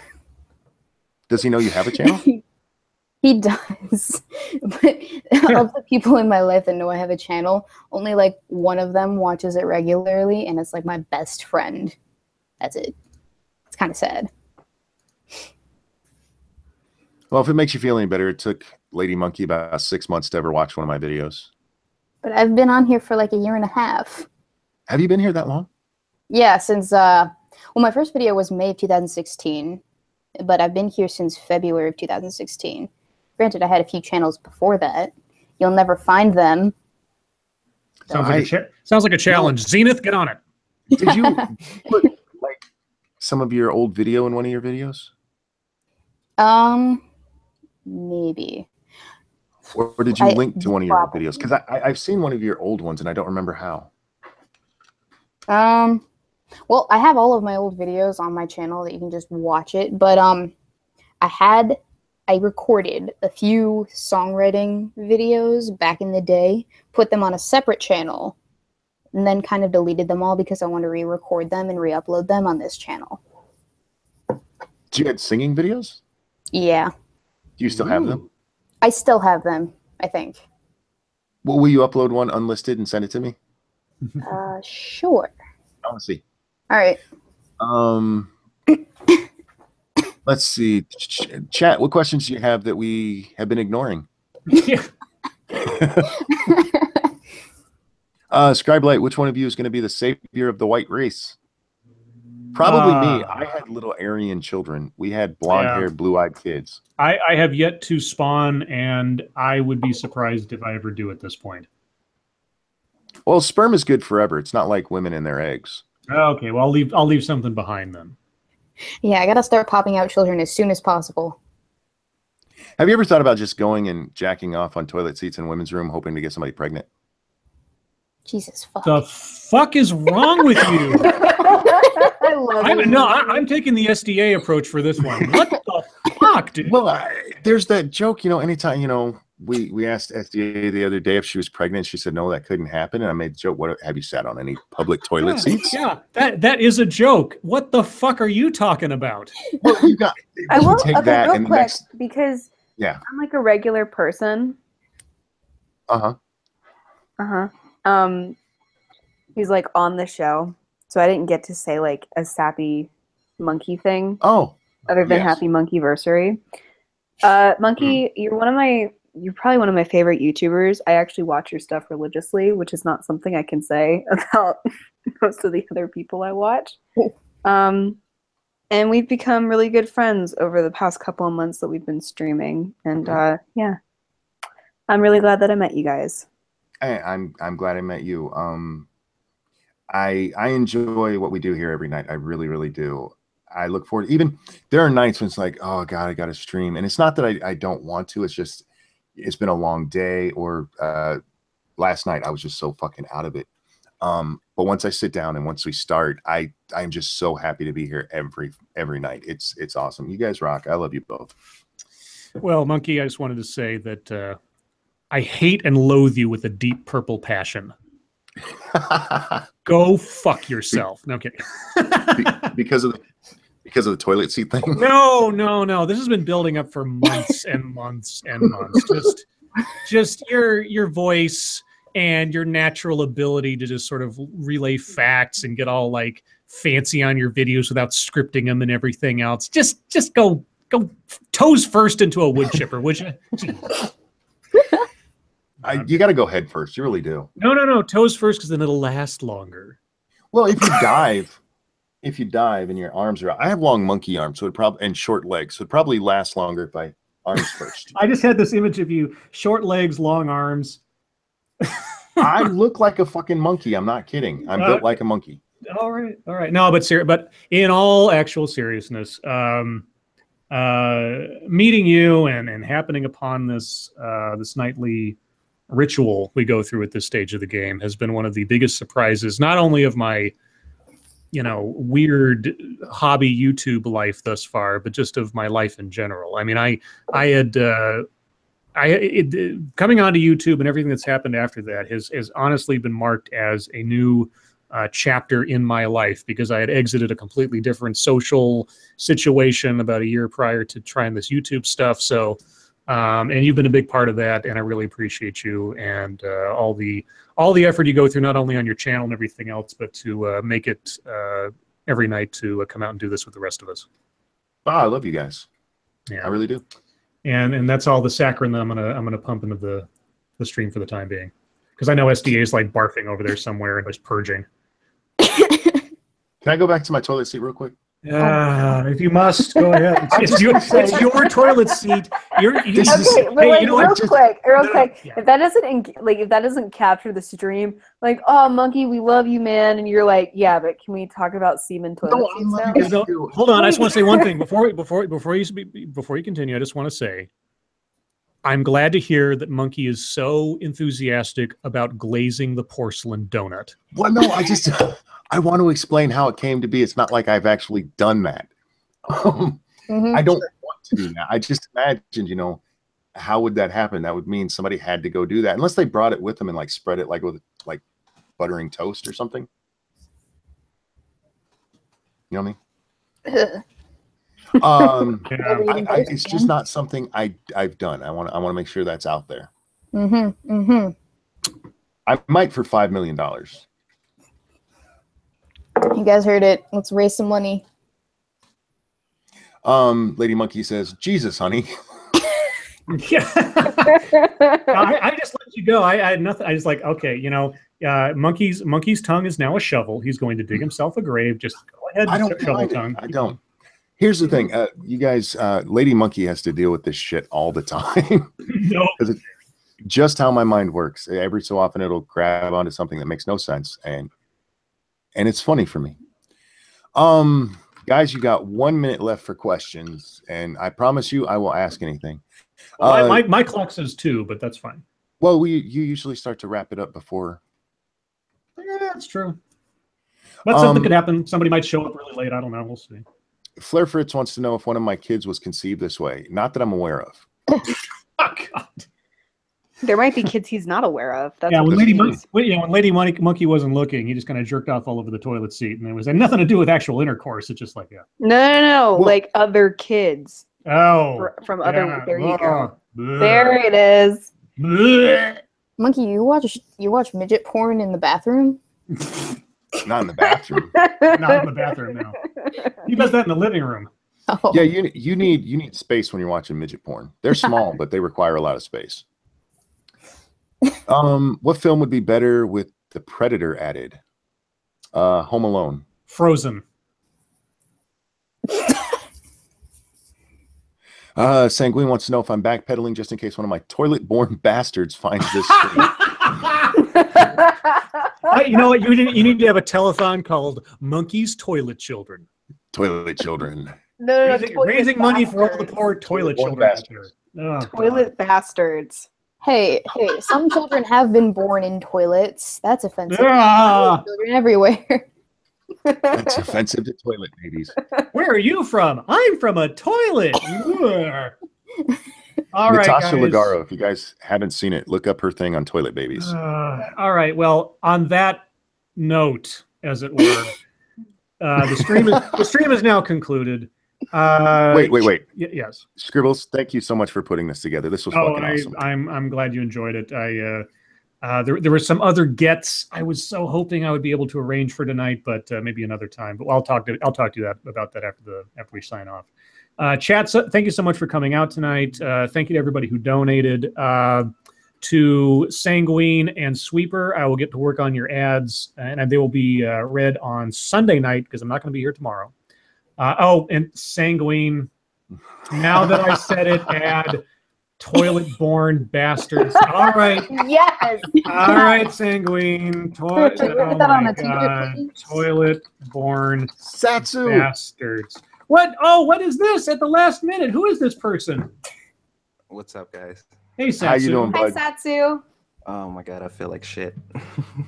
Does he know you have a channel? He does. But of the people in my life that know I have a channel, only like one of them watches it regularly, and it's like my best friend. That's it. It's kind of sad. Well, if it makes you feel any better, it took Lady Monkey about 6 months to ever watch one of my videos. But I've been on here for like a year and a half. Have you been here that long? Yeah, since well, my first video was May of 2016, but I've been here since February of 2016. Granted, I had a few channels before that. You'll never find them. Sounds like a challenge. No. Zenith, get on it. Did you put like some of your old video in one of your videos? Maybe. Or did you link to one of your videos? Because I've seen one of your old ones and I don't remember how. Well, I have all of my old videos on my channel that you can just watch it, but I recorded a few songwriting videos back in the day, put them on a separate channel, and then kind of deleted them all because I want to re-record them and re-upload them on this channel. Do you have singing videos? Yeah. Do you still have them? I still have them, I think. Well, will you upload one unlisted and send it to me? Sure. I want to see. All right. Let's see. Chat, what questions do you have that we have been ignoring? Scribelight, which one of you is going to be the savior of the white race? Probably me. I had little Aryan children. We had blonde-haired, blue-eyed kids. I have yet to spawn, and I would be surprised if I ever do at this point. Well, sperm is good forever. It's not like women and their eggs. Okay, well, I'll leave something behind then. Yeah, I gotta start popping out children as soon as possible. Have you ever thought about just going and jacking off on toilet seats in a women's room, hoping to get somebody pregnant? Jesus fuck. The fuck is wrong with you? I love it. I'm taking the SDA approach for this one. What the fuck, dude? Well, there's that joke, anytime, we asked SDA the other day if she was pregnant. She said, no, that couldn't happen. And I made the joke, what have you sat on any public toilet seats? Yeah, that is a joke. What the fuck are you talking about? Well, I will take that real and quick, next, because yeah, I'm like a regular person. He's like on the show, so I didn't get to say like a sappy monkey thing. Oh, other than Happy Monkeyversary. Monkey, you're probably one of my favorite YouTubers. I actually watch your stuff religiously, which is not something I can say about most of the other people I watch. And we've become really good friends over the past couple of months that we've been streaming. And yeah, I'm really glad that I met you guys. I'm glad I met you. I enjoy what we do here every night. I really, really do. I look forward. Even there are nights when it's like, oh God, I got to stream, and it's not that I don't want to. It's just it's been a long day, or last night I was just so fucking out of it. But once I sit down and once we start, I'm just so happy to be here every night. It's awesome. You guys rock. I love you both. Well, Monkey, I just wanted to say that I hate and loathe you with a deep purple passion. Go fuck yourself. No, I'm kidding. because of the toilet seat thing. No. This has been building up for months and months and months. Just your voice and your natural ability to just sort of relay facts and get all like fancy on your videos without scripting them and everything else. Just go toes first into a wood chipper, would you? You got to go head first. You really do. No. Toes first, because then it'll last longer. Well, if you dive and your arms are out, I have long monkey arms, so it probably and short legs, so it probably lasts longer if I arms first. I just had this image of you, short legs, long arms. I look like a fucking monkey. I'm not kidding. I'm built like a monkey. All right. No, but in all actual seriousness, meeting you and happening upon this this nightly ritual we go through at this stage of the game has been one of the biggest surprises, not only of my weird hobby YouTube life thus far, but just of my life in general. I mean, I had coming onto YouTube and everything that's happened after that has honestly been marked as a new chapter in my life, because I had exited a completely different social situation about a year prior to trying this YouTube stuff. So, and you've been a big part of that, and I really appreciate you and all the effort you go through, not only on your channel and everything else, but to make it every night to come out and do this with the rest of us. Wow, I love you guys. Yeah, I really do. And that's all the saccharin that I'm gonna pump into the stream for the time being, because I know SDA is like barfing over there somewhere and just purging. Can I go back to my toilet seat real quick? If you must, go ahead. It's your toilet seat. Real quick. Yeah. If that doesn't capture the stream, like, oh, Monkey, we love you, man, and you're like, yeah, but can we talk about semen toilet seats now? Hold on, I just want to say one thing before you continue. I just want to say, I'm glad to hear that Monkey is so enthusiastic about glazing the porcelain donut. Well, no, I want to explain how it came to be. It's not like I've actually done that. I don't want to do that. I just imagined, how would that happen? That would mean somebody had to go do that, unless they brought it with them and like spread it like with like buttering toast or something. You know what I mean? It's just not something I've done. I want to make sure that's out there. I might for $5 million. You guys heard it. Let's raise some money. Lady Monkey says, Jesus, honey. Yeah. I just let you go. I had nothing. I just like, okay, Monkey's tongue is now a shovel. He's going to dig himself a grave. Just go ahead. I don't. Here's the thing, you guys. Lady Monkey has to deal with this shit all the time. No. It's just how my mind works. Every so often, it'll grab onto something that makes no sense, and it's funny for me. Guys, you got 1 minute left for questions, and I promise you, I will ask anything. Well, my clock says 2, but that's fine. Well, you usually start to wrap it up before. Yeah, that's true. But something could happen. Somebody might show up really late. I don't know. We'll see. Flair Fritz wants to know if one of my kids was conceived this way. Not that I'm aware of. Oh, God. There might be kids he's not aware of. That's when Lady Monkey wasn't looking, he just kind of jerked off all over the toilet seat, and it had nothing to do with actual intercourse. It's just like, yeah. No. Well, like other kids. Oh. From other. There you go. Bleh. There it is. Bleh. Monkey, you watch midget porn in the bathroom? Not in the bathroom. Not in the bathroom. No. He does that in the living room. Oh. Yeah, you need space when you're watching midget porn. They're small, but they require a lot of space. What film would be better with the Predator added? Home Alone. Frozen. Sanguine wants to know if I'm backpedaling just in case one of my toilet-born bastards finds this stream. You know what? You need to have a telethon called Monkey's Toilet Children. Toilet children. No, raising money for all the poor toilet children out there. Oh, toilet bastards. Hey, some children have been born in toilets. That's offensive. Ah! Children everywhere. That's offensive to toilet babies. Where are you from? I'm from a toilet. All right, Natasha guys. Legaro, if you guys haven't seen it, look up her thing on toilet babies. All right. Well, on that note, as it were, the stream is now concluded. Wait. Yes. Scribbles, thank you so much for putting this together. This was fucking awesome. I'm glad you enjoyed it. There were some other gets I was so hoping I would be able to arrange for tonight, but maybe another time. But I'll talk to you about that after we sign off. Chat, thank you so much for coming out tonight. Thank you to everybody who donated. To Sanguine and Sweeper, I will get to work on your ads, and they will be read on Sunday night because I'm not going to be here tomorrow. And Sanguine, now that I said it, add toilet-born bastards. All right. Yes. All right, Sanguine. Oh my God. Toilet-born Satsu bastards. What? Oh, what is this at the last minute? Who is this person? What's up, guys? Hey, Satsu. How you doing, bud? Hi, Satsu. Oh my god, I feel like shit.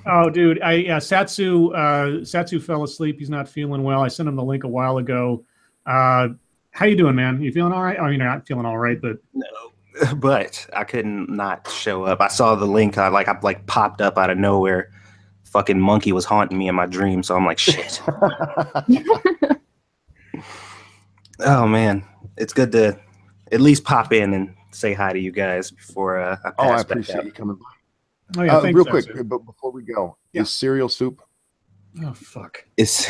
Oh, dude, Satsu fell asleep. He's not feeling well. I sent him the link a while ago. How you doing, man? You feeling all right? I mean, you're not feeling all right, but No, but I couldn't not show up. I saw the link. I popped up out of nowhere. Fucking monkey was haunting me in my dream, so I'm like, shit. Oh man, it's good to at least pop in and say hi to you guys before I pass I back appreciate out. you coming by. oh yeah, thanks, Real quick, Satsu. but before we go, Yeah. is cereal soup? Oh fuck. It's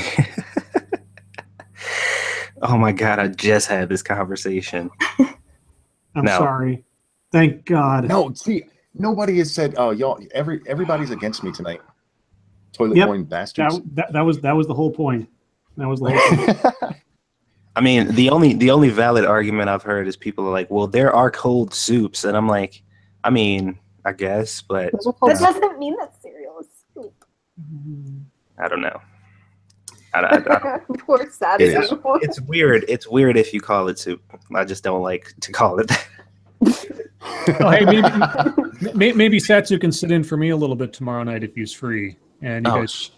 oh my god, I just had this conversation. I'm No. sorry. Thank God. No, see, nobody has said. Oh, y'all, everybody's against me tonight. Toilet Yep. born bastards. That was the whole point. That was the whole point. I mean, the only valid argument I've heard is people are like, well, there are cold soups, and I'm like, I mean, I guess, but That doesn't mean that cereal is soup. I don't know. I Poor Satsu. it's weird. It's weird if you call it soup. I just don't like to call it that. Oh, hey, maybe Satsu can sit in for me a little bit tomorrow night if he's free. And you guys,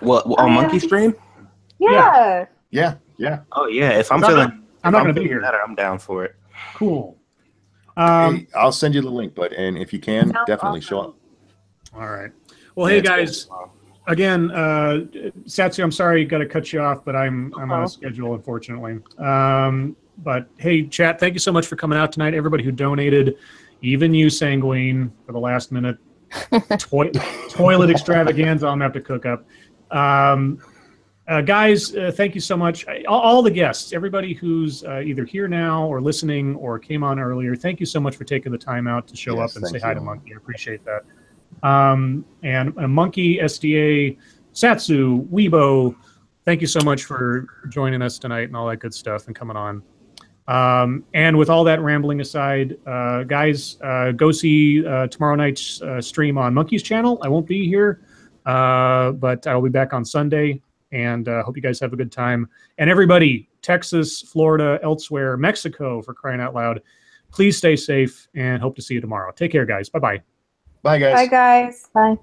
Well, on Monkey Stream? Yeah. Yeah. Oh yeah. If I'm I'm feeling, not going to be here. better, I'm down for it. Cool. Hey, I'll send you the link, bud, and if you can, Sounds definitely awesome. show up. All right. Well, hey guys. Again, Satsu, I'm sorry, got to cut you off, but I'm on a schedule, unfortunately. But hey, chat, thank you so much for coming out tonight. Everybody who donated, even you, Sanguine, for the last minute toilet extravaganza I'm going to have to cook up. Guys, thank you so much. All the guests, everybody who's either here now or listening or came on earlier, thank you so much for taking the time out to show up and say hi to Monkey. I appreciate that. And Monkey, SDA, Satsu, Weibo, thank you so much for joining us tonight and all that good stuff and coming on. And with all that rambling aside, guys, go see tomorrow night's stream on Monkey's channel. I won't be here, but I'll be back on Sunday. And hope you guys have a good time. And everybody, Texas, Florida, elsewhere, Mexico, for crying out loud, please stay safe and hope to see you tomorrow. Take care, guys. Bye-bye. Bye, guys. Bye, guys. Bye.